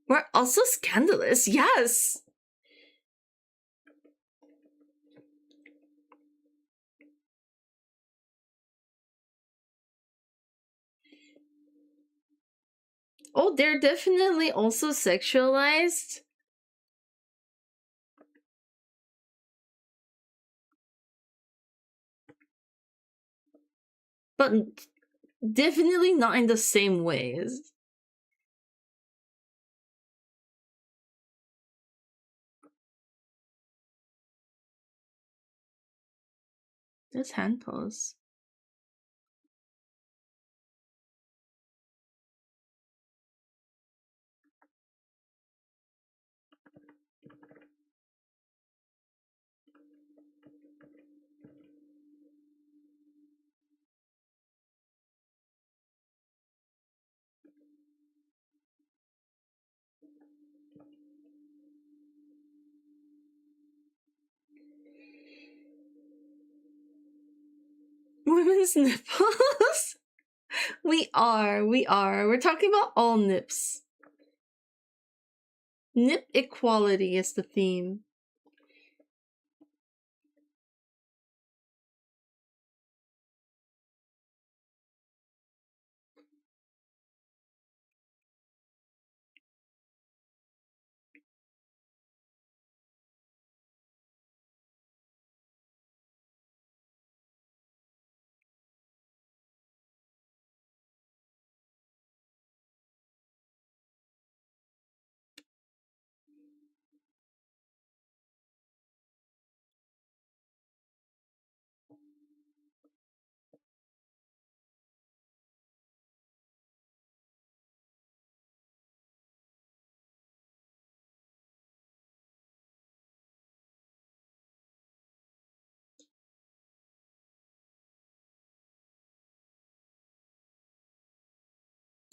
We're also scandalous, yes! Oh, they're definitely also sexualized. But definitely not in the same ways. There's hand pose. Women's nipples? We are. We're talking about all nips. Nip equality is the theme.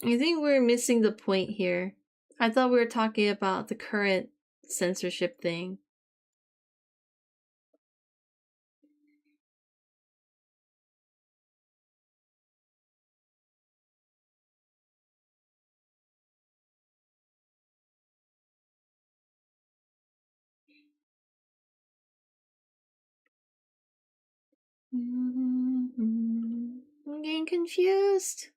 I think we're missing the point here. I thought we were talking about the current censorship thing. I'm getting confused.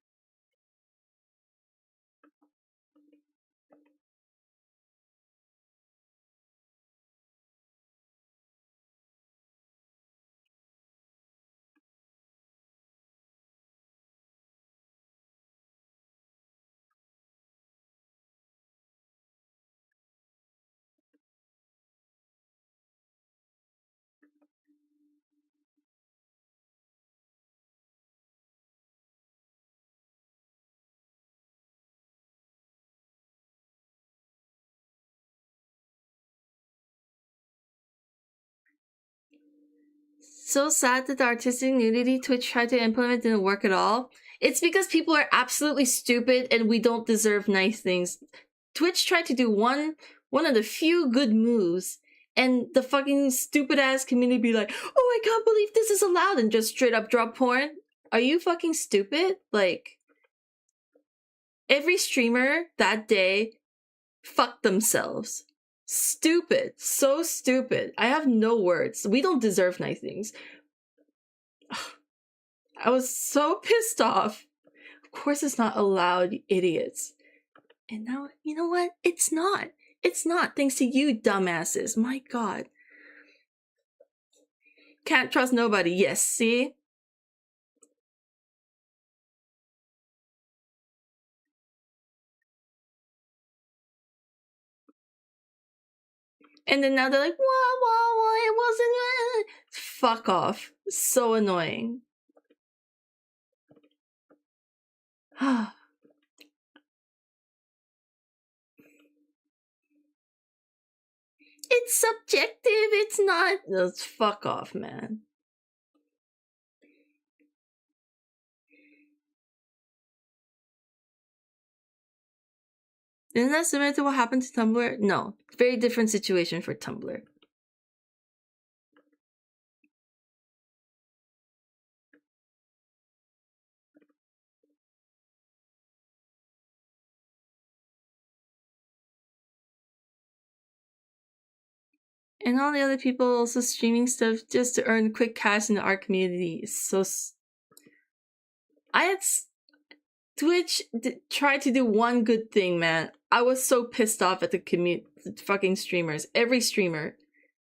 So sad that the artistic nudity Twitch tried to implement didn't work at all. It's because people are absolutely stupid and we don't deserve nice things. Twitch tried to do one of the few good moves, and the fucking stupid ass community be like, oh, I can't believe this is allowed, and just straight up drop porn. Are you fucking stupid? Like, every streamer that day fucked themselves. Stupid. So stupid. I have no words. We don't deserve nice things. I was so pissed off. Of course it's not allowed, you idiots. And now, you know what? It's not. It's not, thanks to you dumbasses. My god. Can't trust nobody. Yes, see? And then now they're like, whoa, it wasn't. Fuck off. So annoying. It's subjective. It's not. Fuck off, man. Isn't that similar to what happened to Tumblr? No. Very different situation for Tumblr. And all the other people also streaming stuff just to earn quick cash in the art community. So Twitch tried to do one good thing, man. I was so pissed off at the fucking streamers. Every streamer.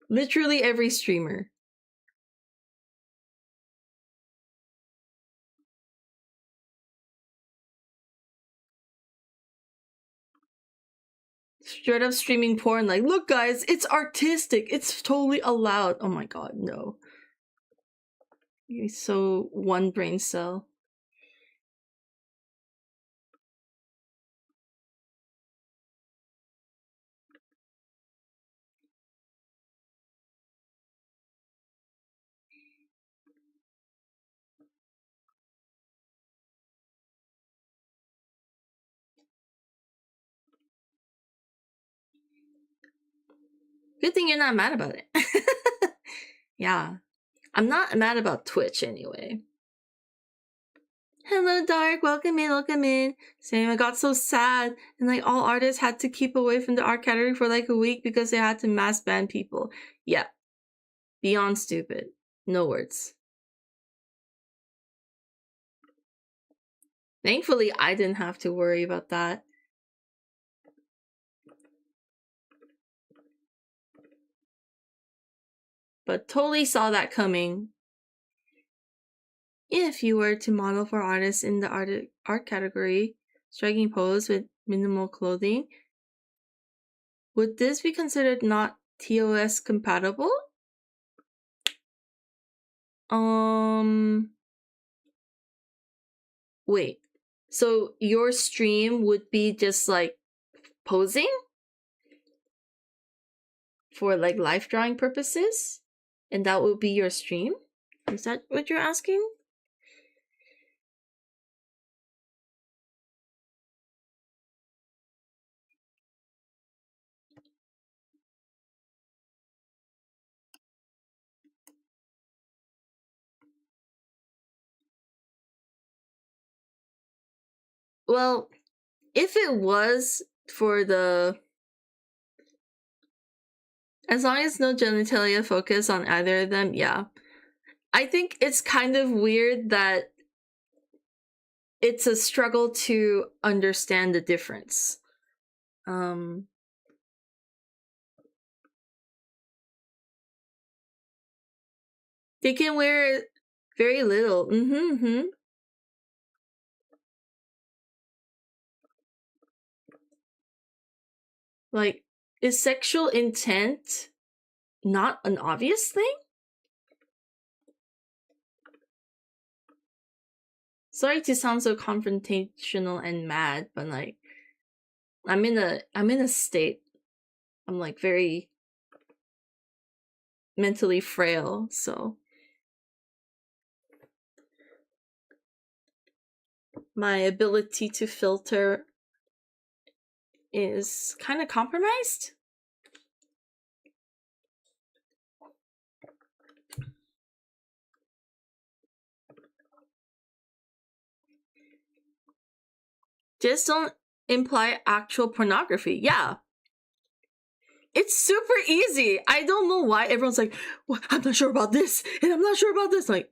Literally every streamer. Straight up streaming porn, like, look guys, it's artistic, it's totally allowed. Oh my god, no. You're so one brain cell. Good thing you're not mad about it. Yeah. I'm not mad about Twitch anyway. Hello, Dark. Welcome in, welcome in. Same, I got so sad. And like all artists had to keep away from the art category for like a week because they had to mass ban people. Yeah. Beyond stupid. No words. Thankfully, I didn't have to worry about that. But totally saw that coming. If you were to model for artists in the art category, striking pose with minimal clothing, would this be considered not TOS compatible? Wait. So your stream would be just like posing? For like life drawing purposes? And that would be your stream? Is that what you're asking? Well, if it was for the... As long as no genitalia focus on either of them, yeah. I think it's kind of weird that it's a struggle to understand the difference. They can wear very little. Like, is sexual intent not an obvious thing? Sorry to sound so confrontational and mad, but like, I'm in a state. I'm like very mentally frail, so my ability to filter is kind of compromised. Just don't imply actual pornography. Yeah. It's super easy. I don't know why everyone's like, well, I'm not sure about this, and I'm not sure about this. Like,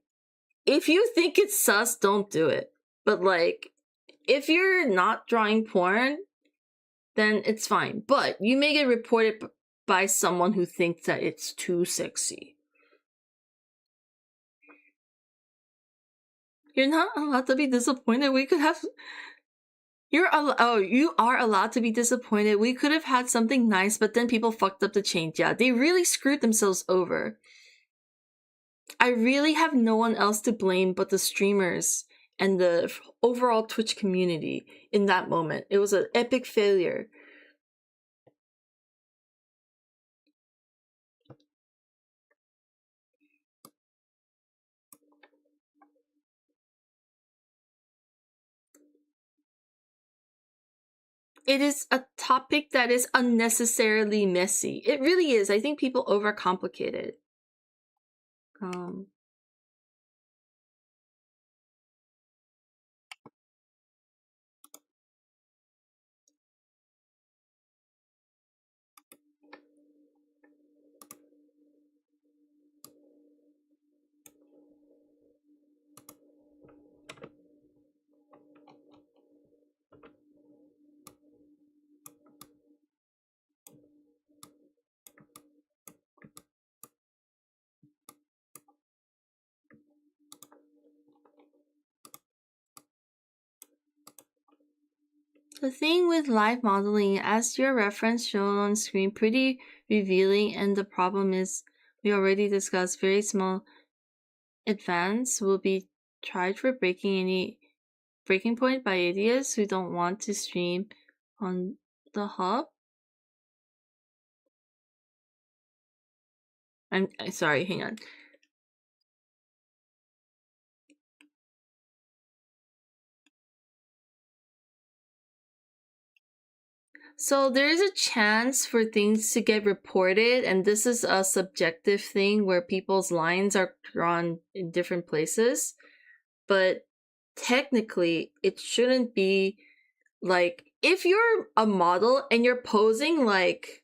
if you think it's sus, don't do it. But like, if you're not drawing porn, then it's fine. But you may get reported by someone who thinks that it's too sexy. You're not allowed to be disappointed. We could have... you are allowed to be disappointed. We could have had something nice, but then people fucked up the change. Yeah, they really screwed themselves over. I really have no one else to blame but the streamers and the overall Twitch community in that moment. It was an epic failure. It is a topic that is unnecessarily messy. It really is. I think people overcomplicate it. The thing with live modeling, as your reference shown on screen, pretty revealing, and the problem is, we already discussed, very small advance will be tried for breaking point by idiots who don't want to stream on the hub. I'm sorry, hang on. So there is a chance for things to get reported, and this is a subjective thing where people's lines are drawn in different places. But technically, it shouldn't be like, if you're a model and you're posing like,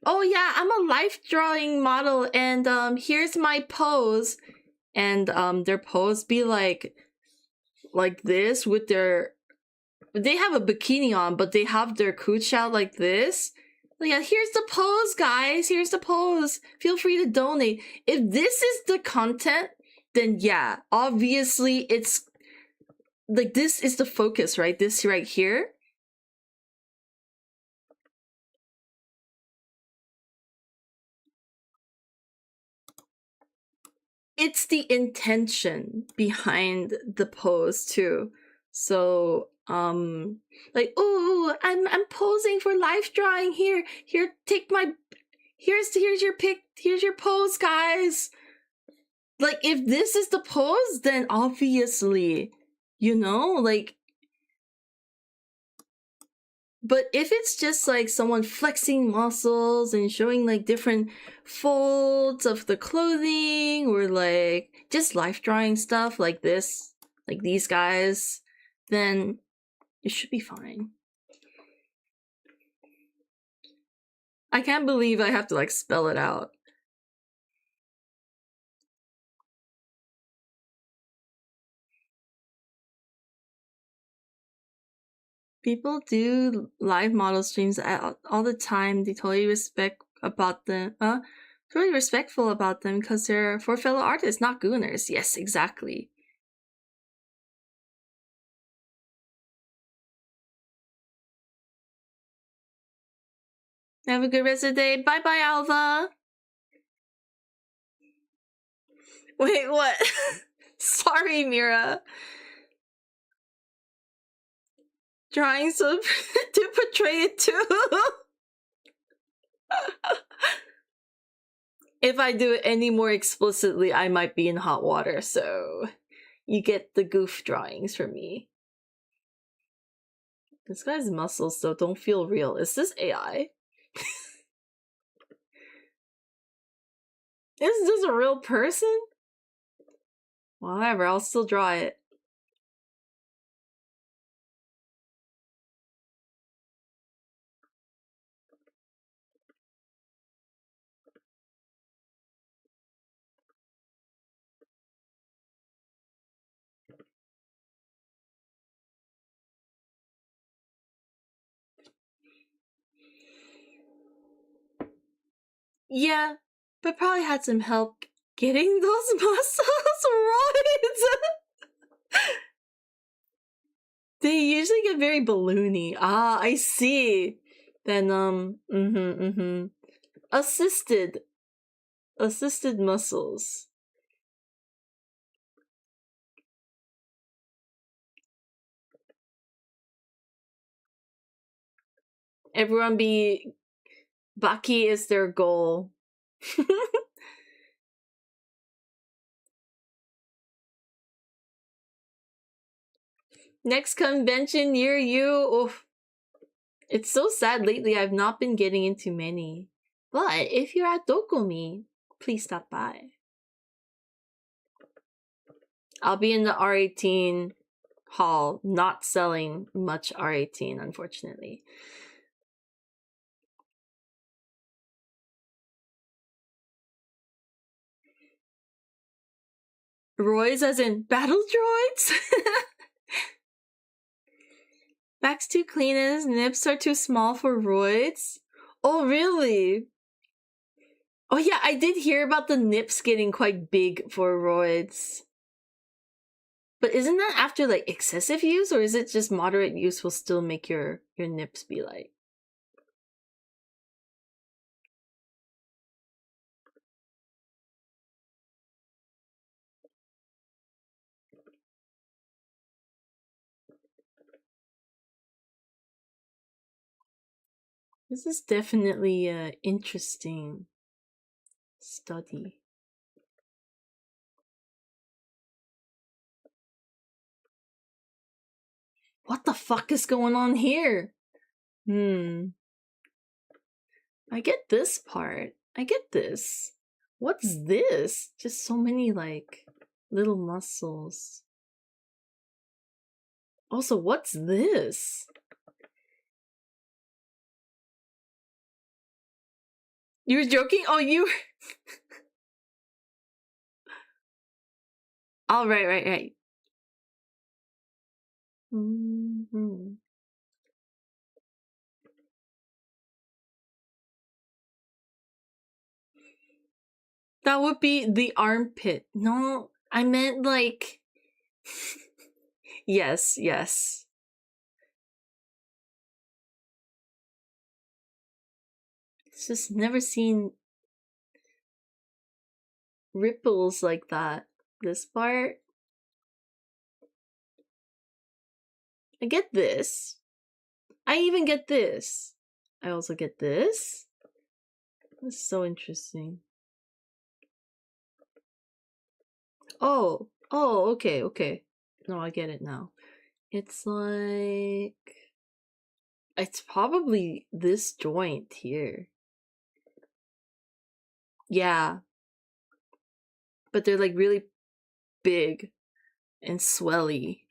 oh yeah, I'm a life drawing model and here's my pose, and their pose be like this with they have a bikini on, but they have their cooch out like this. Yeah, here's the pose, guys. Here's the pose. Feel free to donate. If this is the content, then yeah, obviously it's like, this is the focus, right? This right here. It's the intention behind the pose too. So like, oh, I'm posing for life drawing here. Here, take my here's your pic, here's your pose, guys. Like, if this is the pose, then obviously, you know, like, but if it's just like someone flexing muscles and showing like different folds of the clothing, or like just life drawing stuff like this, like these guys, then it should be fine. I can't believe I have to like spell it out. People do live model streams all the time. They totally respectful about them because they're for fellow artists, not gooners. Yes, exactly. Have a good rest of the day. Bye bye, Alva. Wait, what? Sorry, Mira. Trying so to portray it too. If I do it any more explicitly, I might be in hot water, so you get the goof drawings from me. This guy's muscles, though, don't feel real. Is this AI? Is this a real person? Whatever, I'll still draw it. Yeah, but probably had some help getting those muscles right. They usually get very balloony. Ah, I see. Then assisted muscles. Everyone be Baki is their goal. Next convention near you. Oof. It's so sad lately. I've not been getting into many. But if you're at Dokomi, please stop by. I'll be in the R18 hall, not selling much R18, unfortunately. Roids as in battle droids? Back's too clean and his nips are too small for roids? Oh, really? Oh yeah, I did hear about the nips getting quite big for roids. But isn't that after like excessive use, or is it just moderate use will still make your nips be light? This is definitely a interesting study. What the fuck is going on here? I get this part. I get this. What's this? Just so many like little muscles. Also, what's this? You were joking? Oh, you. Oh, right. Mm-hmm. That would be the armpit. No, I meant like. Yes. It's just never seen ripples like that. This part. I get this. I even get this. I also get this. That's so interesting. Oh, okay. No, I get it now. It's like it's probably this joint here. Yeah. But they're like really big and swelly.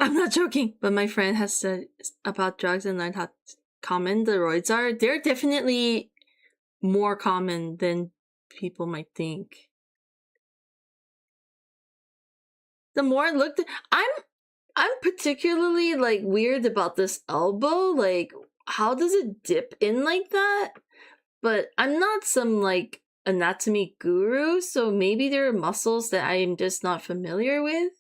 I'm not joking, but my friend has said about drugs and learned how common the roids are. They're definitely more common than people might think. The more I looked, I'm particularly like weird about this elbow. Like, how does it dip in like that? But I'm not some like anatomy guru, so maybe there are muscles that I'm just not familiar with.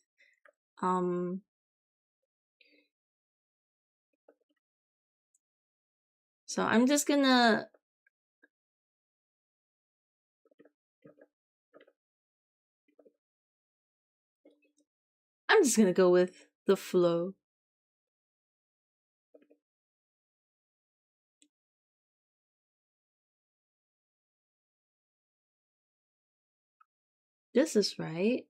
So I'm just gonna go with the flow. This is right.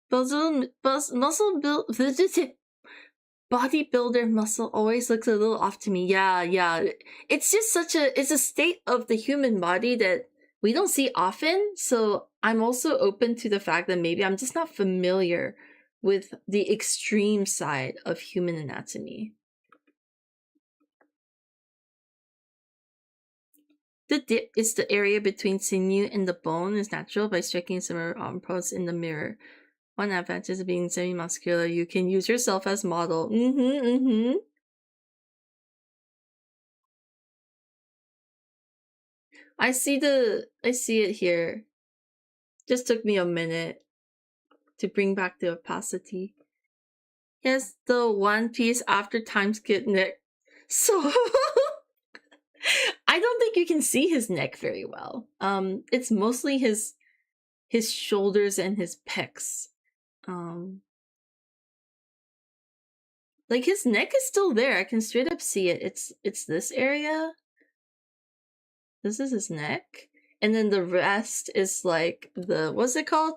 Muscle build bodybuilder muscle always looks a little off to me. Yeah. It's just it's a state of the human body that we don't see often. So I'm also open to the fact that maybe I'm just not familiar with the extreme side of human anatomy. The dip is the area between sinew and the bone is natural by striking similar arm pose in the mirror. One advantage of being semi-muscular, you can use yourself as model. I see it here. Just took me a minute to bring back the opacity. Yes, the one piece after time skip neck. So I don't think you can see his neck very well. It's mostly his shoulders and his pecs. Like his neck is still there. I can straight up see it. It's this area. This is his neck. And then the rest is like the what's it called?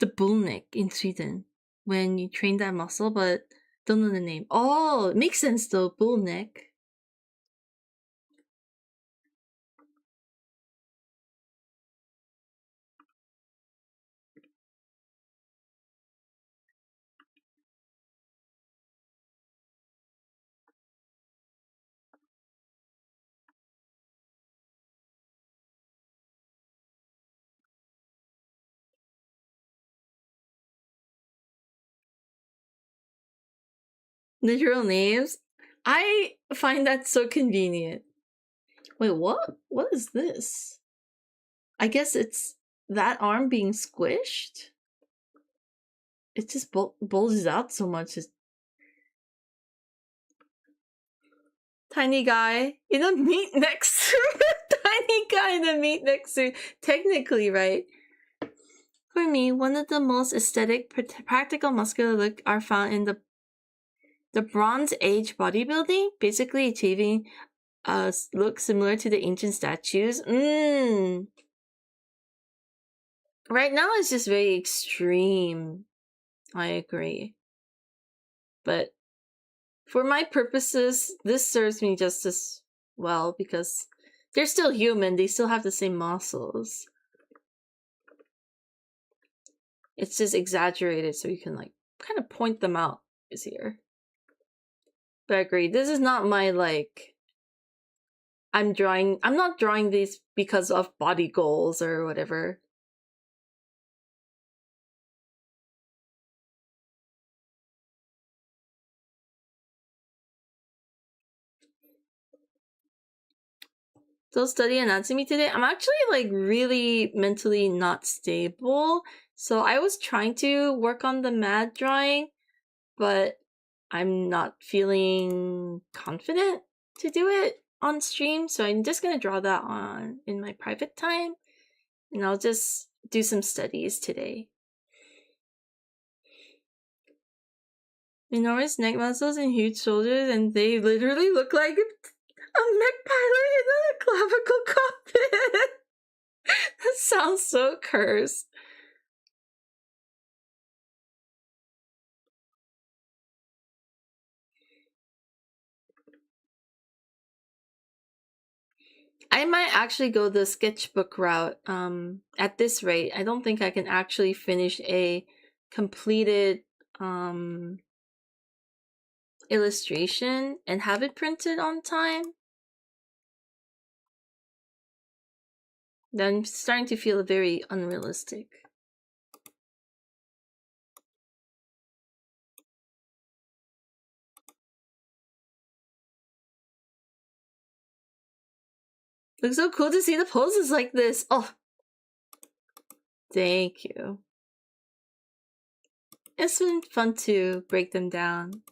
the bullneck in Sweden when you train that muscle, but don't know the name. Oh, it makes sense though, bullneck. Literal names? I find that so convenient. Wait, what? What is this? I guess it's that arm being squished? It just bulges out so much. It's tiny guy in a meat next suit. Tiny guy in a meat next suit. Technically, right? For me, one of the most aesthetic, practical muscular look are found in the Bronze Age bodybuilding, basically achieving a look similar to the ancient statues. Right now it's just very extreme. I agree. But for my purposes, this serves me just as well because they're still human. They still have the same muscles. It's just exaggerated so you can like kind of point them out is here. But I agree. This is not my like I'm not drawing these because of body goals or whatever. So study anatomy today. I'm actually like really mentally not stable. So I was trying to work on the mad drawing, but I'm not feeling confident to do it on stream. So I'm just gonna draw that on in my private time. And I'll just do some studies today. Enormous neck muscles and huge shoulders, and they literally look like a mech pilot in a clavicle cockpit. That sounds so cursed. I might actually go the sketchbook route. At this rate, I don't think I can actually finish a completed illustration and have it printed on time. Then I'm starting to feel very unrealistic. Looks so cool to see the poses like this. Oh, thank you. It's been fun to break them down.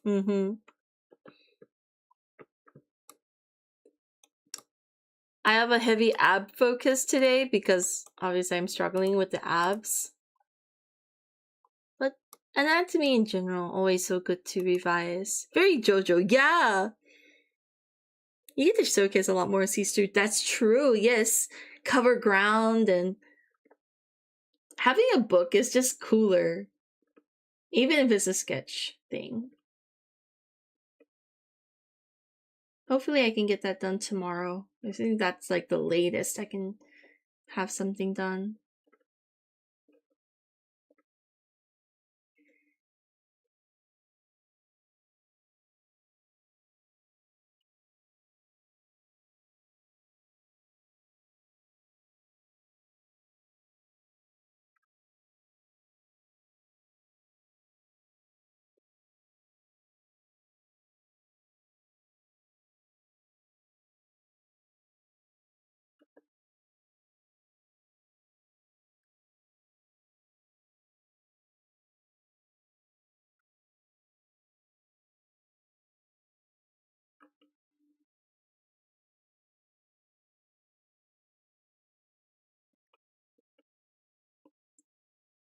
I have a heavy ab focus today because obviously I'm struggling with the abs. But anatomy in general, always so good to revise. Very JoJo, yeah! You get to showcase a lot more C-Stu. That's true, yes. Cover ground and having a book is just cooler. Even if it's a sketch thing. Hopefully I can get that done tomorrow. I think that's like the latest I can have something done.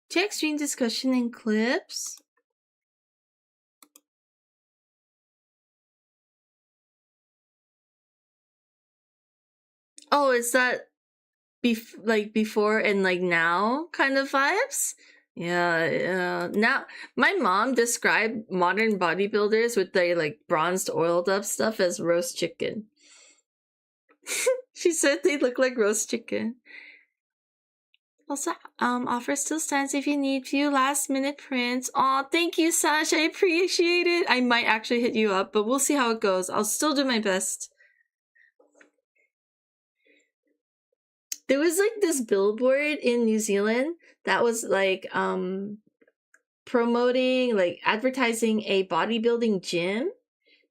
Check stream discussion and clips. Oh, is that like before and like now kind of vibes? Yeah. Now, my mom described modern bodybuilders with their like bronzed, oiled up stuff as roast chicken. She said they look like roast chicken. Also, offer still stands if you need few last minute prints. Aw, thank you, Sash. I appreciate it. I might actually hit you up, but we'll see how it goes. I'll still do my best. There was like this billboard in New Zealand that was like promoting, like advertising a bodybuilding gym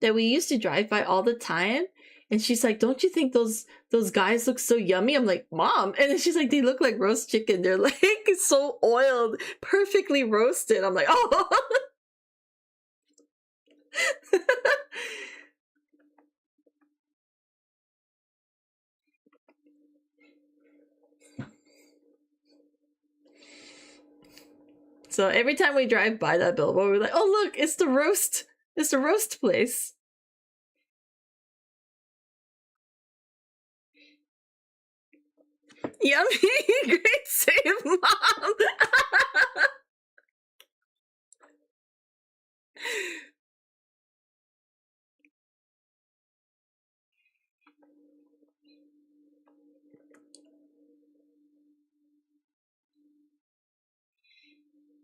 that we used to drive by all the time. And she's like, "Don't you think those guys look so yummy?" I'm like, "Mom," and then she's like, "They look like roast chicken. They're like so oiled, perfectly roasted." I'm like, "Oh." So every time we drive by that billboard, we're like, "Oh look, it's the roast place." Yummy, great save, Mom.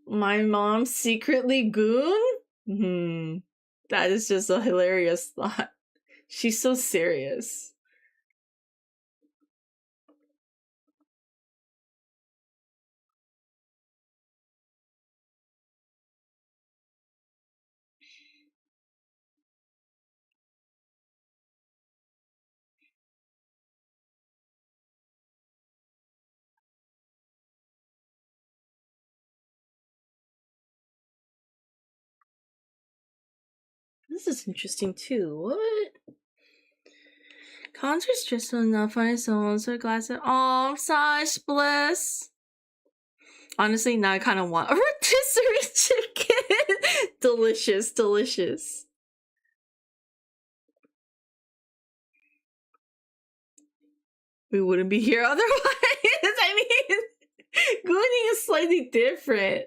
My mom secretly goon? That is just a hilarious thought. She's so serious. This is interesting too. What? Concert's just enough on its own, so glad to. Oh, Sash, bless. Honestly, now I kind of want a rotisserie chicken. Delicious, delicious. We wouldn't be here otherwise. I mean, gooning is slightly different.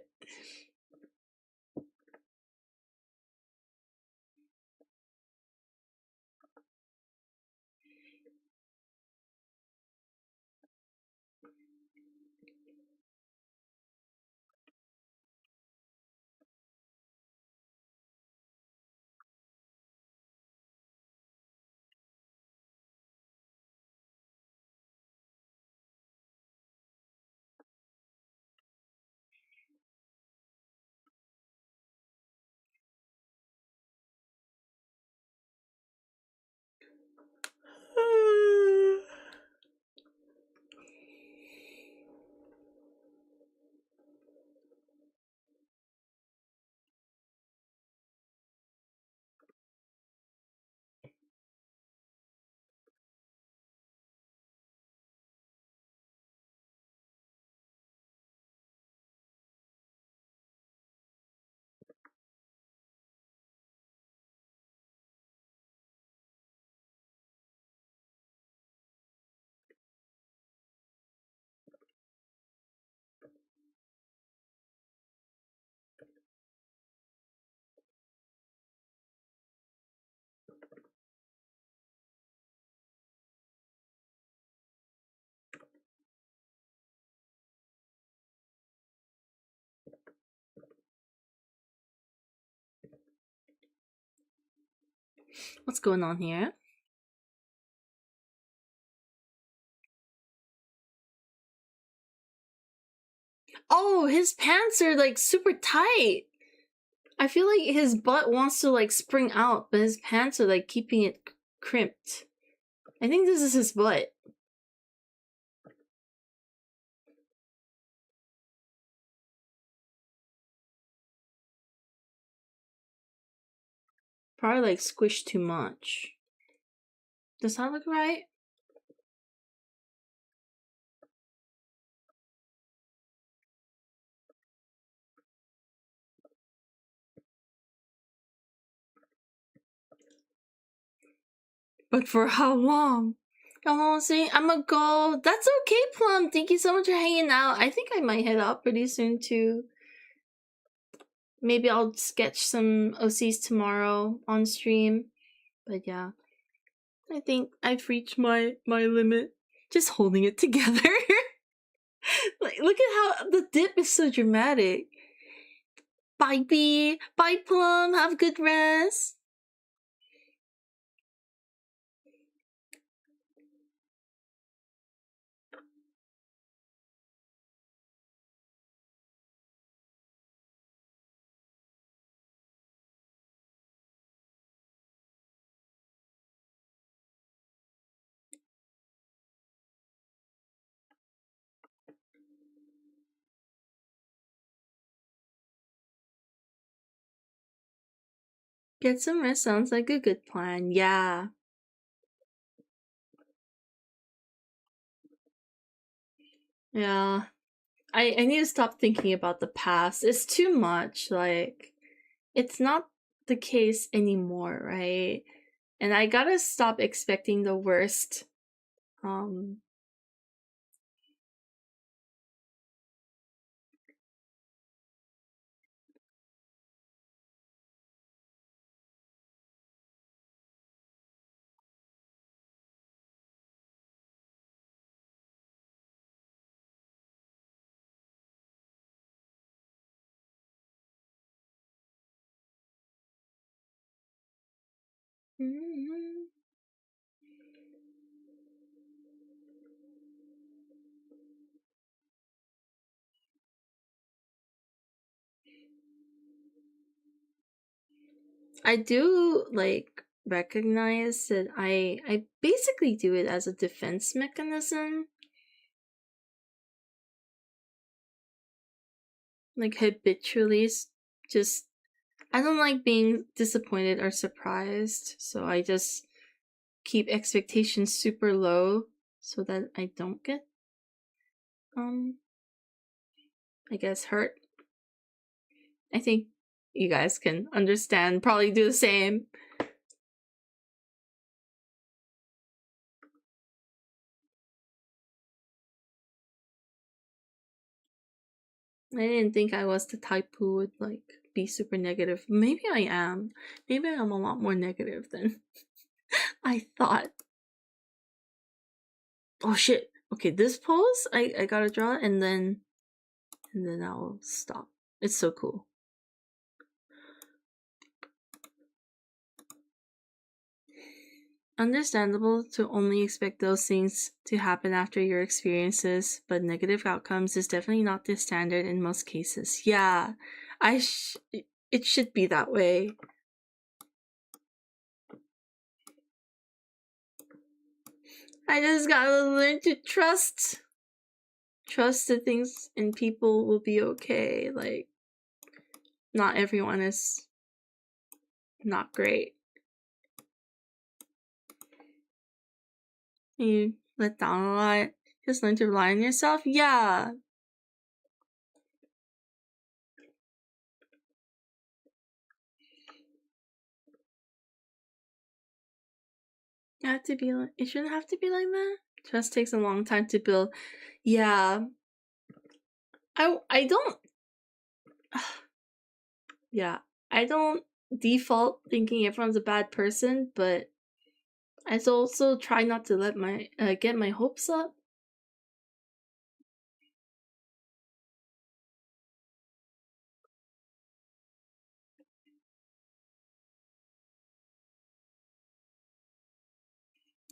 What's going on here? Oh, his pants are like super tight. I feel like his butt wants to like spring out, but his pants are like keeping it crimped. I think this is his butt. Probably like squished too much. Does that look right? But for how long? Oh, see, I'm a go. That's okay, Plum. Thank you so much for hanging out. I think I might head out pretty soon too. maybe I'll sketch some OCs tomorrow on stream. But yeah, I think I've reached my limit. Just holding it together. Like, look at how the dip is so dramatic. Bye, Bee. Bye, Plum. Have a good rest. Get some rest sounds like a good plan. Yeah. Yeah. I need to stop thinking about the past. It's too much. Like, it's not the case anymore, right? And I gotta stop expecting the worst. I do like recognize that I basically do it as a defense mechanism. Like habitually, just I don't like being disappointed or surprised, so I just keep expectations super low so that I don't get I guess hurt. I think you guys can understand, probably do the same. I didn't think I was the type who would like be super negative. Maybe I am. Maybe I'm a lot more negative than I thought. Oh shit. Okay, this pose I gotta draw and then I'll stop. It's so cool. Understandable to only expect those things to happen after your experiences, but negative outcomes is definitely not the standard in most cases. Yeah, it should be that way. I just gotta learn to trust that things and people will be okay. Like, not everyone is not great. You let down a lot. Just learn to rely on yourself. Yeah. You have to be like, it shouldn't have to be like that. Trust takes a long time to build. Yeah. I don't yeah. I don't default thinking everyone's a bad person, but I also try not to let my get my hopes up.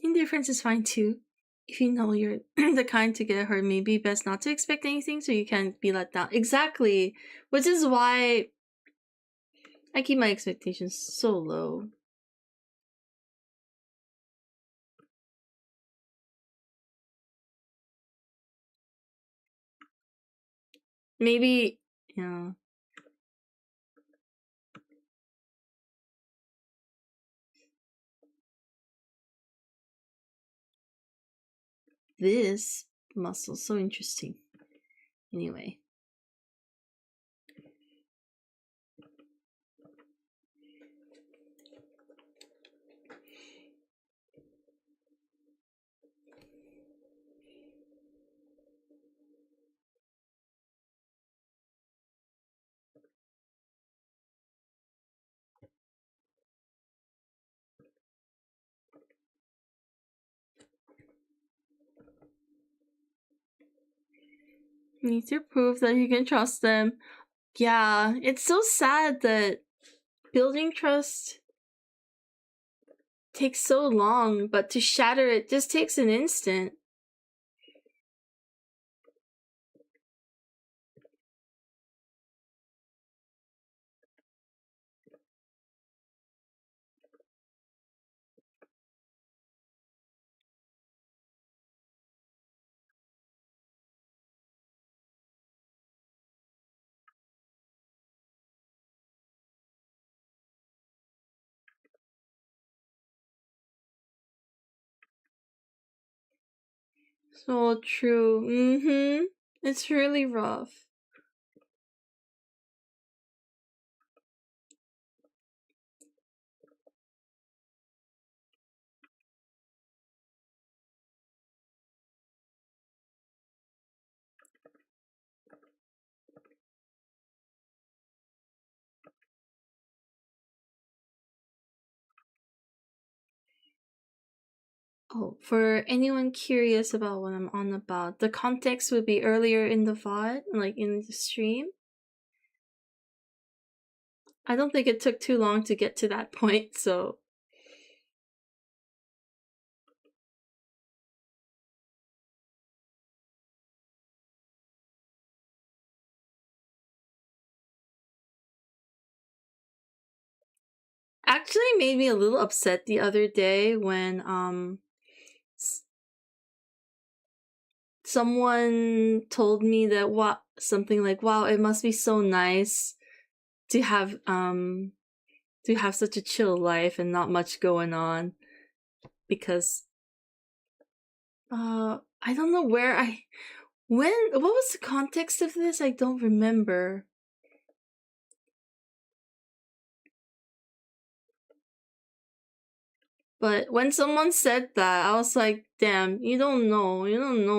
Indifference is fine too. If you know you're the kind to get hurt, maybe best not to expect anything so you can't be let down. Exactly. Which is why I keep my expectations so low. Maybe, yeah. This muscle, so interesting. Anyway. Need to prove that you can trust them. Yeah, it's so sad that building trust takes so long, but to shatter it just takes an instant. So true. It's really rough. Oh, for anyone curious about what I'm on about, the context would be earlier in the VOD, like in the stream. I don't think it took too long to get to that point, so... Actually made me a little upset the other day when, someone told me that something like, wow, it must be so nice to have such a chill life and not much going on, because I don't know what was the context of this? I don't remember. But when someone said that, I was like, damn, you don't know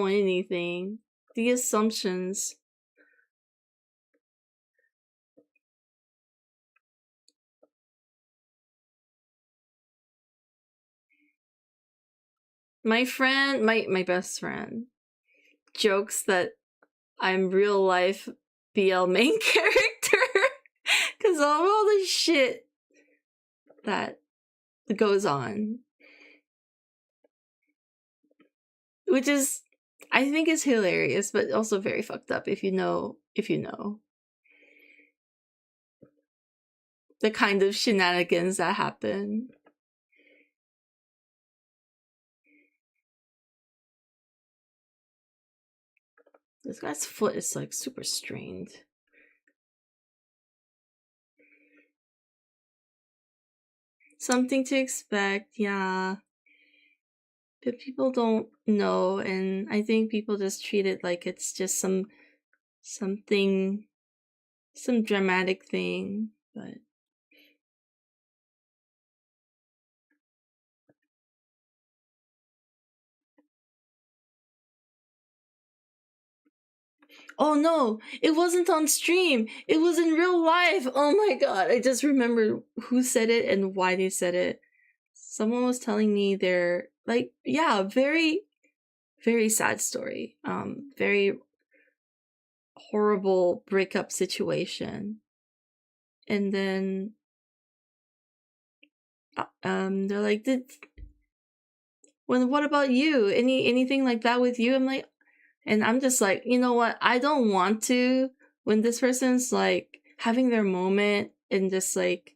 anything. The assumptions. My friend, my best friend, jokes that I'm real life BL main character because of all the shit that goes on, which is, I think, is hilarious, but also very fucked up if you know the kind of shenanigans that happen. This guy's foot is like super strained. Something to expect, yeah. But people don't know, and I think people just treat it like it's just some dramatic thing, but... Oh no, it wasn't on stream. It was in real life. Oh my god, I just remembered who said it and why they said it. Someone was telling me their, like, yeah, very, very sad story. Very horrible breakup situation. And then they're like, what about you? Anything like that with you? I'm like, and I'm just like, you know what? I don't want to. When this person's like having their moment and just like,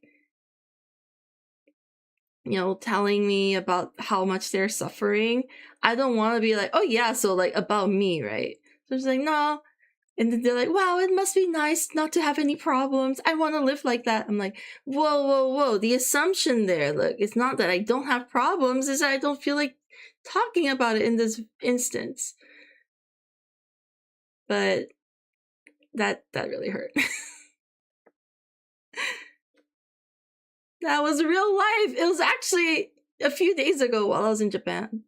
you know, telling me about how much they're suffering, I don't want to be like, oh yeah, so like about me, right? So it's like, no. And then they're like, wow, it must be nice not to have any problems. I want to live like that. I'm like, whoa. The assumption there, look, it's not that I don't have problems, it's that I don't feel like talking about it in this instance. But that really hurt. That was real life. It was actually a few days ago while I was in Japan.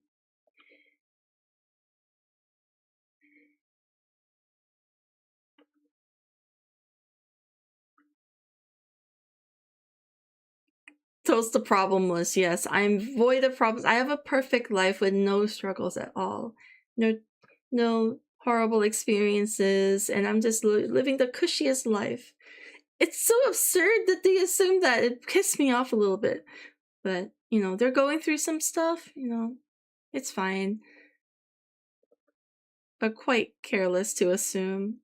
Toast the problemless, yes. I'm void of problems. I have a perfect life with no struggles at all. No horrible experiences, and I'm just living the cushiest life. It's so absurd that they assume that. It pissed me off a little bit. But, you know, they're going through some stuff, you know, it's fine. But quite careless to assume.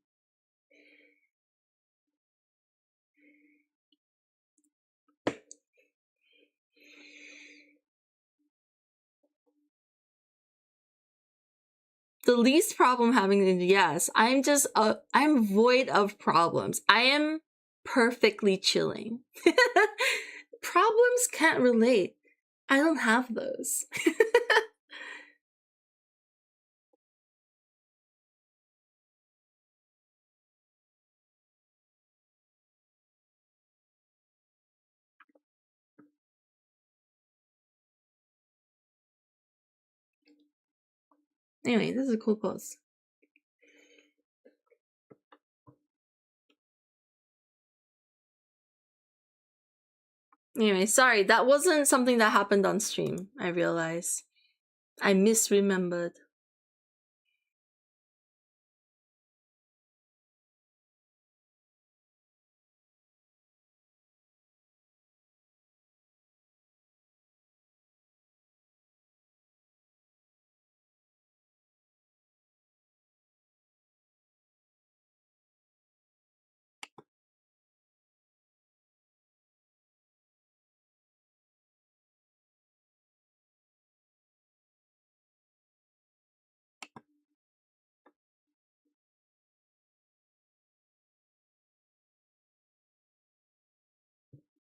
The least problem having, yes, I'm just, I'm void of problems. I am perfectly chilling. Problems can't relate. I don't have those. Anyway, this is a cool post. Anyway, sorry, that wasn't something that happened on stream, I realize. I misremembered.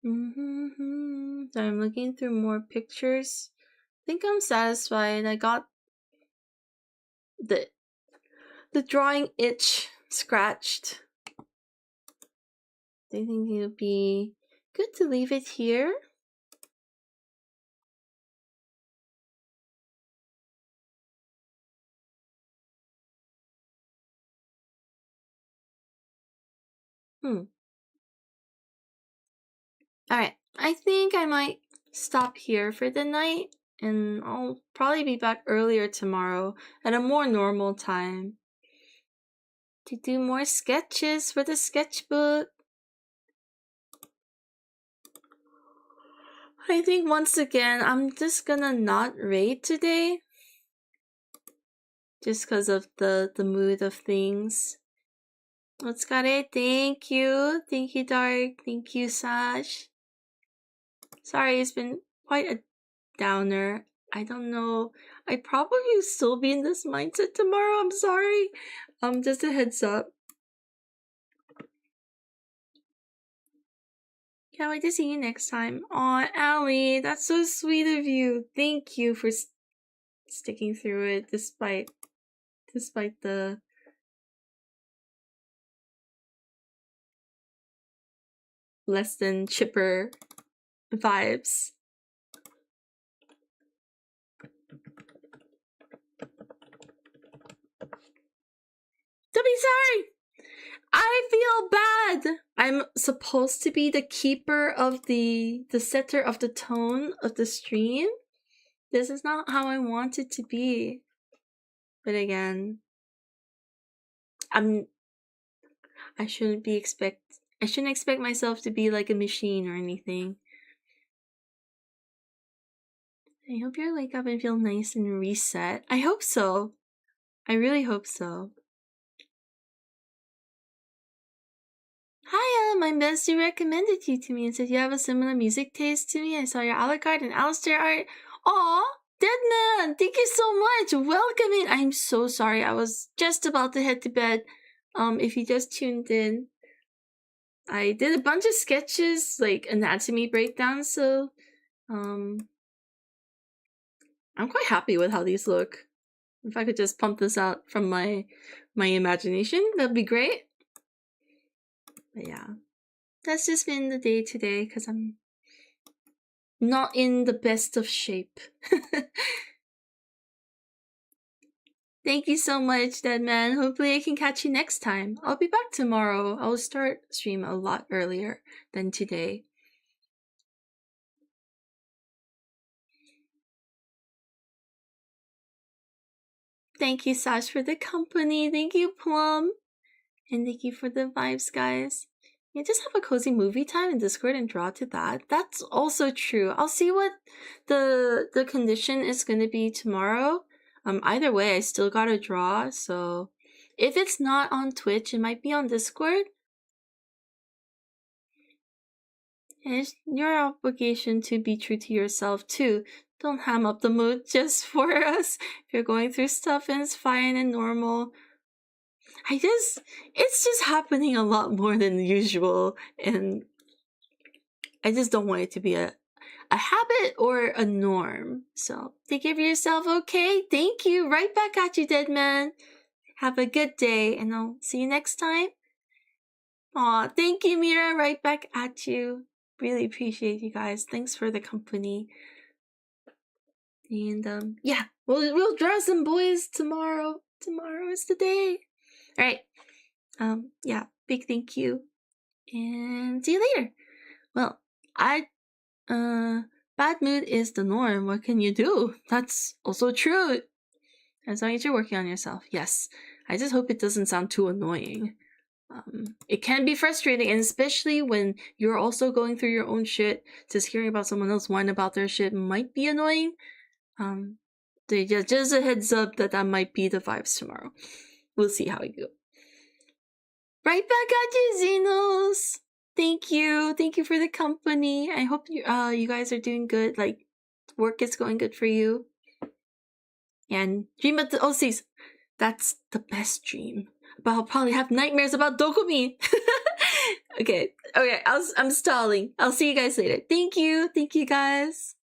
So I'm looking through more pictures. I think I'm satisfied. I got the drawing itch scratched. I think it would be good to leave it here. Alright, I think I might stop here for the night, and I'll probably be back earlier tomorrow at a more normal time to do more sketches for the sketchbook. I think once again, I'm just gonna not raid today. Just because of the mood of things. Let's got it. Thank you. Thank you, Dark. Thank you, Sash. Sorry, it's been quite a downer. I don't know. I'd probably still be in this mindset tomorrow. I'm sorry. Just a heads up. Can't wait to see you next time. Aw, Allie, that's so sweet of you. Thank you for sticking through it despite the less than chipper vibes. Don't be sorry! I feel bad! I'm supposed to be the keeper of the setter of the tone of the stream. This is not how I want it to be. But again, I shouldn't expect myself to be like a machine or anything. I hope you wake up and feel nice and reset. I hope so. I really hope so. Hiya, my bestie recommended you to me and said you have a similar music taste to me. I saw your Alucard and Alistair art. Aw, Deadman, thank you so much. Welcome in. I'm so sorry. I was just about to head to bed. If you just tuned in, I did a bunch of sketches, like anatomy breakdowns, so I'm quite happy with how these look. If I could just pump this out from my imagination, that'd be great. But yeah, that's just been the day today because I'm not in the best of shape. Thank you so much, Deadman. Hopefully I can catch you next time. I'll be back tomorrow. I'll start stream a lot earlier than today. Thank you, Sash, for the company. Thank you, Plum. And thank you for the vibes, guys. You just have a cozy movie time in Discord and draw to that. That's also true. I'll see what the condition is going to be tomorrow. Either way, I still gotta draw. So if it's not on Twitch, it might be on Discord. And it's your obligation to be true to yourself too. Don't ham up the mood just for us. If you're going through stuff and it's fine and normal. It's just happening a lot more than usual, and I just don't want it to be a habit or a norm. So take care of yourself, okay? Thank you. Right back at you, dead man. Have a good day, and I'll see you next time. Aw, thank you, Mira. Right back at you. Really appreciate you guys. Thanks for the company. And yeah, we'll draw some boys tomorrow. Tomorrow is the day. All right. Yeah, big thank you, and see you later. Well, bad mood is the norm. What can you do? That's also true. As long as you're working on yourself. Yes. I just hope it doesn't sound too annoying. It can be frustrating, and especially when you're also going through your own shit, just hearing about someone else whine about their shit might be annoying. Just a heads up that might be the vibes tomorrow. We'll see how it goes. Right back at you, Xenos! Thank you for the company. I hope you guys are doing good. Like, work is going good for you. And dream of the OCs. That's the best dream. But I'll probably have nightmares about Dokumi. Okay, I'm stalling. I'll see you guys later. Thank you guys.